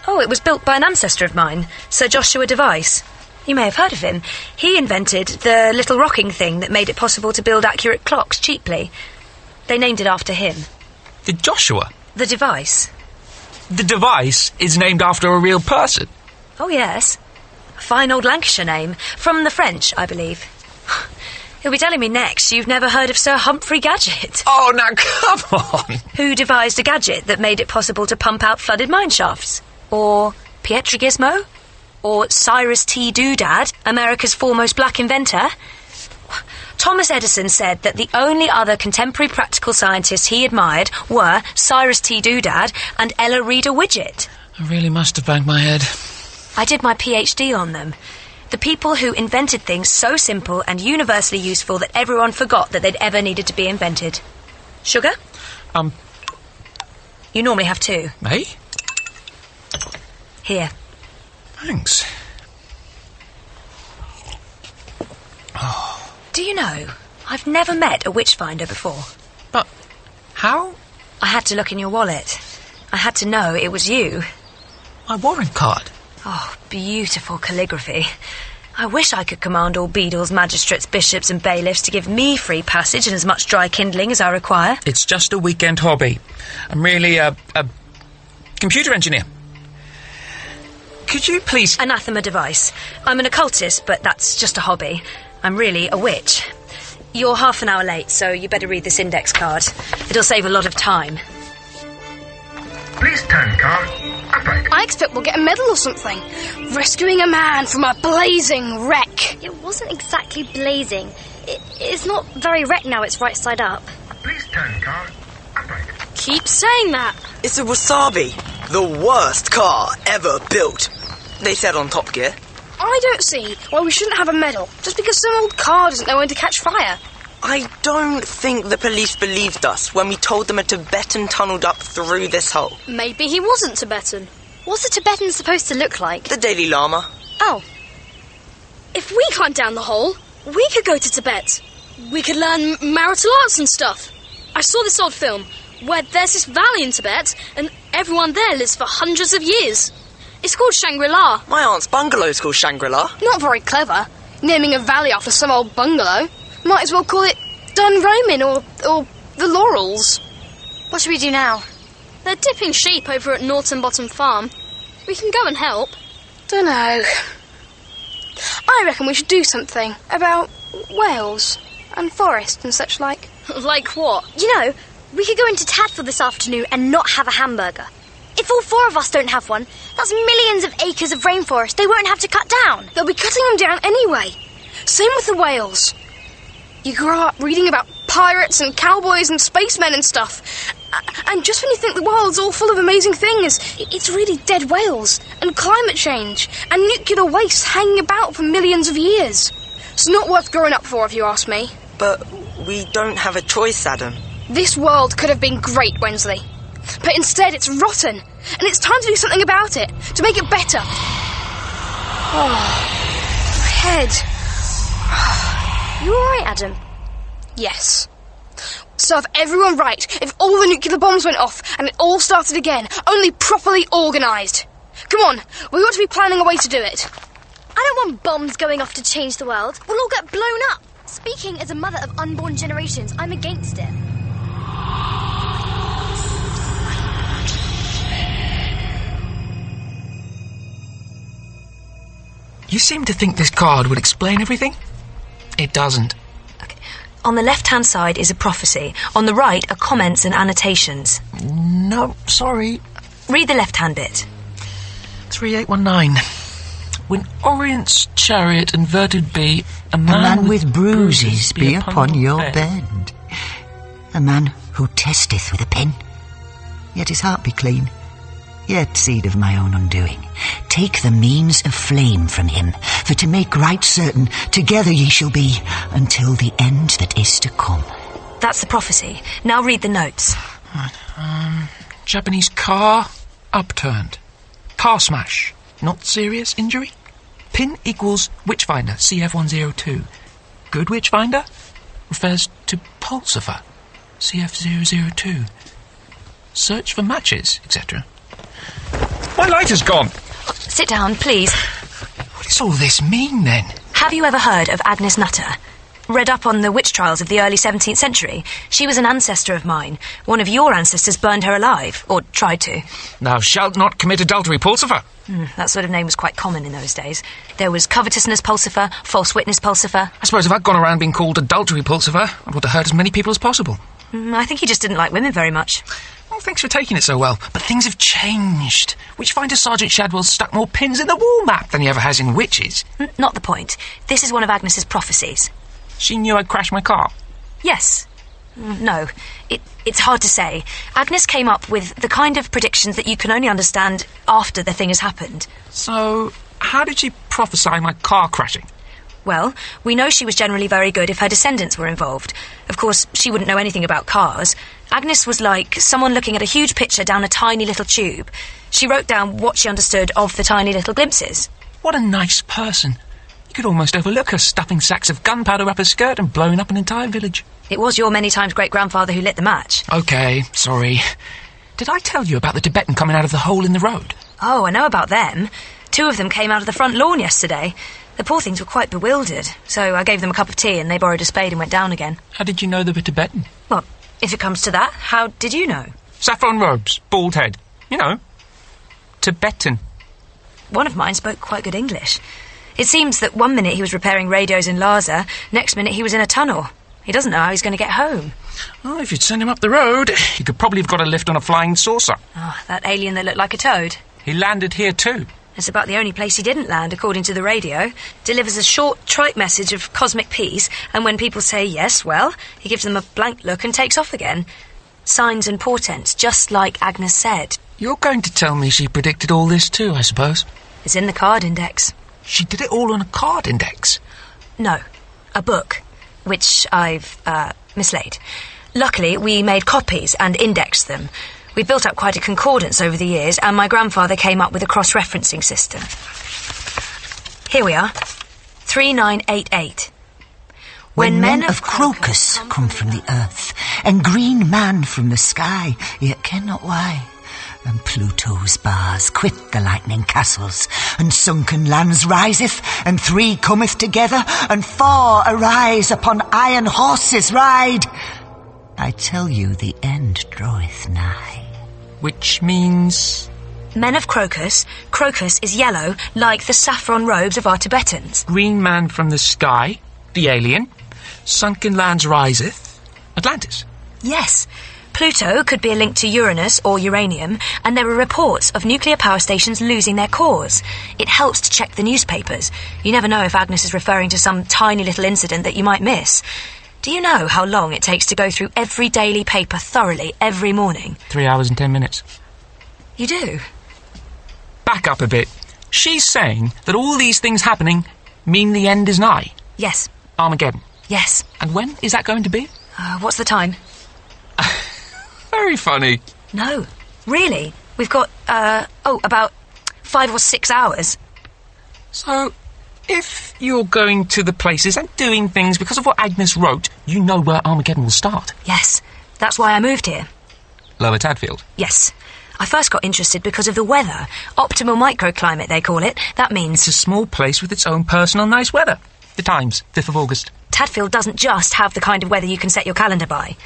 Oh, it was built by an ancestor of mine, Sir Joshua Device. You may have heard of him. He invented the little rocking thing that made it possible to build accurate clocks cheaply. They named it after him. The Joshua? The Device. The Device is named after a real person? Oh, yes. A fine old Lancashire name. From the French, I believe. You'll be telling me next you've never heard of Sir Humphrey Gadget. Oh, now come on! Who devised a gadget that made it possible to pump out flooded mine shafts? Or Pietro Gizmo? Or Cyrus T. Doodad, America's foremost black inventor? Thomas Edison said that the only other contemporary practical scientists he admired were Cyrus T. Doodad and Ella Reader Widget. I really must have banged my head. I did my PhD on them. The people who invented things so simple and universally useful that everyone forgot that they'd ever needed to be invented. Sugar? You normally have 2. Me? Here. Thanks. Oh. Do you know, I've never met a witchfinder before. But how? I had to look in your wallet. I had to know it was you. My warrant card. Oh, beautiful calligraphy. I wish I could command all beadles, magistrates, bishops and bailiffs to give me free passage and as much dry kindling as I require. It's just a weekend hobby. I'm really a computer engineer. Could you please... Anathema device. I'm an occultist, but that's just a hobby. I'm really a witch. You're half an hour late, so you better read this index card. It'll save a lot of time. Please turn car upright. I expect we'll get a medal or something. Rescuing a man from a blazing wreck. It wasn't exactly blazing. It's not very wrecked now, it's right side up. Please turn car upright. Keep saying that. It's a Wasabi. The worst car ever built. They said on Top Gear. I don't see why we shouldn't have a medal just because some old car doesn't know when to catch fire. I don't think the police believed us when we told them a Tibetan tunnelled up through this hole. Maybe he wasn't Tibetan. What's a Tibetan supposed to look like? The Dalai Lama. Oh. If we can't down the hole, we could go to Tibet. We could learn marital arts and stuff. I saw this old film where there's this valley in Tibet and everyone there lives for hundreds of years. It's called Shangri-La. My aunt's bungalow's called Shangri-La. Not very clever, naming a valley after some old bungalow. Might as well call it Dunroman or the Laurels. What should we do now? They're dipping sheep over at Norton Bottom Farm. We can go and help. Dunno. I reckon we should do something about whales and forest and such like. Like what? You know, we could go into Tadford this afternoon and not have a hamburger. If all 4 of us don't have one, that's millions of acres of rainforest they won't have to cut down. They'll be cutting them down anyway. Same with the whales. You grow up reading about pirates and cowboys and spacemen and stuff. And just when you think the world's all full of amazing things, it's really dead whales and climate change and nuclear waste hanging about for millions of years. It's not worth growing up for, if you ask me. But we don't have a choice, Adam. This world could have been great, Wensley. But instead it's rotten. And it's time to do something about it, to make it better. Oh, my head. You alright, Adam? Yes. Serve everyone right if all the nuclear bombs went off and it all started again, only properly organised. Come on, we ought to be planning a way to do it. I don't want bombs going off to change the world. We'll all get blown up. Speaking as a mother of unborn generations, I'm against it. You seem to think this card would explain everything? It doesn't. Okay. On the left-hand side is a prophecy. On the right are comments and annotations. No, sorry. Read the left-hand bit. 3819. When Orient's chariot inverted be, a man with bruises be upon your bed. A man who testeth with a pen, yet his heart be clean. Yet, seed of my own undoing, take the means of flame from him, for to make right certain, together ye shall be, until the end that is to come. That's the prophecy. Now read the notes. Japanese car, upturned. Car smash, not serious injury. Pin equals Witchfinder, CF102. Good Witchfinder refers to Pulsifer, CF002. Search for matches, etc. My lighter's gone. Sit down, please. What does all this mean, then? Have you ever heard of Agnes Nutter? Read up on the witch trials of the early 17th century? She was an ancestor of mine. One of your ancestors burned her alive, or tried to. Thou shalt not commit adultery, Pulsifer. That sort of name was quite common in those days. There was covetousness Pulsifer, false witness Pulsifer. I suppose if I'd gone around being called adultery Pulsifer, I would have hurt as many people as possible. I think he just didn't like women very much. Well, thanks for taking it so well. But things have changed. Witchfinder Sergeant Shadwell's stuck more pins in the wall map than he ever has in witches. Not the point. This is one of Agnes's prophecies. She knew I'd crash my car? Yes. No. It's hard to say. Agnes came up with the kind of predictions that you can only understand after the thing has happened. So, how did she prophesy my car crashing? Well, we know she was generally very good if her descendants were involved. Of course, she wouldn't know anything about cars. Agnes was like someone looking at a huge picture down a tiny little tube. She wrote down what she understood of the tiny little glimpses. What a nice person. You could almost overlook her stuffing sacks of gunpowder up her skirt and blowing up an entire village. It was your many times great-grandfather who lit the match. OK, sorry. Did I tell you about the Tibetan coming out of the hole in the road? Oh, I know about them. 2 of them came out of the front lawn yesterday. The poor things were quite bewildered, so I gave them a cup of tea and they borrowed a spade and went down again. How did you know they were Tibetan? Well, if it comes to that, how did you know? Saffron robes, bald head. You know, Tibetan. One of mine spoke quite good English. It seems that one minute he was repairing radios in Lhasa, next minute he was in a tunnel. He doesn't know how he's going to get home. Oh, if you'd send him up the road, he could probably have got a lift on a flying saucer. Oh, that alien that looked like a toad. He landed here too. It's about the only place he didn't land, according to the radio. Delivers a short, trite message of cosmic peace, and when people say yes, well, he gives them a blank look and takes off again. Signs and portents, just like Agnes said. You're going to tell me she predicted all this too, I suppose? It's in the card index. She did it all on a card index? No, a book, which I've, mislaid. Luckily, we made copies and indexed them. We built up quite a concordance over the years, and my grandfather came up with a cross-referencing system. Here we are. 3988. When men of crocus come from the earth, and green man from the sky, yet cannot why, and Pluto's bars quit the lightning castles, and sunken lands riseth, and 3 cometh together, and 4 arise upon iron horses ride. I tell you the end draweth nigh. Which means? Men of Crocus. Crocus is yellow, like the saffron robes of our Tibetans. Green man from the sky, the alien. Sunken lands riseth. Atlantis. Yes. Pluto could be a link to Uranus or uranium, and there are reports of nuclear power stations losing their cores. It helps to check the newspapers. You never know if Agnes is referring to some tiny little incident that you might miss. Do you know how long it takes to go through every daily paper thoroughly every morning? 3 hours and 10 minutes. You do? Back up a bit. She's saying that all these things happening mean the end is nigh. Yes. Armageddon. Yes. And when is that going to be? What's the time? Very funny. No, really. We've got, about 5 or 6 hours. So, if you're going to the places and doing things because of what Agnes wrote, you know where Armageddon will start. Yes, that's why I moved here. Lower Tadfield? Yes. I first got interested because of the weather. Optimal microclimate, they call it. That means... It's a small place with its own personal nice weather. The Times, 5th of August. Tadfield doesn't just have the kind of weather you can set your calendar by.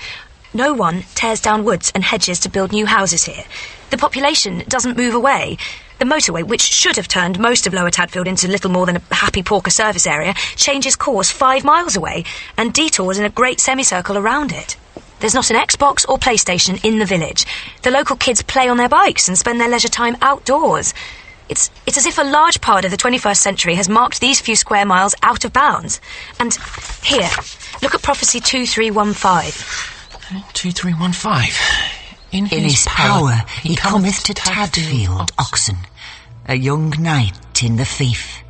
No one tears down woods and hedges to build new houses here. The population doesn't move away. The motorway, which should have turned most of Lower Tadfield into little more than a happy porker service area, changes course 5 miles away and detours in a great semicircle around it. There's not an Xbox or PlayStation in the village. The local kids play on their bikes and spend their leisure time outdoors. It's as if a large part of the 21st century has marked these few square miles out of bounds. And here, look at Prophecy 2315. 2315. In his power he cometh to Tadfield, Oxen, a young knight in the fief.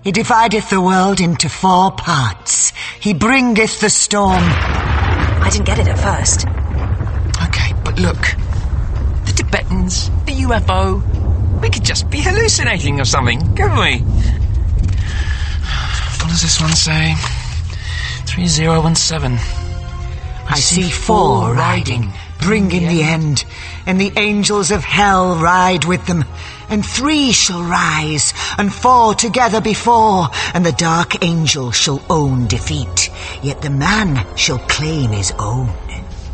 He divideth the world into 4 parts. He bringeth the storm. I didn't get it at first. Okay, but look. The Tibetans, the UFO... We could just be hallucinating or something, couldn't we? What does this one say? 3017. I see 4 riding, bringing the end, and the angels of hell ride with them, and 3 shall rise, and 4 together before, and the dark angel shall own defeat, yet the man shall claim his own.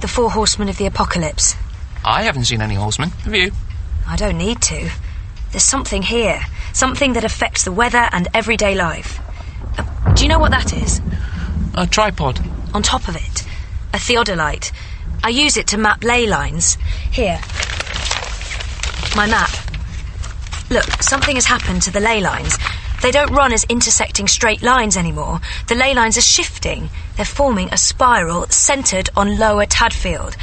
The 4 horsemen of the apocalypse. I haven't seen any horsemen, have you? I don't need to. There's something here, something that affects the weather and everyday life. Do you know what that is? A tripod. On top of it, a theodolite. I use it to map ley lines. Here, my map. Look, something has happened to the ley lines. They don't run as intersecting straight lines anymore. The ley lines are shifting. They're forming a spiral centred on Lower Tadfield.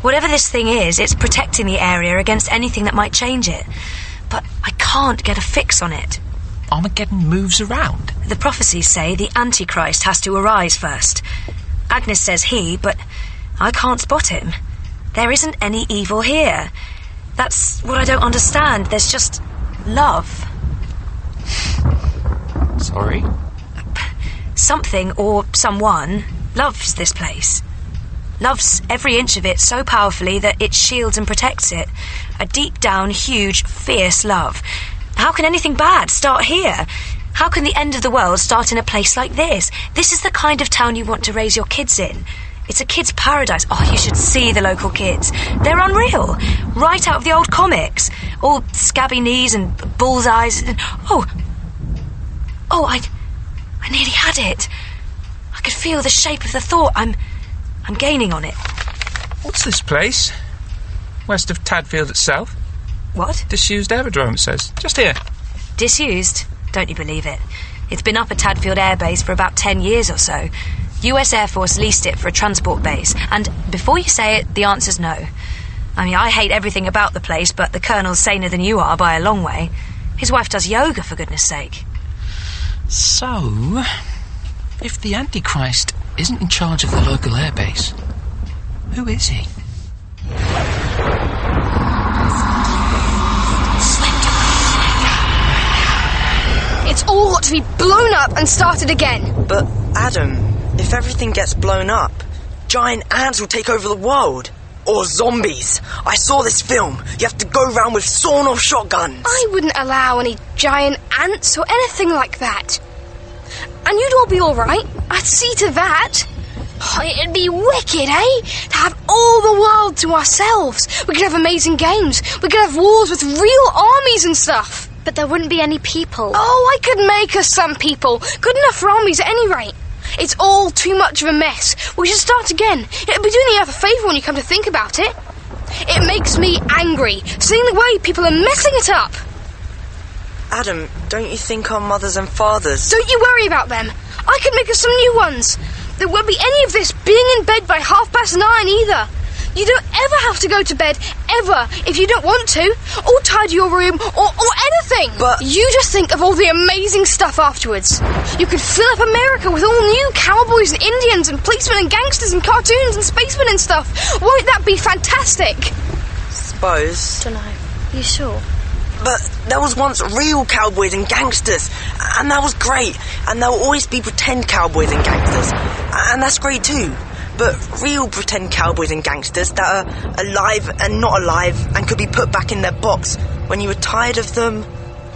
Whatever this thing is, it's protecting the area against anything that might change it. But I can't get a fix on it. Armageddon moves around? The prophecies say the Antichrist has to arise first. Agnes says he, but I can't spot him. There isn't any evil here. That's what I don't understand. There's just love. Sorry? Something or someone loves this place. Loves every inch of it so powerfully that it shields and protects it. A deep down, huge, fierce love. How can anything bad start here? How can the end of the world start in a place like this? This is the kind of town you want to raise your kids in. It's a kid's paradise. Oh, you should see the local kids. They're unreal. Right out of the old comics. All scabby knees and bullseyes. Oh, I nearly had it. I could feel the shape of the thought. I'm gaining on it. What's this place? West of Tadfield itself? What? Disused aerodrome, it says. Just here. Disused? Don't you believe it? It's been up at Tadfield Air Base for about 10 years or so. US Air Force leased it for a transport base, and before you say it, the answer's no. I mean, I hate everything about the place, but the Colonel's saner than you are by a long way. His wife does yoga, for goodness sake. So, if the Antichrist isn't in charge of the local airbase, who is he? It's all got to be blown up and started again. But, Adam, if everything gets blown up, giant ants will take over the world. Or zombies. I saw this film. You have to go around with sawn-off shotguns. I wouldn't allow any giant ants or anything like that. And you'd all be all right. I'd see to that. Oh, it'd be wicked, eh? To have all the world to ourselves. We could have amazing games. We could have wars with real armies and stuff. But there wouldn't be any people. Oh, I could make us some people. Good enough for armies at any rate. It's all too much of a mess. We should start again. It'd be doing the earth a favour when you come to think about it. It makes me angry, seeing the way people are messing it up. Adam, don't you think our mothers and fathers... Don't you worry about them. I could make us some new ones. There won't be any of this being in bed by 9:30 either. You don't ever have to go to bed, ever, if you don't want to. Or tidy your room, or anything. But... You just think of all the amazing stuff afterwards. You could fill up America with all new cowboys and Indians and policemen and gangsters and cartoons and spacemen and stuff. Won't that be fantastic? Suppose. Don't know. You sure? But there was once real cowboys and gangsters, and that was great. And there will always be pretend cowboys and gangsters, and that's great too. But real pretend cowboys and gangsters that are alive and not alive and could be put back in their box when you were tired of them...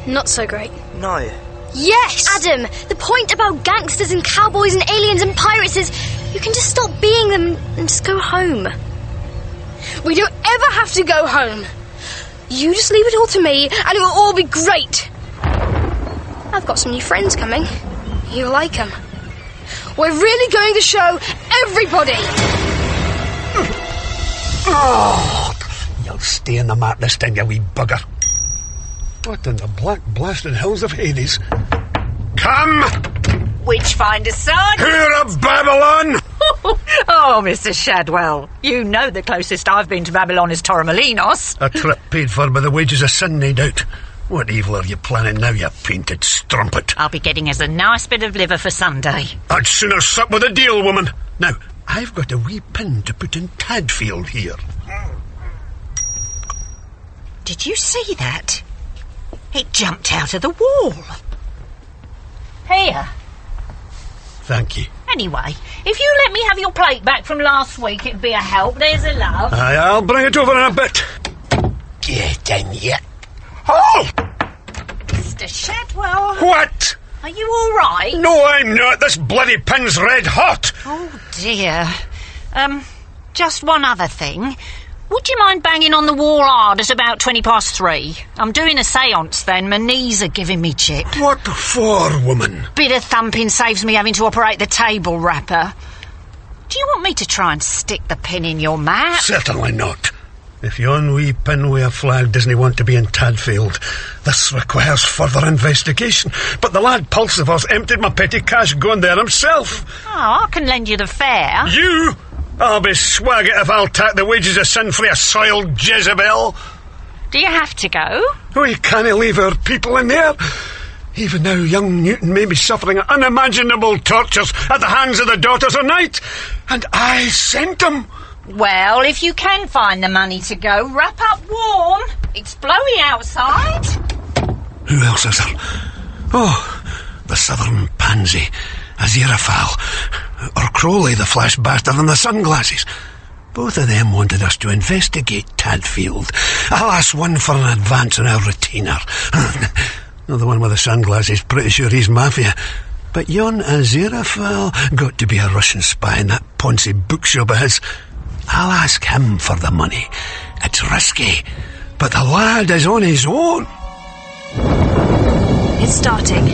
Not so great. No. Yes! Adam, the point about gangsters and cowboys and aliens and pirates is you can just stop being them and just go home. We don't ever have to go home. You just leave it all to me and it will all be great. I've got some new friends coming. You'll like them. We're really going to show everybody. Oh, you'll stay in the mat this time, you wee bugger. What in the black blasted hills of Hades? Come! Witchfinder son! Here of Babylon! Oh, Mr. Shadwell, you know the closest I've been to Babylon is Torremolinos. A trip paid for by the wages of sin, no doubt. What evil are you planning now, you painted strumpet? I'll be getting us a nice bit of liver for Sunday. I'd sooner sup with a deal, woman. Now, I've got a wee pin to put in Tadfield here. Did you see that? It jumped out of the wall. Here. Thank you. Anyway, if you let me have your plate back from last week, it'd be a help. There's a love. Aye, I'll bring it over in a bit. Get in yet. Oh! Mr. Shadwell. What? Are you all right? No, I'm not. This bloody pin's red hot. Oh, dear. Just one other thing. Would you mind banging on the wall hard at about 3:20? I'm doing a séance then. My knees are giving me chip. What for, woman? Bit of thumping saves me having to operate the table wrapper. Do you want me to try and stick the pin in your mat? Certainly not. If yon wee pin with a flag doesn't want to be in Tadfield, this requires further investigation. But the lad Pulsiver's emptied my petty cash going there himself. Oh, I can lend you the fare. You? I'll be swag it if I'll tack the wages of sin for a soiled Jezebel. Do you have to go? We can't leave our people in there. Even now, young Newton may be suffering unimaginable tortures at the hands of the Daughters of Night. And I sent them. Well, if you can find the money to go, wrap up warm. It's blowy outside. Who else is there? Oh, the Southern Pansy, Aziraphale, or Crowley, the flash bastard in the sunglasses. Both of them wanted us to investigate Tadfield. I'll ask one for an advance on our retainer. The one with the sunglasses, pretty sure he's mafia. But yon Aziraphale got to be a Russian spy in that Ponzi bookshop of his. I'll ask him for the money. It's risky, but the lad is on his own. It's starting.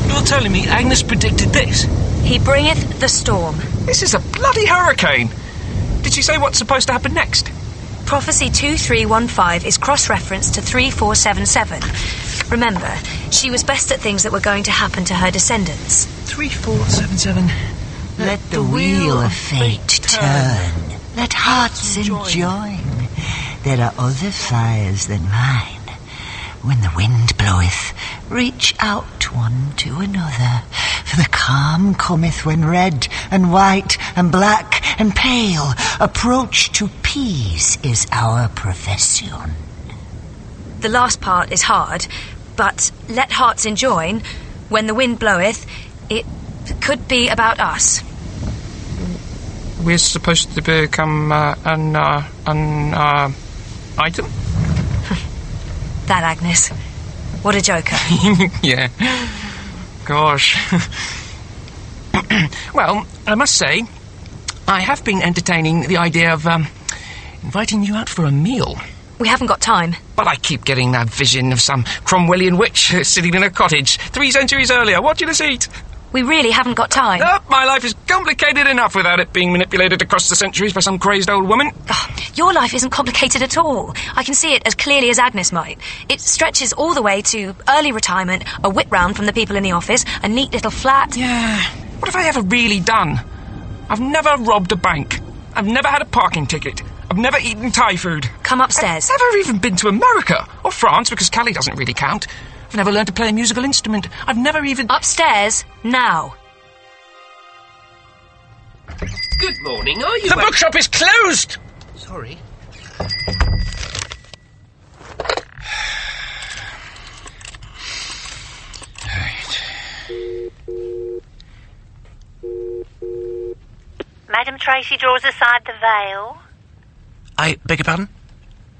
You're telling me Agnes predicted this? He bringeth the storm. This is a bloody hurricane. Did she say what's supposed to happen next? Prophecy 2315 is cross-referenced to 3477. Remember, she was best at things that were going to happen to her descendants. 3477. Let the wheel of fate turn. Let hearts enjoy. There are other fires than mine. When the wind bloweth, reach out one to another. For the calm cometh when red and white and black and pale. Approach to peace is our profession. The last part is hard, but let hearts enjoin. When the wind bloweth, it could be about us. We're supposed to become an item? That Agnes. What a joker. Yeah. Gosh. Well, I must say, I have been entertaining the idea of inviting you out for a meal. We haven't got time. But I keep getting that vision of some Cromwellian witch sitting in a cottage 3 centuries earlier watching us eat. We really haven't got time. My life is complicated enough without it being manipulated across the centuries by some crazed old woman. Your life isn't complicated at all. I can see it as clearly as Agnes might. It stretches all the way to early retirement, a whip round from the people in the office, a neat little flat. Yeah. What have I ever really done? I've never robbed a bank. I've never had a parking ticket. I've never eaten Thai food. Come upstairs. I've never even been to America or France, because Calais doesn't really count. I've never learned to play a musical instrument. I've never even... Upstairs, now. Good morning, are you... The bookshop is closed! Sorry. Madam Tracy draws aside the veil. I beg your pardon?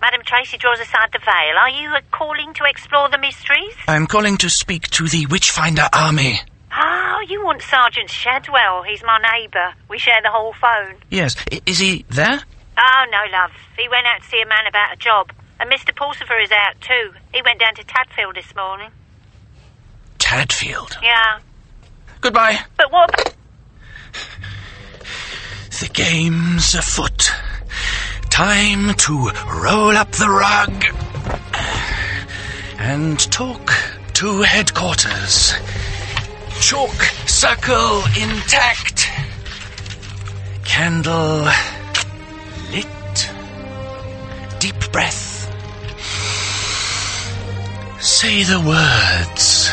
Madam Tracy draws aside the veil. Are you calling to explore the mysteries? I'm calling to speak to the Witchfinder Army. Oh, you want Sergeant Shadwell. He's my neighbour. We share the whole phone. Yes. Is he there? Oh, no, love. He went out to see a man about a job. And Mr. Pulsifer is out too. He went down to Tadfield this morning. Tadfield? Yeah. Goodbye. But what... The game's afoot. Time to roll up the rug and talk to headquarters. Chalk circle intact. Candle lit. Deep breath. Say the words.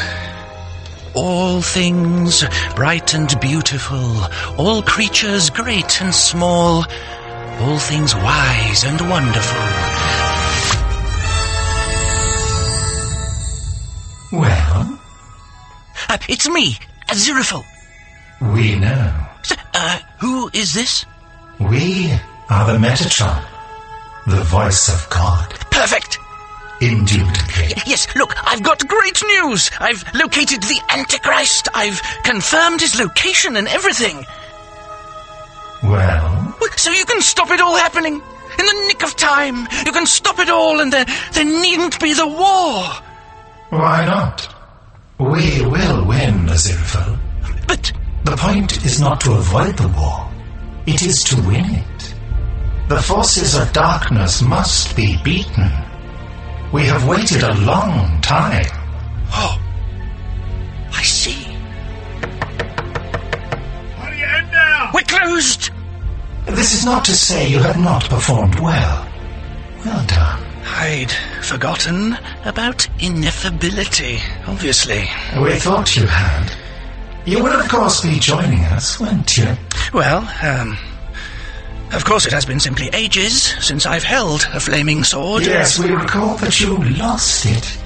All things bright and beautiful, all creatures great and small, all things wise and wonderful. Well? It's me, Aziraphale. We know. Who is this? We are the Metatron, the voice of God. Perfect! Indubitably. Yes, look, I've got great news. I've located the Antichrist. I've confirmed his location and everything. Well? So you can stop it all happening. In the nick of time. You can stop it all and there needn't be the war. Why not? We will win, Aziraphale. But... The point is not to avoid the war. It is to win it. The forces of darkness must be beaten. We have waited a long time. Oh, I see. What are you in now? We're closed! This is not to say you have not performed well. Well done. I'd forgotten about ineffability, obviously. We thought you had. You will, of course, be joining us, won't you? Well, of course it has been simply ages since I've held a flaming sword. Yes, we recall that you lost it.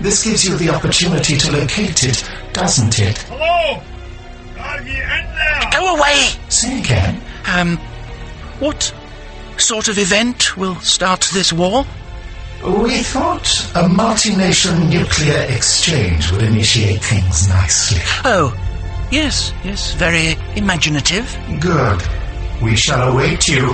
This gives you the opportunity to locate it, doesn't it? Hello? Are you in there? Go away! Say again. What sort of event will start this war? We thought a multi-nation nuclear exchange would initiate things nicely. Oh, yes, very imaginative. Good. We shall await you.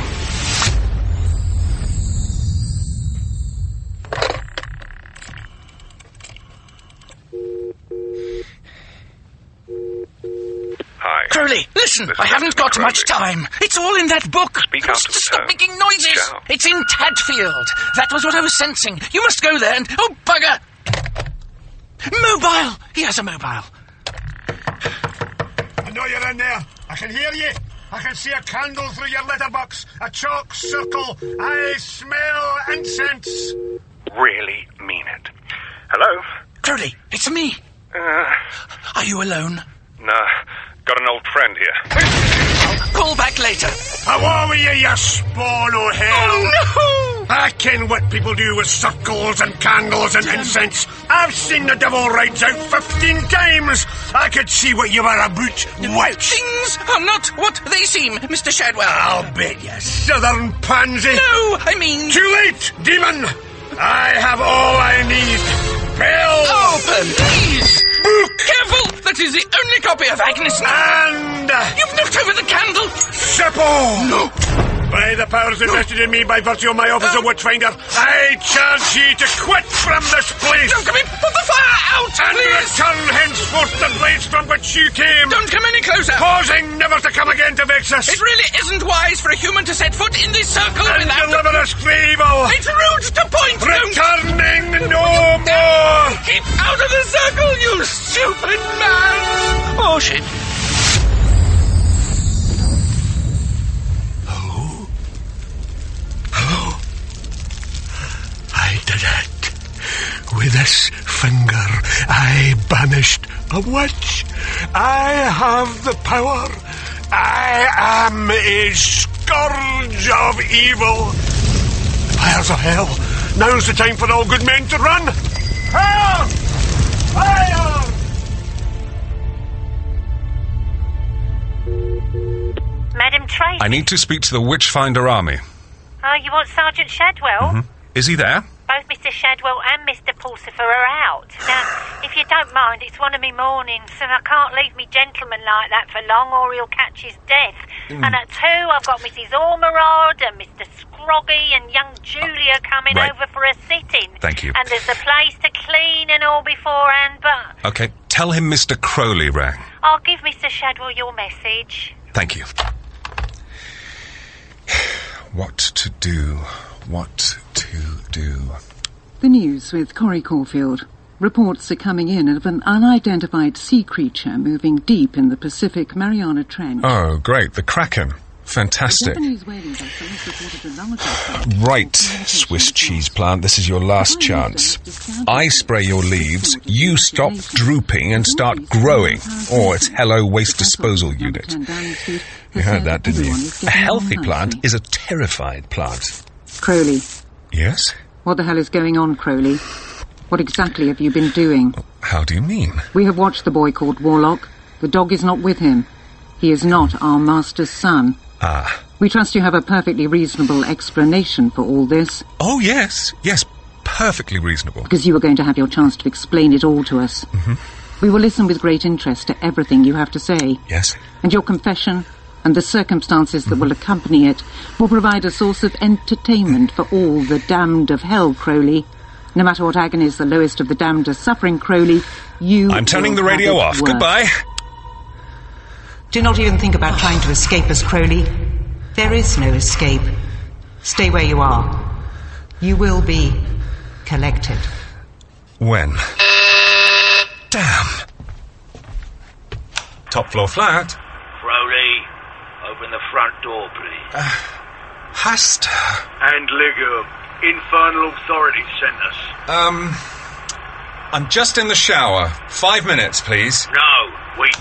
Hi. Crowley, listen, I haven't got Crowley. much time. It's all in that book. Speak out of Stop turn. making noises. Shout. It's in Tadfield. That was what I was sensing. You must go there and... Oh, bugger! Mobile! He has a mobile. I know you're in there. I can hear you. I can see a candle through your letterbox. A chalk circle. I smell incense. Really mean it. Hello? Crowley, it's me. Are you alone? Nah, got an old friend here. Call back later. How are you, you spawn o' hell? Oh, no! I ken what people do with circles and candles and incense. I've seen the devil rides out 15 times. I could see what you were about, witch. Things are not what they seem, Mr. Shadwell. I'll bet you, southern pansy. No, I mean... Too late, demon. I have all I need. Bell! Open, please! Book! Careful! That is the only copy of Agnes. And... You've knocked over the candle! Seppo! No! By the powers invested in me by virtue of my office of Witchfinder, I charge ye to quit from this place! Don't come in! Put the fire out, and please! return henceforth the place from which you came! Don't come any closer! Causing never to come again to vex us! It really isn't wise for a human to set foot in this circle and without... deliver us from evil! It's rude to point! Returning no more! Keep out of the circle, you stupid man! Oh, shit. I did it. With this finger, I banished a witch. I have the power. I am a scourge of evil. Fires of hell. Now's the time for all good men to run. Fire! Fire! Madam Tracy. I need to speak to the Witchfinder Army. Oh, you want Sergeant Shadwell? Is he there? Both Mr. Shadwell and Mr. Pulsifer are out. Now, if you don't mind, it's one of me mornings, and I can't leave me gentleman like that for long, or he'll catch his death. And at 2, I've got Mrs. Ormerod and Mr. Scroggy and young Julia coming Right. over for a sit-in. Thank you. And there's the place to clean and all beforehand, but Okay, tell him Mr. Crowley rang. I'll give Mr. Shadwell your message. Thank you. What to do? What to do? The news with Corrie Caulfield. Reports are coming in of an unidentified sea creature moving deep in the Pacific Mariana Trench. Oh, great, the Kraken. Fantastic. The Japanese whaling vessel has reported a larger... Right, Swiss cheese plant, this is your last chance. I spray your leaves, you stop drooping and start growing. Or it's Hello Waste Disposal Unit. You heard that, didn't you? A healthy plant is a terrified plant. Crowley. Yes? What the hell is going on, Crowley? What exactly have you been doing? How do you mean? We have watched the boy called Warlock. The dog is not with him. He is not our master's son. Ah. We trust you have a perfectly reasonable explanation for all this. Oh, yes. Yes, perfectly reasonable. Because you are going to have your chance to explain it all to us. We will listen with great interest to everything you have to say. Yes. And your confession and the circumstances that will accompany it will provide a source of entertainment for all the damned of hell, Crowley. No matter what agonies the lowest of the damned are suffering, Crowley, you... I'm turning the radio off. Goodbye. Do not even think about trying to escape us, Crowley. There is no escape. Stay where you are. You will be collected. When? Damn. Top floor flat. Crowley, open the front door, please. Hast. And leg up. infernal authorities sent us? I'm just in the shower. 5 minutes, please. No, we...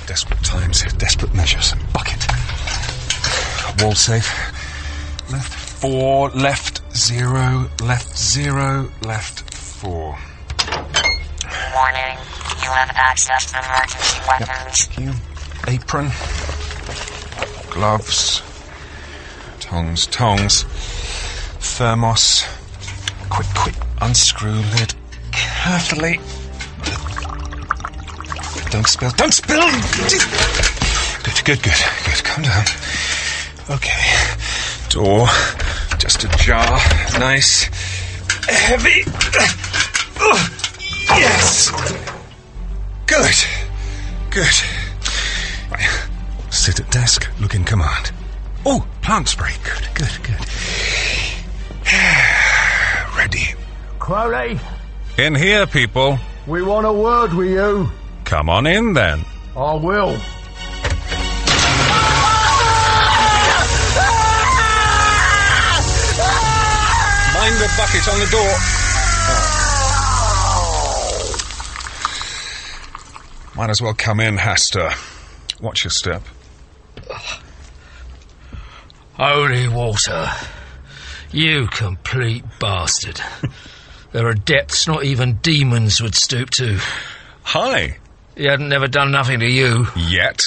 Desperate times, desperate measures. Bucket. Wall safe. Left 4, left 0, left 0, left 4. Warning. You have access to emergency weapons. Thank you. Apron. Gloves. Tongs. Thermos. Quick. Unscrew lid. Carefully. Don't spill. Good. Calm down. Okay. Door. Just ajar. Nice. Heavy. Yes. Good. Right. Sit at desk. Look in command. Oh, plant spray. Good. Ready. Crowley? In here, people. We want a word with you. Come on in, then. I will. Mind the bucket on the door. Might as well come in, Hasta. Watch your step. Holy water. You complete bastard. There are depths not even demons would stoop to. Hi. He hadn't never done nothing to you. Yet.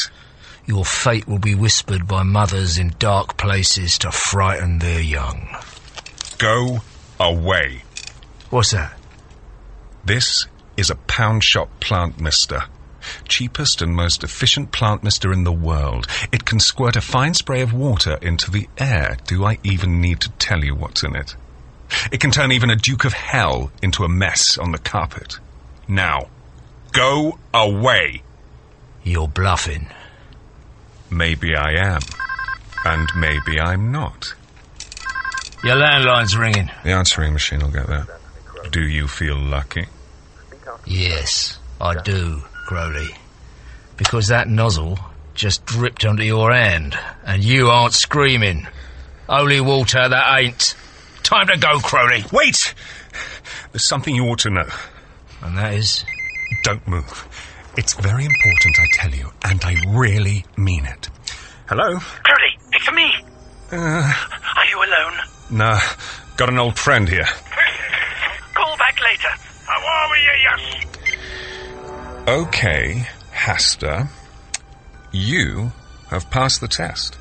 Your fate will be whispered by mothers in dark places to frighten their young. Go away. What's that? This is a pound shop plant mister. Cheapest and most efficient plant mister in the world. It can squirt a fine spray of water into the air. Do I even need to tell you what's in it? It can turn even a Duke of Hell into a mess on the carpet. Now, go away. You're bluffing. Maybe I am. And maybe I'm not. Your landline's ringing. The answering machine will get there. Do you feel lucky? Yes, I do, Crowley. Because that nozzle just dripped onto your hand, and you aren't screaming. Holy water, that ain't. Time to go, Crowley. Wait! There's something you ought to know. And that is? Don't move. It's very important, I tell you, and I really mean it. Hello? Crowley, it's me. Are you alone? Nah, got an old friend here. Call back later. How are we, yes? Okay, Hasta. You have passed the test.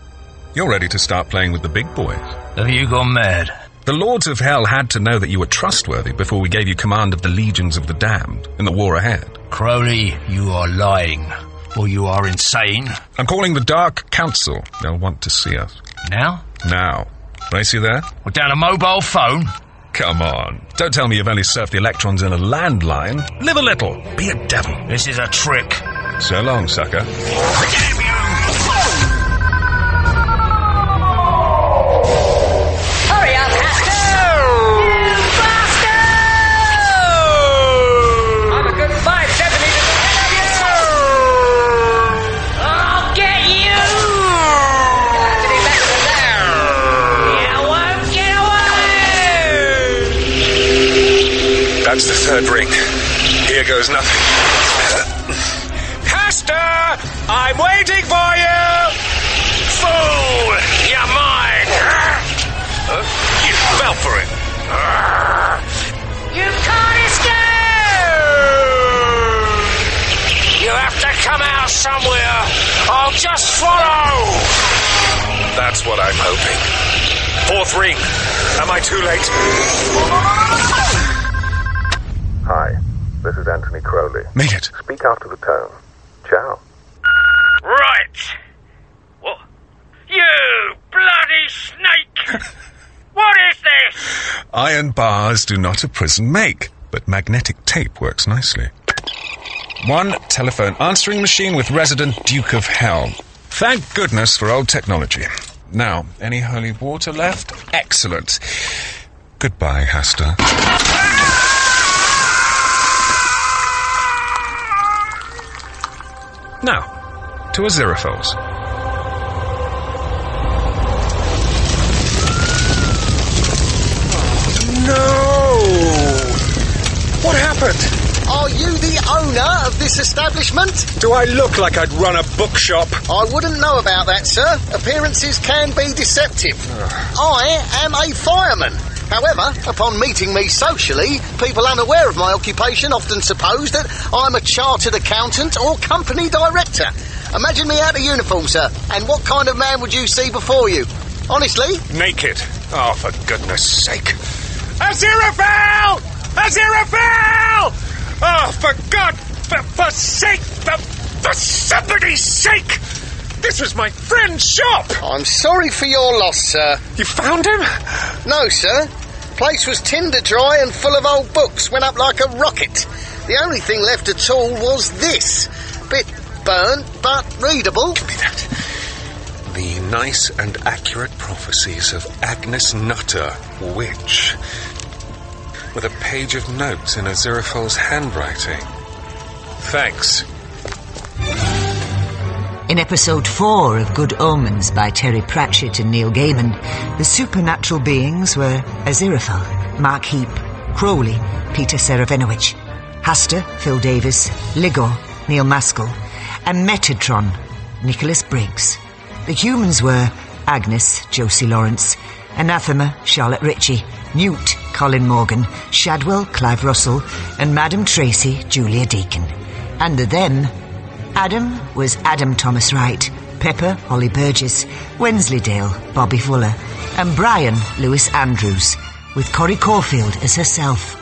You're ready to start playing with the big boys. Have you gone mad? The Lords of Hell had to know that you were trustworthy before we gave you command of the legions of the damned in the war ahead. Crowley, you are lying. Or you are insane. I'm calling the Dark Council. They'll want to see us. Now? Now. Race you there? We're down a mobile phone. Come on. Don't tell me you've only surfed the electrons in a landline. Live a little. Be a devil. This is a trick. So long, sucker. Hurry up, Hasta! You bastard! I'm a good 5'7" ahead of you! I'll get you! You'll have to do better than that. You won't get away! That's the third ring. Here goes nothing. Hasta! I'm waiting for you! Fool! You're mine! You fell for it. You can't escape! You have to come out somewhere. I'll just follow. That's what I'm hoping. Fourth ring. Am I too late? Hi, this is Anthony Crowley. Made it. Speak after the tone. Ciao. Right. What? You bloody snake! What is this? Iron bars do not a prison make, but magnetic tape works nicely. One telephone answering machine with resident Duke of Hell. Thank goodness for old technology. Now, any holy water left? Excellent. Goodbye, Hasta. Now, to Aziraphale's. happened? Are you the owner of this establishment? Do I look like I'd run a bookshop? I wouldn't know about that, sir. Appearances can be deceptive. I am a fireman. However, upon meeting me socially, people unaware of my occupation often suppose that I'm a chartered accountant or company director. Imagine me out of uniform, sir, and what kind of man would you see before you? Honestly? Naked. Oh, for goodness sake. Aziraphale! Aziraphale! Oh, for God, for sake, for somebody's sake! This was my friend's shop! I'm sorry for your loss, sir. You found him? No, sir. Place was tinder dry and full of old books, went up like a rocket. The only thing left at all was this. Bit burnt, but readable. Give me that. The nice and accurate prophecies of Agnes Nutter, witch, with a page of notes in Aziraphale's handwriting. Thanks. In episode 4 of Good Omens by Terry Pratchett and Neil Gaiman, the supernatural beings were Aziraphale, Mark Heap, Crowley, Peter Serafinowicz, Hastur, Phil Davis, Ligor, Neil Maskell, and Metatron, Nicholas Briggs. The humans were Agnes, Josie Lawrence, Anathema, Charlotte Ritchie, Newt, Colin Morgan, Shadwell, Clive Russell, and Madam Tracy, Julia Deakin. And the them: Adam was Adam Thomas Wright, Pepper, Holly Burgess, Wensleydale, Bobby Fuller, and Brian, Lewis Andrews, with Corrie Caulfield as herself.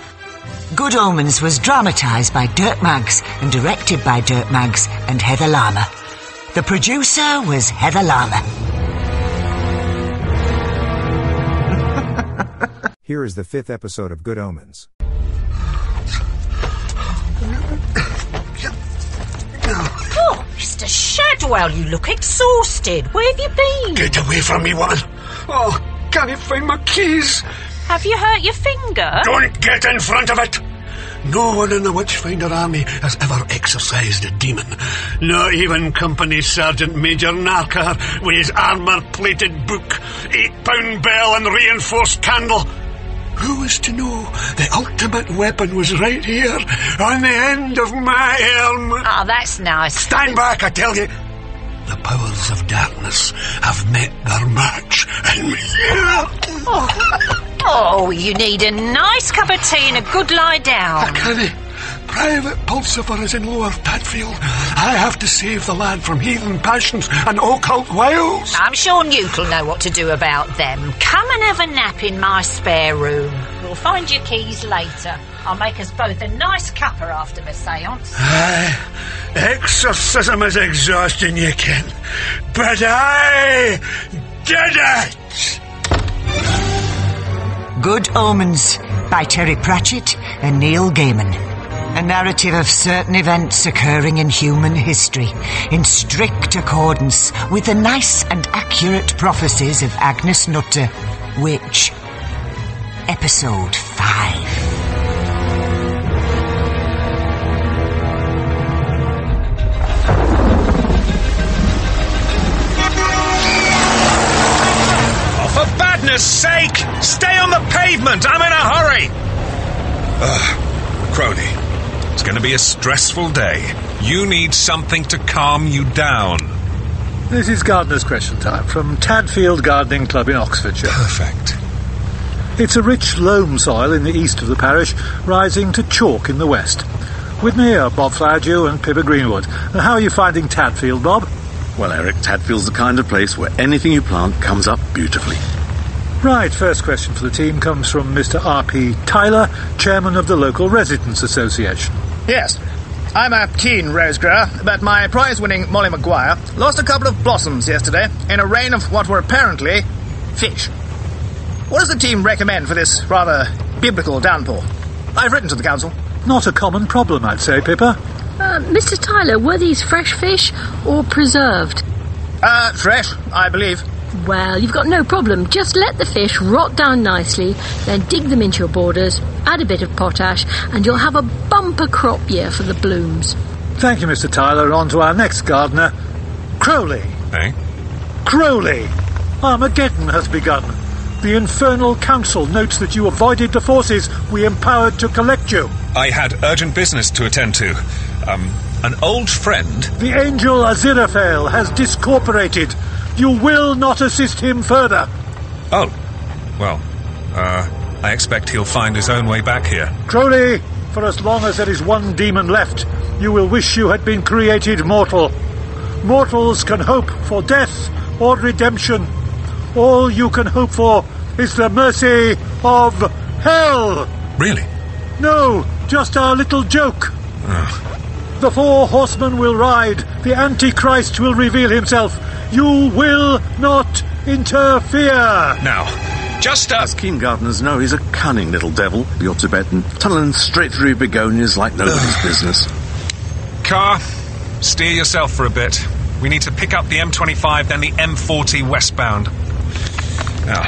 Good Omens was dramatised by Dirk Maggs and directed by Dirk Maggs and Heather Lama. The producer was Heather Lama. Here is the 5th episode of Good Omens. Oh, Mr. Shadwell, you look exhausted. Where have you been? Get away from me, woman. Oh, can't you find my keys? Have you hurt your finger? Don't get in front of it. No one in the Witchfinder army has ever exorcised a demon. Not even Company Sergeant Major Narcar with his armour-plated book, 8-pound bell and reinforced candle. Who is to know the ultimate weapon was right here, on the end of my helm? Ah, that's nice. Stand back, I tell you. The powers of darkness have met their match, and... Oh, you need a nice cup of tea and a good lie down. I can't. Private Pulsifer is in Lower Tadfield. I have to save the lad from heathen passions and occult wiles. I'm sure Newt'll know what to do about them. Come and have a nap in my spare room. We'll find your keys later. I'll make us both a nice cuppa after the séance. Aye, exorcism is exhausting, you ken. But I did it! Good Omens by Terry Pratchett and Neil Gaiman. A narrative of certain events occurring in human history, in strict accordance with the nice and accurate prophecies of Agnes Nutter, witch. Episode 5. For badness sake! Stay on the pavement! I'm in a hurry! Crowley, it's going to be a stressful day. You need something to calm you down. This is Gardener's Question Time from Tadfield Gardening Club in Oxfordshire. Perfect. It's a rich loam soil in the east of the parish, rising to chalk in the west. With me are Bob Flowerdew and Pippa Greenwood. And how are you finding Tadfield, Bob? Well, Eric, Tadfield's the kind of place where anything you plant comes up beautifully. Right, first question for the team comes from Mr. R.P. Tyler, chairman of the local Residents Association. Yes, I'm a keen rose grower, but my prize-winning Molly Maguire lost a couple of blossoms yesterday in a rain of what were apparently fish. What does the team recommend for this rather biblical downpour? I've written to the council. Not a common problem, I'd say, Pippa. Mr. Tyler, were these fresh fish or preserved? Fresh, I believe. Well, you've got no problem. Just let the fish rot down nicely, then dig them into your borders, add a bit of potash, and you'll have a bumper crop year for the blooms. Thank you, Mr. Tyler. On to our next gardener, Crowley. Eh? Crowley! Armageddon has begun. The Infernal Council notes that you avoided the forces we empowered to collect you. I had urgent business to attend to. An old friend... The angel Aziraphale has discorporated. You will not assist him further. Oh. Well, I expect he'll find his own way back here. Crowley, for as long as there is one demon left, you will wish you had been created mortal. Mortals can hope for death or redemption. All you can hope for is the mercy of hell. Really? No, just our little joke. The 4 horsemen will ride. The Antichrist will reveal himself. You will not interfere. Now, just as keen gardeners know, he's a cunning little devil, your Tibetan, tunneling straight through begonias like nobody's business. Car, steer yourself for a bit. We need to pick up the M25, then the M40 westbound. Now,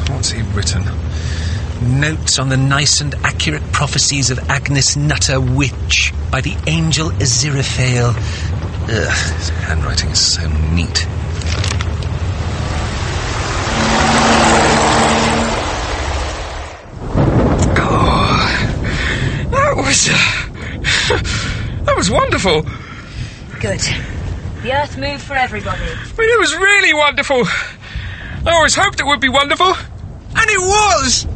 what's he written? Notes on the nice and accurate prophecies of Agnes Nutter Witch by the angel Aziraphale. His handwriting is so neat. That was wonderful. Good. The Earth moved for everybody. I mean, it was really wonderful. I always hoped it would be wonderful. And it was!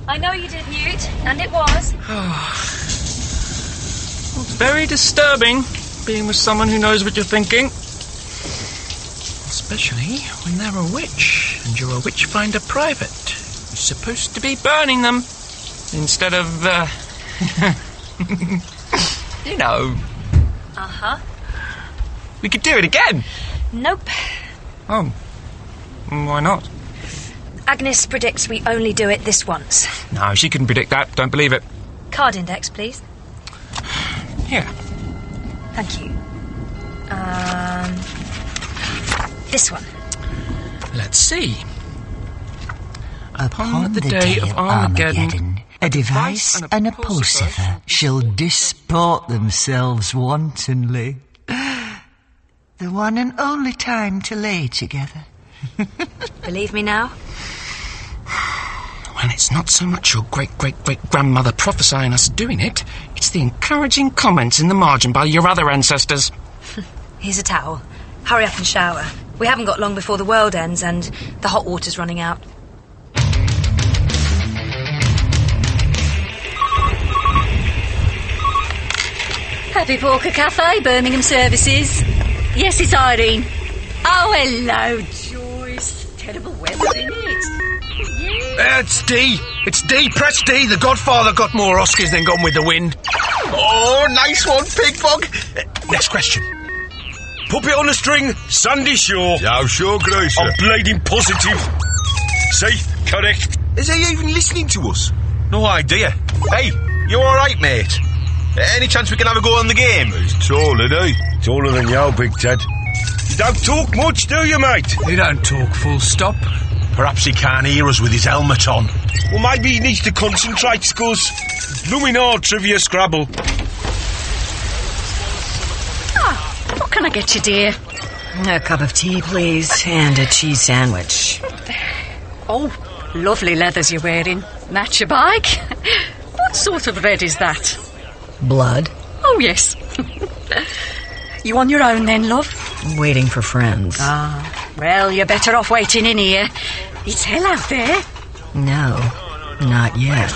I know you did, Newt, and it was. It's very disturbing, being with someone who knows what you're thinking. Especially when they're a witch, and you're a witchfinder private, who's supposed to be burning them, instead of, you know. Uh-huh. We could do it again. Nope. Oh. Why not? Agnes predicts we only do it this once. No, she couldn't predict that. Don't believe it. Card index, please. Here. Thank you. This one. Let's see. Upon the day of Armageddon, a device and a pulsifer shall disport themselves wantonly. The one and only time to lay together. Believe me now? Well, it's not so much your great-great-great-grandmother prophesying us doing it. It's the encouraging comments in the margin by your other ancestors. Here's a towel. Hurry up and shower. We haven't got long before the world ends and the hot water's running out. Happy Porker Cafe, Birmingham Services. Yes, it's Irene. Oh, hello, Joyce. Terrible weather, isn't it? It's D. It's D. Press D. The Godfather got more Oscars than Gone with the Wind. Oh, nice one, Pigbog. Next question. Puppet on a string, Sandy Shore. Yeah, sure, Grace. I'm blading positive. See? Correct. Is he even listening to us? No idea. Hey, you alright, mate? Any chance we can have a go on the game? He's tall, isn't he? Taller than you, Big Ted. You don't talk much, do you, mate? He don't talk, full stop. Perhaps he can't hear us with his helmet on. Well, maybe he needs to concentrate, Scuzz. Blooming hard trivia Scrabble. What can I get you, dear? A cup of tea, please, and a cheese sandwich. Oh, lovely leathers you're wearing. Match your bike. What sort of red is that? Blood. Oh, yes. You on your own then, love? Waiting for friends. Ah, well, you're better off waiting in here. It's hell out there. No, not yet.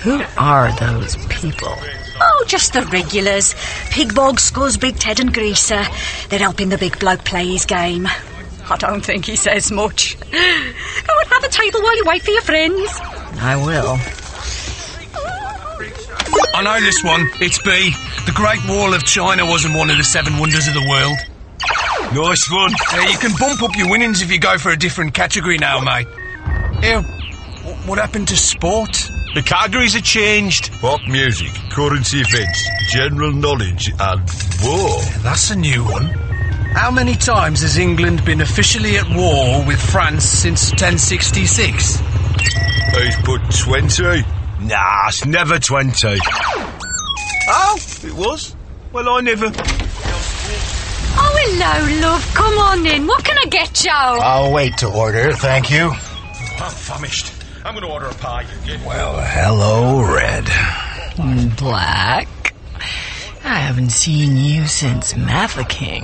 Who are those people? Oh, just the regulars. Pigbog, Scuzz, Big Ted and Greaser. They're helping the big bloke play his game. I don't think he says much. Go and have a table while you wait for your friends. I will. I know this one. It's B. The Great Wall of China wasn't one of the 7 wonders of the world. Nice one. You can bump up your winnings if you go for a different category now, mate. Here, what happened to sport? The categories are changed. Pop music, currency events, general knowledge, and war. That's a new one. How many times has England been officially at war with France since 1066? He's put 20. Nah, it's never 20. Oh, it was? Well, I never... Oh, hello, love. Come on in. What can I get you? I'll wait to order, thank you. I'm famished. I'm going to order a pie. Well, hello, Red. Black, I haven't seen you since Mafeking.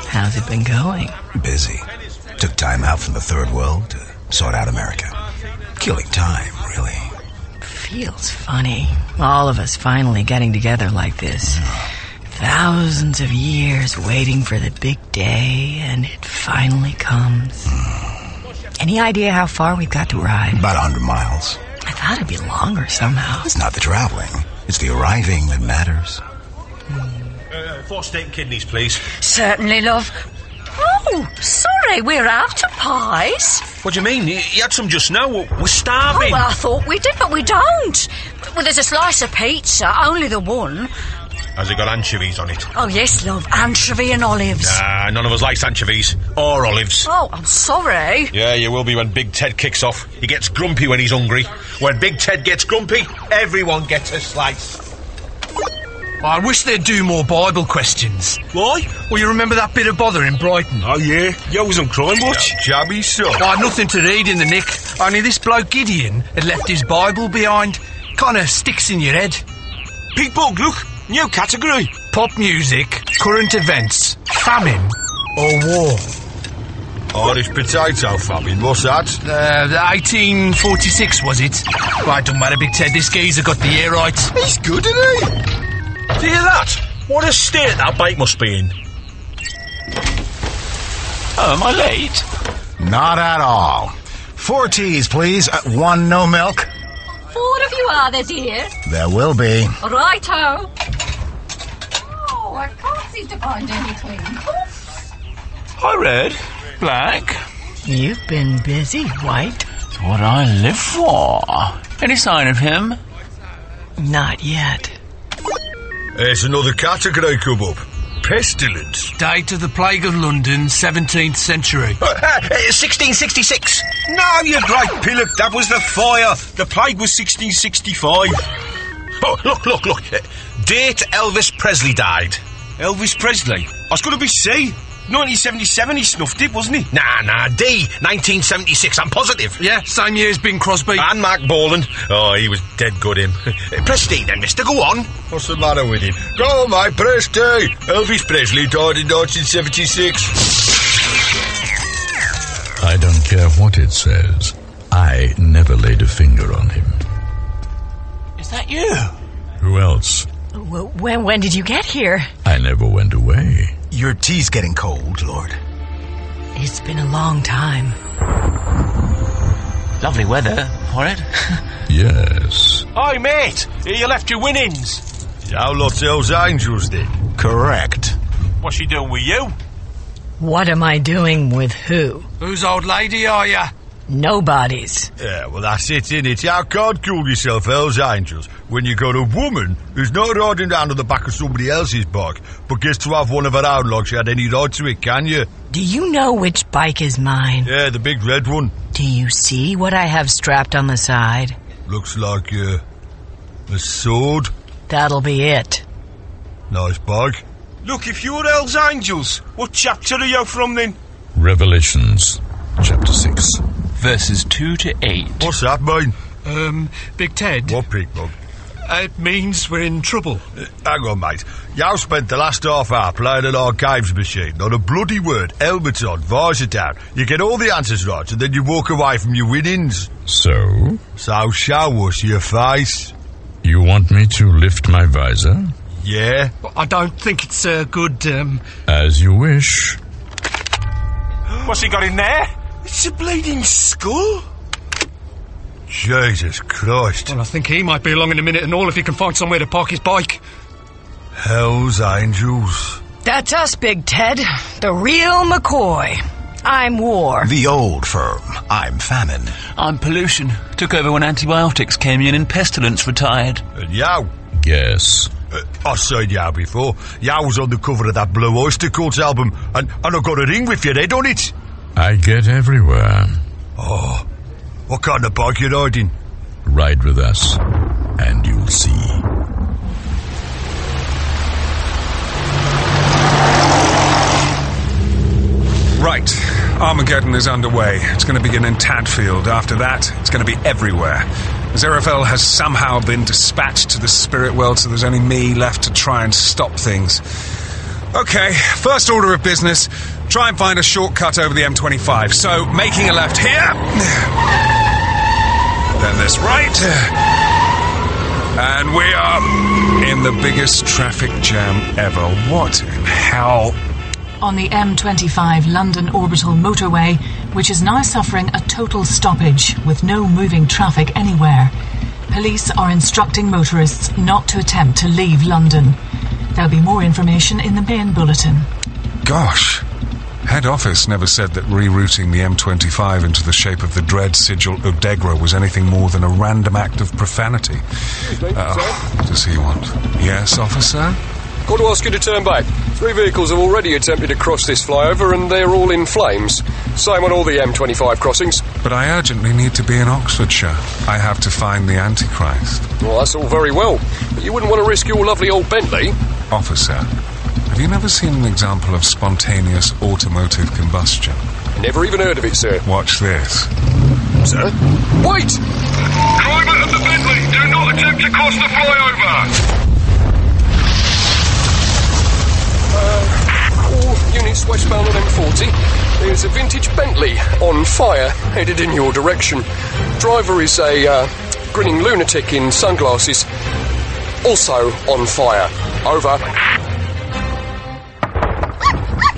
How's it been going? Busy. Took time out from the third world to sort out America. Killing time, really. Feels funny. All of us finally getting together like this. Thousands of years waiting for the big day, and it finally comes. Any idea how far we've got to ride? About 100 miles. I thought it'd be longer somehow. It's not the traveling. It's the arriving that matters. 4 steak and kidneys, please. Certainly, love. Oh, sorry, we're out of pies. What do you mean? You had some just now. We're starving. Oh, well, I thought we did, but we don't. Well, there's a slice of pizza, only the one. Has it got anchovies on it? Oh, yes, love, anchovy and olives. Nah, none of us likes anchovies. Or olives. Oh, I'm sorry. Yeah, you will be when Big Ted kicks off. He gets grumpy when he's hungry. When Big Ted gets grumpy, everyone gets a slice. I wish they'd do more Bible questions. Why? Well, you remember that bit of bother in Brighton? Oh, yeah? You was on crime watch? Jabby, so. I had nothing to read in the nick. Only this bloke Gideon had left his Bible behind. Kinda sticks in your head. Big Bug, look. New category. Pop music, current events, famine, or war. Irish potato famine, what's that? 1846, was it? Right, don't matter, Big Ted, this geezer got the year right. He's good, isn't he? Do you hear that? What a state that bait must be in. Oh, am I late? Not at all. 4 teas, please. 1 no milk. 4 of you are there, dear. There will be. Righto. Oh, I can't seem to find anything. Hi, Red. Black. You've been busy, White. It's what I live for. Any sign of him? Not yet. There's another category come up. Pestilence. Date of the Plague of London, 17th century. 1666. No, you great pillock, that was the fire. The plague was 1665. Oh, look. Date Elvis Presley died. Elvis Presley? I was going to be C. 1977 he snuffed it, wasn't he? Nah, D. 1976, I'm positive. Yeah, same year as Bing Crosby. And Mark Bolan. Oh, he was dead good, him. Press D then, mister, go on. What's the matter with him? Go on, mate, press D. Elvis Presley died in 1976. I don't care what it says. I never laid a finger on him. Is that you? Who else? When did you get here? I never went away. Your tea's getting cold, Lord. It's been a long time. Lovely weather for it. Yes. Hi, mate. You left your winnings. How lots Hell's Angels did. Correct. What's she doing with you? What am I doing with who? Whose old lady are ya? Nobody's. Yeah, well, that's it, innit? You can't call yourself Hell's Angels when you got a woman who's not riding down to the back of somebody else's bike, but gets to have one of her own like she had any right to it, can you? Do you know which bike is mine? Yeah, the big red one. Do you see what I have strapped on the side? Looks like a sword. That'll be it. Nice bike. Look, if you're Hell's Angels, what chapter are you from then? Revelations, chapter 6. Verses 2 to 8. What's that mean? Big Ted. What, Big Bug? It means we're in trouble. Hang on, mate. You spent the last half hour playing an archives machine. Not a bloody word. Helmets on, visor down. You get all the answers right, and then you walk away from your winnings. So? So show us your face. You want me to lift my visor? Yeah. I don't think it's a good, As you wish. What's he got in there? It's a bleeding skull. Jesus Christ. Well, I think he might be along in a minute and all if he can find somewhere to park his bike. Hell's Angels. That's us, Big Ted. The real McCoy. I'm War. The old firm. I'm Famine. I'm Pollution. Took over when antibiotics came in and Pestilence retired. And Yow? Yes. I've seen Yow before. Yow was on the cover of that Blue Oyster Cult album, and I've got a ring with your head on it. I get everywhere. Oh, what kind of bike you riding? Ride with us, and you'll see. Right, Armageddon is underway. It's going to begin in Tadfield. After that, it's going to be everywhere. Aziraphale has somehow been dispatched to the spirit world, so there's only me left to try and stop things. Okay, first order of business, try and find a shortcut over the M25. So, making a left here, then this right, and we are in the biggest traffic jam ever. What in hell? On the M25 London Orbital motorway, which is now suffering a total stoppage with no moving traffic anywhere. Police are instructing motorists not to attempt to leave London. There'll be more information in the main bulletin. Gosh, head office never said that rerouting the M25 into the shape of the dread sigil Odegra was anything more than a random act of profanity. What does he want? Yes, officer? Got to ask you to turn back. 3 vehicles have already attempted to cross this flyover and they're all in flames. Same on all the M25 crossings. But I urgently need to be in Oxfordshire. I have to find the Antichrist. Well, that's all very well, but you wouldn't want to risk your lovely old Bentley. Officer, have you never seen an example of spontaneous automotive combustion? Never even heard of it, sir. Watch this. Sir? Wait! Driver of the Bentley, do not attempt to cross the flyover! All units westbound on M40. There's a vintage Bentley on fire, headed in your direction. Driver is a grinning lunatic in sunglasses, also on fire. Over.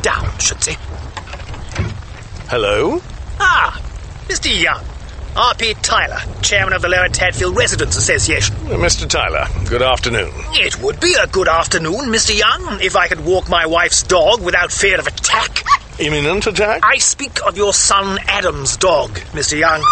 Down, Schutze. Hello? Ah, Mr. Young. R.P. Tyler, chairman of the Lower Tadfield Residents Association. Mr. Tyler, good afternoon. It would be a good afternoon, Mr. Young, if I could walk my wife's dog without fear of attack. Imminent attack? I speak of your son Adam's dog, Mr. Young.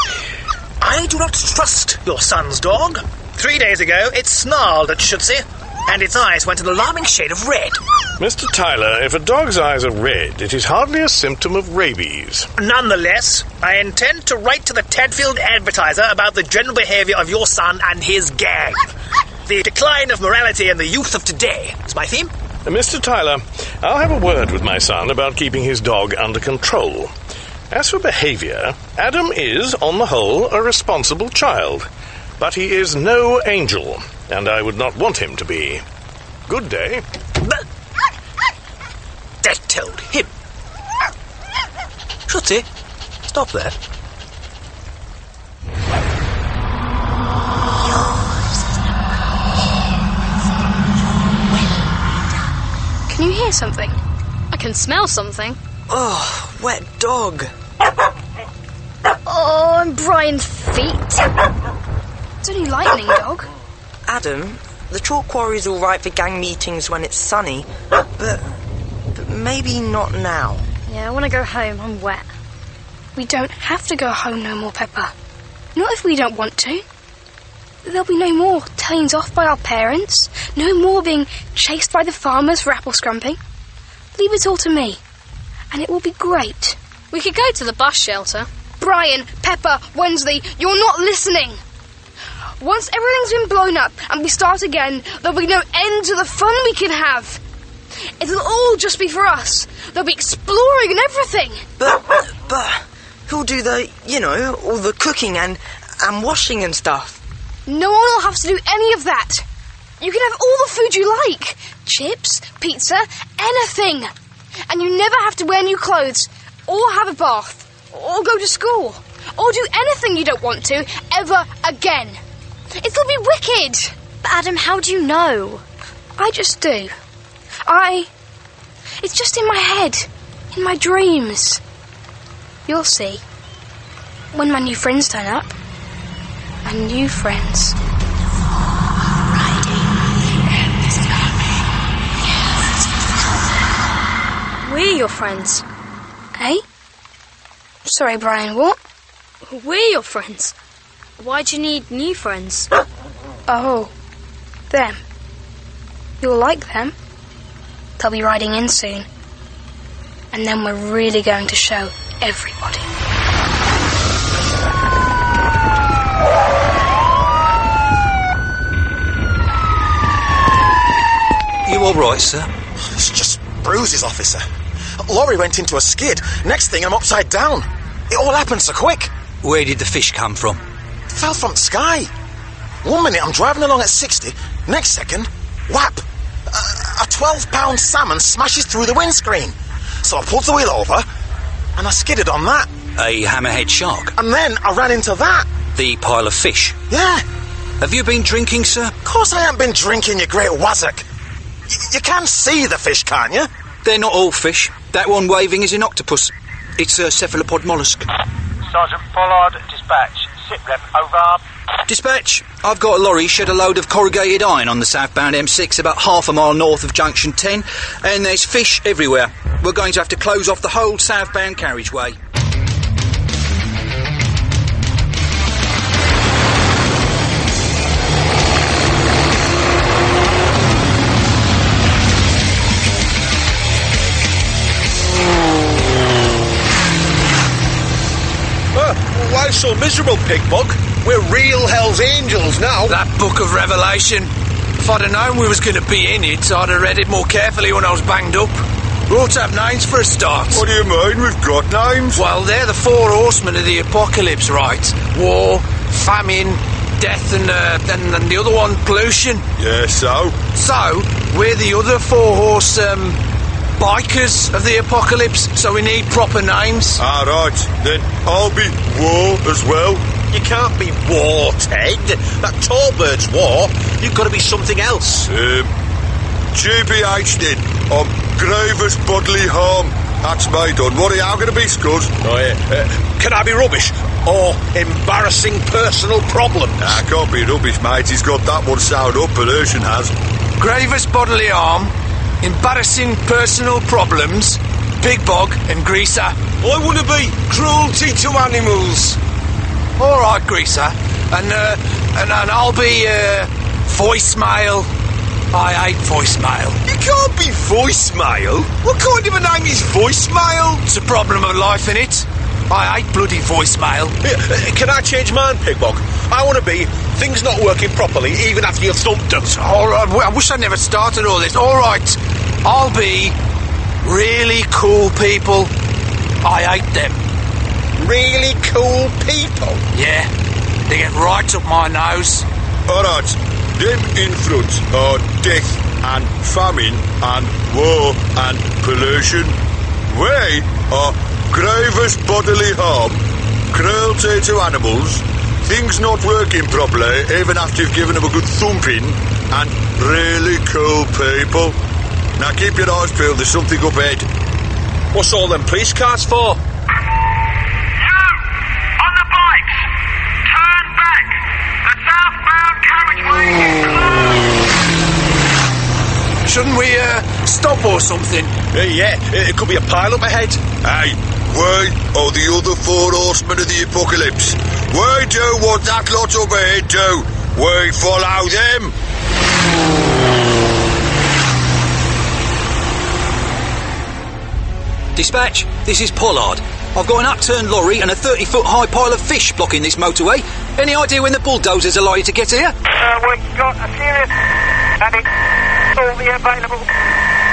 I do not trust your son's dog. 3 days ago, it snarled at Schutze, and its eyes went an alarming shade of red. Mr. Tyler, if a dog's eyes are red, it is hardly a symptom of rabies. Nonetheless, I intend to write to the Tadfield Advertiser about the general behaviour of your son and his gang. The decline of morality in the youth of today is my theme. Mr. Tyler, I'll have a word with my son about keeping his dog under control. As for behaviour, Adam is, on the whole, a responsible child. But he is no angel, and I would not want him to be. Good day. That told him. Schutze, stop there. Can you hear something? I can smell something. Oh, wet dog. Oh, and Brian's feet. It's only lightning, dog. Adam, the chalk quarry's all right for gang meetings when it's sunny, but maybe not now. Yeah, I want to go home. I'm wet. We don't have to go home no more, Pepper. Not if we don't want to. There'll be no more telling off by our parents. No more being chased by the farmers for apple scrumping. Leave it all to me, and it will be great. We could go to the bus shelter. Brian, Pepper, Wensley, you're not listening. Once everything's been blown up and we start again, there'll be no end to the fun we can have. It'll all just be for us. They'll be exploring and everything. But who'll do all the cooking and washing and stuff? No one will have to do any of that. You can have all the food you like. Chips, pizza, anything. And you never have to wear new clothes, or have a bath, or go to school, or do anything you don't want to, ever again. It'll be wicked. But Adam, how do you know? I just do. It's just in my head, in my dreams. You'll see. When my new friends turn up. My new friends. We're your friends. Eh? Sorry, Brian, what? We're your friends. Why do you need new friends? Oh, them. You'll like them. They'll be riding in soon. And then we're really going to show everybody. You all right, sir? It's just bruises, officer. Lorry went into a skid. Next thing, I'm upside down. It all happened so quick. Where did the fish come from? Fell from the sky. 1 minute I'm driving along at 60, next second, whap! A 12-pound salmon smashes through the windscreen. So I pulled the wheel over, and I skidded on that. A hammerhead shark? And then I ran into that. The pile of fish? Yeah. Have you been drinking, sir? Of course I haven't been drinking, you great wazzock. You can see the fish, can't you? They're not all fish. That one waving is an octopus. It's a cephalopod mollusk. Sergeant Pollard, dispatch. Sitrep, over. Dispatch, I've got a lorry shed a load of corrugated iron on the southbound M6 about half a mile north of Junction 10, and there's fish everywhere. We're going to have to close off the whole southbound carriageway. Why so miserable, Pigbog? We're real Hell's Angels now. That book of Revelation. If I'd have known we was going to be in it, I'd have read it more carefully when I was banged up. We ought to have names for a start. What do you mean, we've got names? Well, they're the 4 horsemen of the apocalypse, right? War, famine, death, and the other one, pollution. Yeah, so? So, we're the other 4-horse, bikers of the apocalypse, so we need proper names. Ah, right. Then I'll be War as well. You can't be War, Ted. That tall bird's War. You've got to be something else. GBH then. I'm gravest bodily harm. That's me done. What are you going to be, Scuzz? Oh, yeah. Can I be rubbish? Or embarrassing personal problem? I can't be rubbish, mate. He's got that one sound up, pollution has. Gravest bodily harm, embarrassing personal problems, Pigbog and Greaser. I want to be cruelty to animals. All right, Greaser. And I'll be, voicemail. I hate voicemail. You can't be voicemail. What kind of a name is voicemail? It's a problem of life, innit? I hate bloody voicemail. Can I change mine, Pigbog? I want to be things not working properly even after you've thumped them. All right, I wish I'd never started all this. All right, I'll be really cool people. I hate them. Really cool people? Yeah, they get right up my nose. All right, them in front are death and famine and war and pollution. We are gravest bodily harm, cruelty to animals, things not working properly even after you've given them a good thumping, and really cool people. Now keep your eyes peeled, there's something up ahead. What's all them police cars for? You! On the bikes! Turn back! The southbound carriageway is closed! Shouldn't we, stop or something? Yeah, it could be a pile-up ahead. Hey, we are the other 4 horsemen of the apocalypse. We do what that lot up ahead do. We follow them. Dispatch, this is Pollard. I've got an upturned lorry and a 30-foot high pile of fish blocking this motorway. Any idea when the bulldozers are likely to get here? We've got a serious and it's all the available.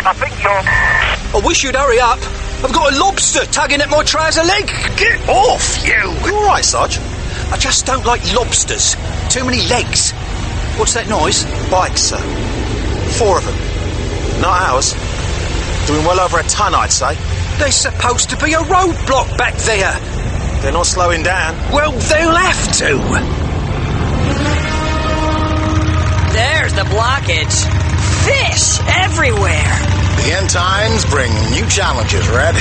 I think you're... I wish you'd hurry up. I've got a lobster tugging at my trouser leg. Get off, you! You all right, Sarge? I just don't like lobsters. Too many legs. What's that noise? Bikes, sir. 4 of them. Not ours. Doing well over a ton, I'd say. There's supposed to be a roadblock back there. They're not slowing down. Well, they'll have to. There's the blockage. Fish everywhere. The end times bring new challenges, Red.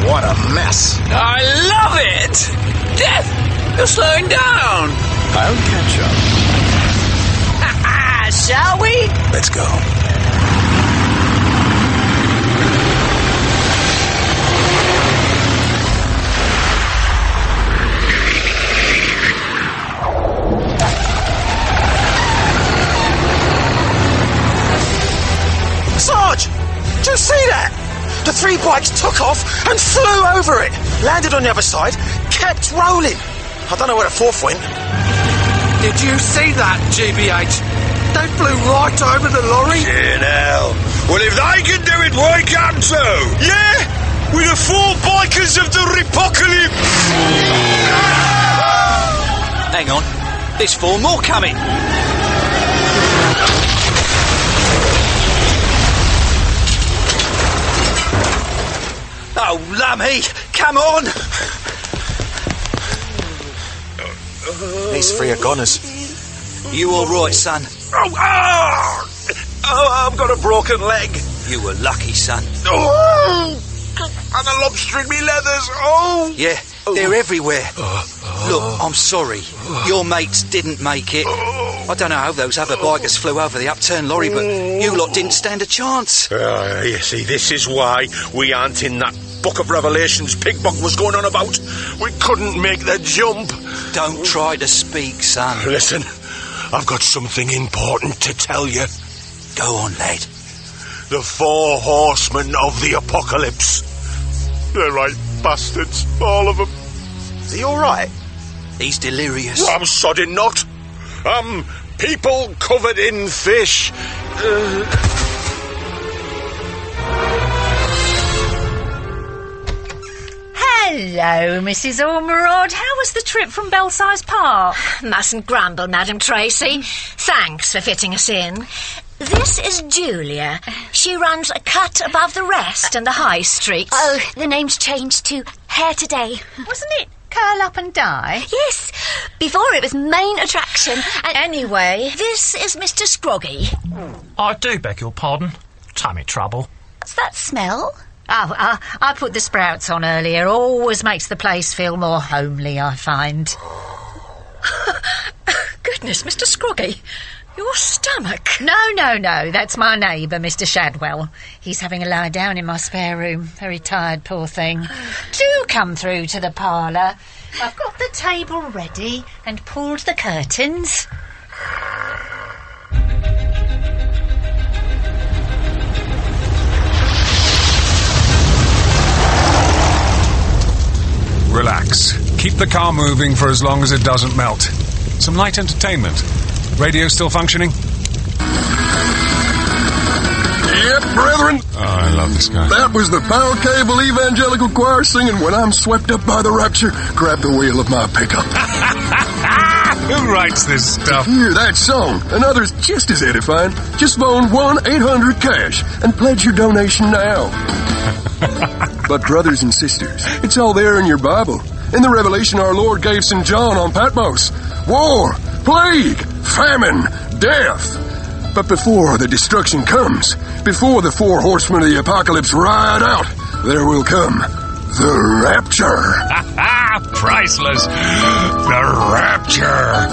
What a mess. I love it! Death! You're slowing down. I'll catch up. Shall we? Let's go. Sarge! Do you see that? The 3 bikes took off and flew over it. Landed on the other side, kept rolling. I don't know where the 4th went. Did you see that, GBH? They flew right over the lorry. Hell. Well, if they can do it, we can too. Yeah? We're the 4 bikers of the Repocalypse. Hang on. There's 4 more coming. Oh, lummy, come on. These 3 are goners. You all right, son? Oh, I've got a broken leg. You were lucky, son. Oh, and a lobster in me leathers. Oh. Yeah, they're everywhere. Look, I'm sorry. Your mates didn't make it. I don't know how those other bikers flew over the upturned lorry, but you lot didn't stand a chance. You see, this is why we aren't in that Book of Revelations Pigbog was going on about. We couldn't make the jump. Don't try to speak, son. Listen, I've got something important to tell you. Go on, lad. The 4 horsemen of the apocalypse. They're right bastards, all of them. Is he all right? He's delirious. I'm sodding not. People covered in fish. Hello, Mrs. Ormerod. How was the trip from Belsize Park? Mustn't grumble, Madam Tracy. Thanks for fitting us in. This is Julia. She runs a cut above the rest in the high streets. Oh, the name's changed to Hair Today. Wasn't it Curl Up and Die? Yes. Before it was Main Attraction. And anyway, this is Mr. Scroggy. I do beg your pardon. Tummy trouble. What's that smell? Oh, I put the sprouts on earlier. Always makes the place feel more homely, I find. Goodness, Mr. Scroggy. Your stomach. No. That's my neighbour, Mr. Shadwell. He's having a lie down in my spare room. Very tired, poor thing. Do come through to the parlour. I've got the table ready and pulled the curtains. Relax. Keep the car moving for as long as it doesn't melt. Some light entertainment. Radio still functioning? Yep, brethren. Oh, I love this guy. That was the Power Cable Evangelical Choir singing When I'm Swept Up by the Rapture. Grab the wheel of my pickup. Who writes this stuff? To hear that song and others just as edifying, just phone 1-800-CASH and pledge your donation now. But brothers and sisters, it's all there in your Bible. In the revelation our Lord gave St. John on Patmos. War, plague, famine, death. But before the destruction comes, before the 4 horsemen of the apocalypse ride out, there will come the rapture. Priceless. The rapture.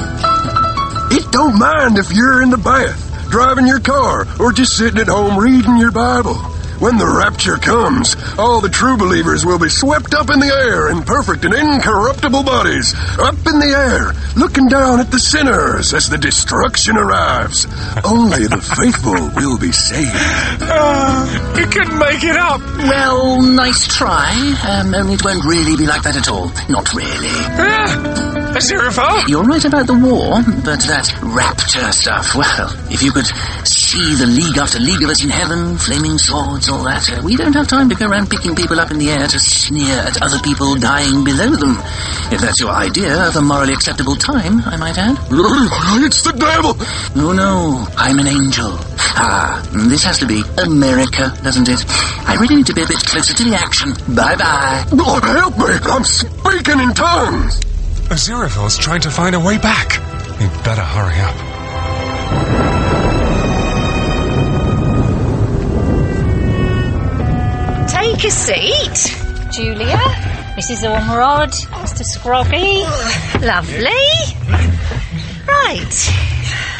It don't mind if you're in the bath, driving your car, or just sitting at home reading your Bible. When the rapture comes, all the true believers will be swept up in the air in perfect and incorruptible bodies, up in the air, looking down at the sinners as the destruction arrives. Only the faithful will be saved. You couldn't make it up. Well, nice try. Only it won't really be like that at all. Not really. Aziraphale? You're right about the war, but that rapture stuff, well, if you could see the league after league of us in heaven, flaming swords, all that, we don't have time to go around picking people up in the air to sneer at other people dying below them. If that's your idea of a morally acceptable time, I might add. It's the devil! Oh, no, I'm an angel. This has to be America, doesn't it? I really need to be a bit closer to the action. Bye-bye. Lord, help me! I'm speaking in tongues! Aziraphale's trying to find a way back. He'd better hurry up. Take a seat. Julia, Mrs. Ormerod, Mr. Scroggy. Lovely. Right.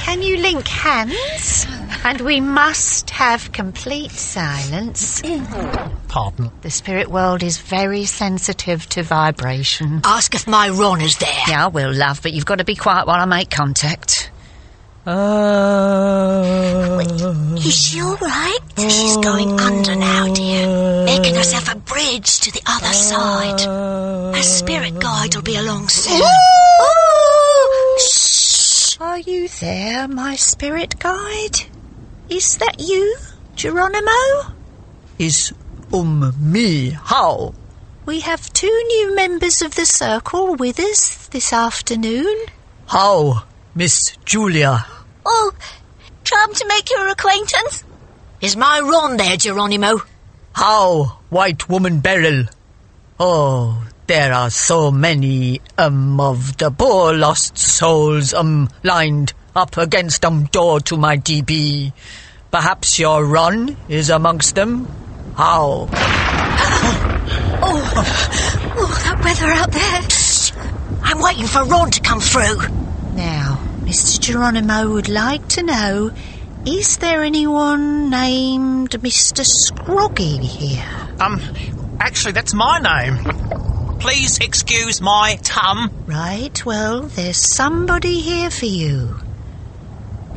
Can you link hands? And we must have complete silence. Pardon? The spirit world is very sensitive to vibration. Ask if my Ron is there. Yeah, I will, love, but you've got to be quiet while I make contact. Is she all right? She's going under now, dear. Making herself a bridge to the other side. Her spirit guide will be along soon. Shh! Are you there, my spirit guide? Is that you, Geronimo? Is me how? We have 2 new members of the circle with us this afternoon. How Miss Julia. Oh, charmed to make your acquaintance. Is my Ron there, Geronimo? How, White Woman Beryl? Oh, there are so many, of the poor lost souls, lined up against, door to my DB. Perhaps your Ron is amongst them? How? Oh, that weather out there. Shh. I'm waiting for Ron to come through. Now, Mr. Geronimo would like to know, is there anyone named Mr. Scroggy here? Actually, that's my name. Please excuse my tum. Right, well, there's somebody here for you.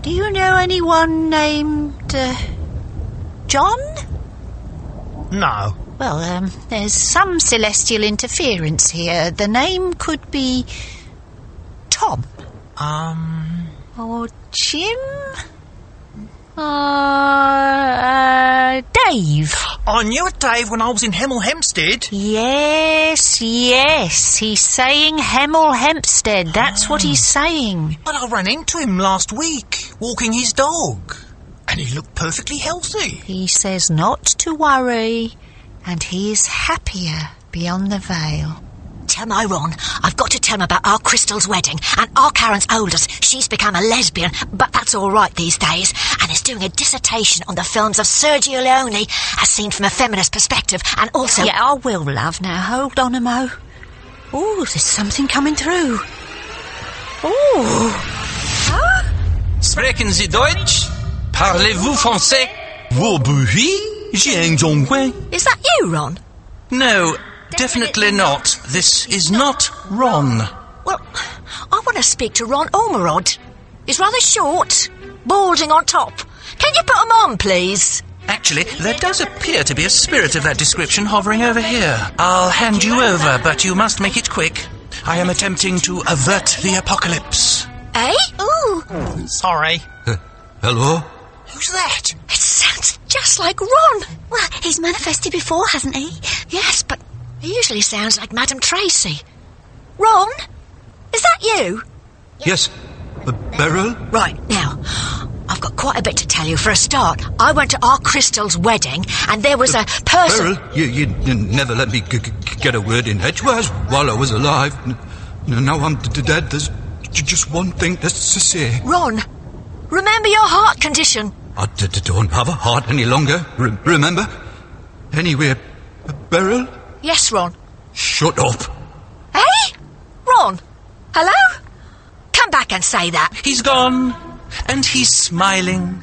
Do you know anyone named, John? No. Well, there's some celestial interference here. The name could be Tom. Or Jim? Dave. I knew a Dave when I was in Hemel Hempstead. Yes, he's saying Hemel Hempstead. That's what he's saying. But I ran into him last week, walking his dog. And he looked perfectly healthy. He says not to worry, and he is happier beyond the veil. Tell my Ron, I've got to tell him about our Crystal's wedding, and our Karen's oldest. She's become a lesbian, but that's all right these days, and is doing a dissertation on the films of Sergio Leone as seen from a feminist perspective, and also... Yeah, I will, love. Now, hold on a mo. Oh, there's something coming through. Oh. Huh? Sprechen Sie Deutsch? Parlez-vous français? Vos bruits? Is that you, Ron? No, definitely not. This is not Ron. Well, I want to speak to Ron Ormerod. He's rather short, balding on top. Can you put him on, please? Actually, there does appear to be a spirit of that description hovering over here. I'll hand you over, but you must make it quick. I am attempting to avert the apocalypse. Eh? Ooh. Sorry. Hello? Who's that? It sounds just like Ron. Well, he's manifested before, hasn't he? Yes, but he usually sounds like Madame Tracy. Ron? Is that you? Yes. Beryl? Right, now, I've got quite a bit to tell you. For a start, I went to our Crystal's wedding, and there was a person... Beryl, you never let me get a word in edgewise while I was alive. Now I'm dead. There's just one thing to say. Ron, remember your heart condition. I don't have a heart any longer. Remember? Anyway, Beryl? Yes, Ron. Shut up. Hey? Ron? Hello? Come back and say that. He's gone. And he's smiling.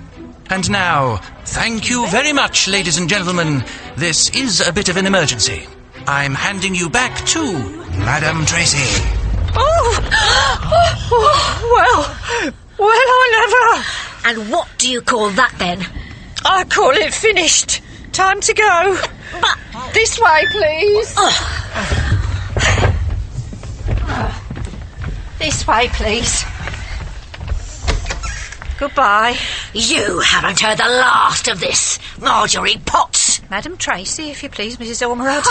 And now, thank you very much, ladies and gentlemen. This is a bit of an emergency. I'm handing you back to Madame Tracy. Well, I never. And what do you call that, then? I call it finished. Time to go. But... This way, please. This way, please. Goodbye. You haven't heard the last of this, Marjorie Potts. Madame Tracy, if you please, Mrs. Ormerod.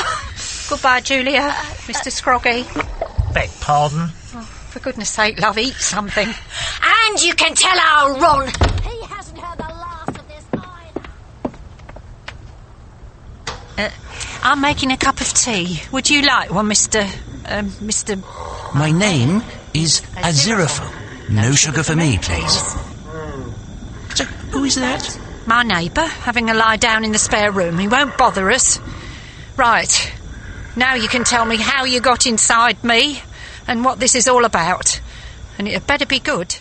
Goodbye, Julia. Mr. Scroggy. Beg pardon? Oh, for goodness sake, love, eat something. And you can tell our Ron he hasn't heard the last of this either. I'm making a cup of tea. Would you like one, Mr... My name is Aziraphale. No sugar for me, please. So, who is that? My neighbour, having a lie down in the spare room. He won't bother us. Right. Now you can tell me how you got inside me and what this is all about. And it had better be good.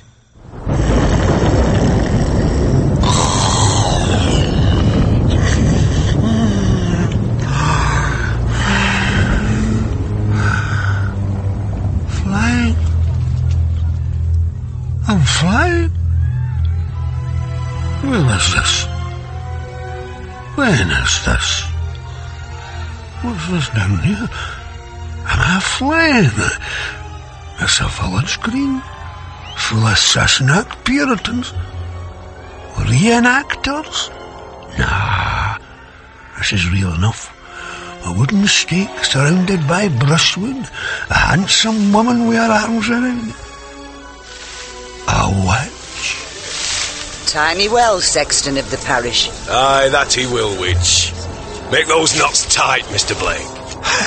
Flying? I'm flying? When is this? When is this? What's this down here? Am I flying? It's a village green full of Sassenach Puritans. Reenactors? Nah, this is real enough. A wooden stake surrounded by brushwood, a handsome woman with her arms around it. A witch? Time he well, sexton of the parish. Aye, that he will, witch. Make those knots tight, Mr. Blake.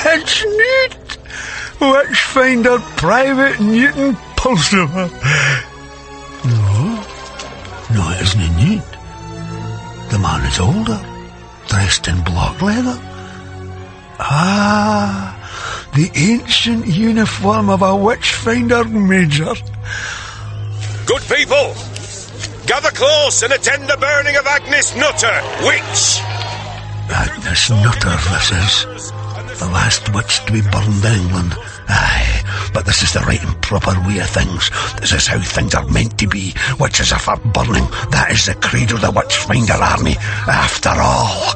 It's neat. Witchfinder Private Newton Pulsifer. No, it isn't neat. The man is older, dressed in black leather. Ah, the ancient uniform of a witchfinder major. Good people, gather close and attend the burning of Agnes Nutter, witch. Agnes Nutter, this is. The last witch to be burned in England. Aye, but this is the right and proper way of things. This is how things are meant to be. Witches are for burning. That is the creed of the Witchfinder Army, after all.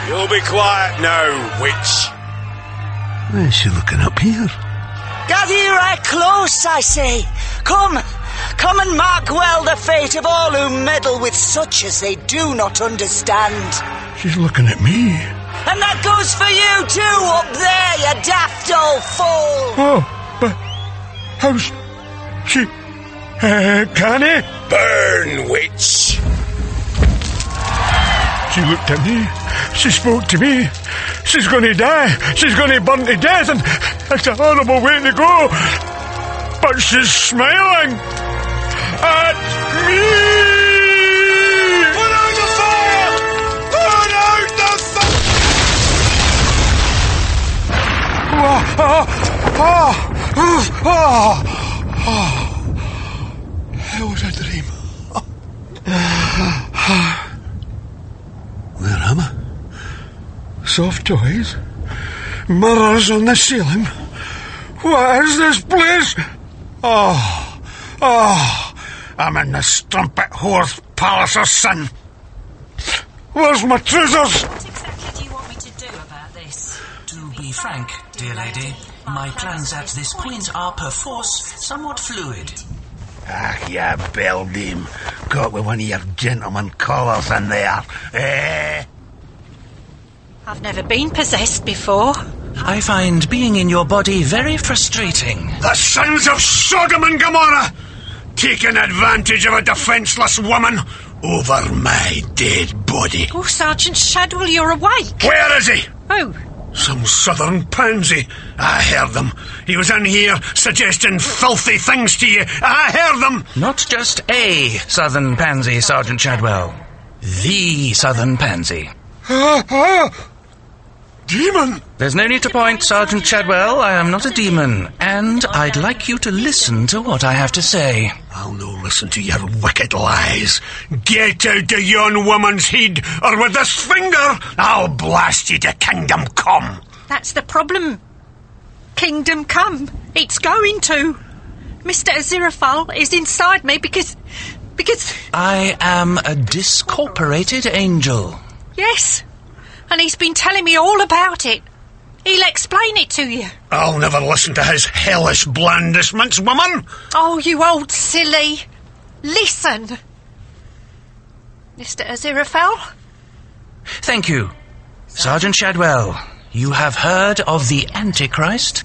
You'll be quiet now, witch. Where's she looking up here? Gather ye right close, I say. Come and mark well the fate of all who meddle with such as they do not understand. She's looking at me. And that goes for you too, up there, you daft old fool! Oh, but how's she... can he? Burn, witch! She looked at me. She spoke to me. She's going to die. She's going to burn to death, and it's a horrible way to go. But she's smiling at me! Put out the fire! Put out the fire! It was a dream. Where am I? Soft toys? Mirrors on the ceiling? What is this place? I'm in the strumpet whore's palace of sin. Where's my trousers? What exactly do you want me to do about this? To be frank, dear lady, my plans at this point are perforce somewhat fluid. Ah, you beldame. Caught with one of your gentleman callers in there. I've never been possessed before. I find being in your body very frustrating. The sons of Sodom and Gomorrah, taking advantage of a defenceless woman over my dead body. Oh, Sergeant Shadwell, you're awake. Where is he? Oh. Some southern pansy. I heard them. He was in here suggesting filthy things to you. I heard them. Not just a southern pansy, Sergeant Shadwell. The southern pansy. Demon! There's no need to point, Sergeant Shadwell. I am not a demon, and I'd like you to listen to what I have to say. I'll no listen to your wicked lies. Get out of yon woman's head, or with this finger, I'll blast you to kingdom come. That's the problem. Kingdom come. It's going to. Mr. Aziraphale is inside me because... I am a discorporated angel. Yes. And he's been telling me all about it. He'll explain it to you. I'll never listen to his hellish blandishments, woman. Oh, you old silly. Listen. Mr. Aziraphale? Thank you. Sergeant Shadwell, you have heard of the Antichrist?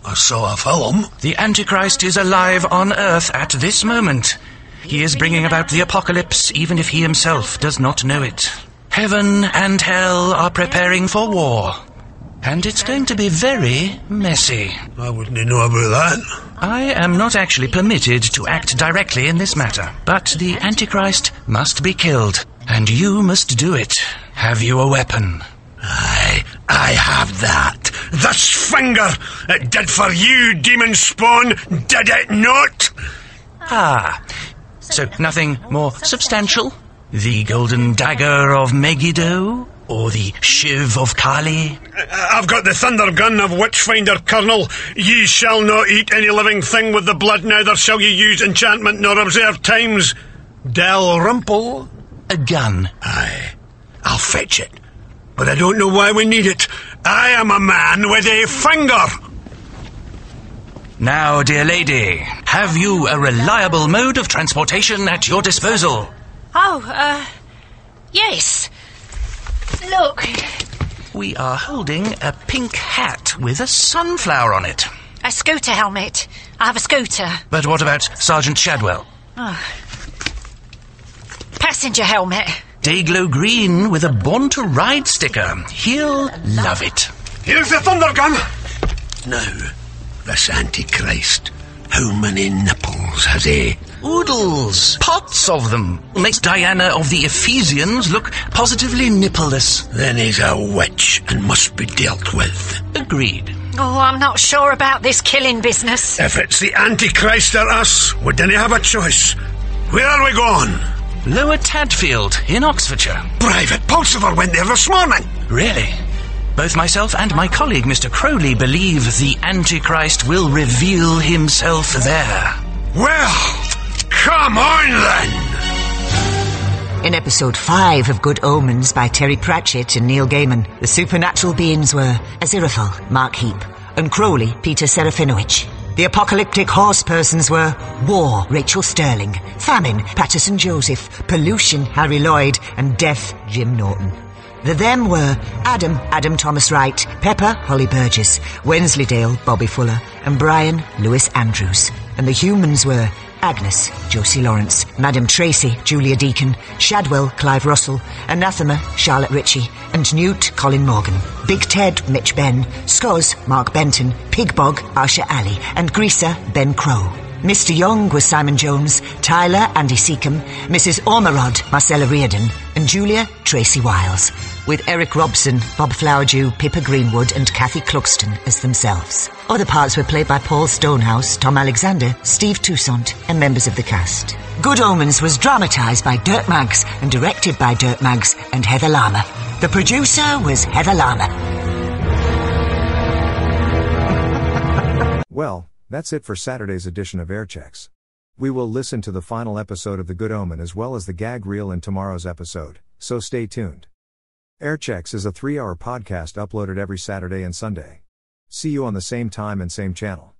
I saw a film. The Antichrist is alive on Earth at this moment. He is bringing about the apocalypse, even if he himself does not know it. Heaven and hell are preparing for war. And it's going to be very messy. I wouldn't know about that. I am not actually permitted to act directly in this matter, but the Antichrist must be killed, and you must do it. Have you a weapon? Aye, I have that. This finger. It did for you, demon spawn, did it not? Ah, so nothing more substantial? The golden dagger of Megiddo? Or the shiv of Kali? I've got the thunder gun of Witchfinder, Colonel. Ye shall not eat any living thing with the blood, neither shall ye use enchantment nor observe times. Dalrymple? A gun? Aye, I'll fetch it. But I don't know why we need it. I am a man with a finger. Now, dear lady, have you a reliable mode of transportation at your disposal? Oh, yes. Look. We are holding a pink hat with a sunflower on it. A scooter helmet. I have a scooter. But what about Sergeant Shadwell? Oh. Passenger helmet. Dayglow green with a Born to Ride sticker. He'll love it. Here's the thunder gun. Now, this Antichrist, how many nipples has he? Oodles. Pots of them. Makes Diana of the Ephesians look positively nippleless. Then he's a witch and must be dealt with. Agreed. Oh, I'm not sure about this killing business. If it's the Antichrist or us, we didn't have a choice. Where are we going? Lower Tadfield, in Oxfordshire. Private Pulsifer went there this morning. Really? Both myself and my colleague, Mr. Crowley, believe the Antichrist will reveal himself there. Well, come on then! In episode 5 of Good Omens by Terry Pratchett and Neil Gaiman, the supernatural beings were Aziraphale, Mark Heap, and Crowley, Peter Serafinowicz. The apocalyptic horse persons were War, Rachel Sterling, Famine, Patterson Joseph, Pollution, Harry Lloyd, and Death, Jim Norton. The them were Adam Thomas Wright, Pepper, Holly Burgess, Wensleydale, Bobby Fuller, and Brian, Lewis Andrews. And the humans were Agnes, Josie Lawrence, Madam Tracy, Julia Deacon, Shadwell, Clive Russell, Anathema, Charlotte Ritchie, and Newt, Colin Morgan, Big Ted, Mitch Benn, Skoz, Mark Benton, Pigbog, Arsha Ali, and Greaser, Ben Crow. Mr. Young was Simon Jones, Tyler, Andy Seacombe, Mrs. Ormerod, Marcella Reardon, and Julia, Tracy Wiles, with Eric Robson, Bob Flowerdew, Pippa Greenwood, and Kathy Cluxton as themselves. Other parts were played by Paul Stonehouse, Tom Alexander, Steve Toussaint, and members of the cast. Good Omens was dramatised by Dirk Maggs and directed by Dirk Maggs and Heather Lama. The producer was Heather Lama. Well, that's it for Saturday's edition of Airchecks. We will listen to the final episode of The Good Omen as well as the gag reel in tomorrow's episode, so stay tuned. Airchecks is a 3-hour podcast uploaded every Saturday and Sunday. See you on the same time and same channel.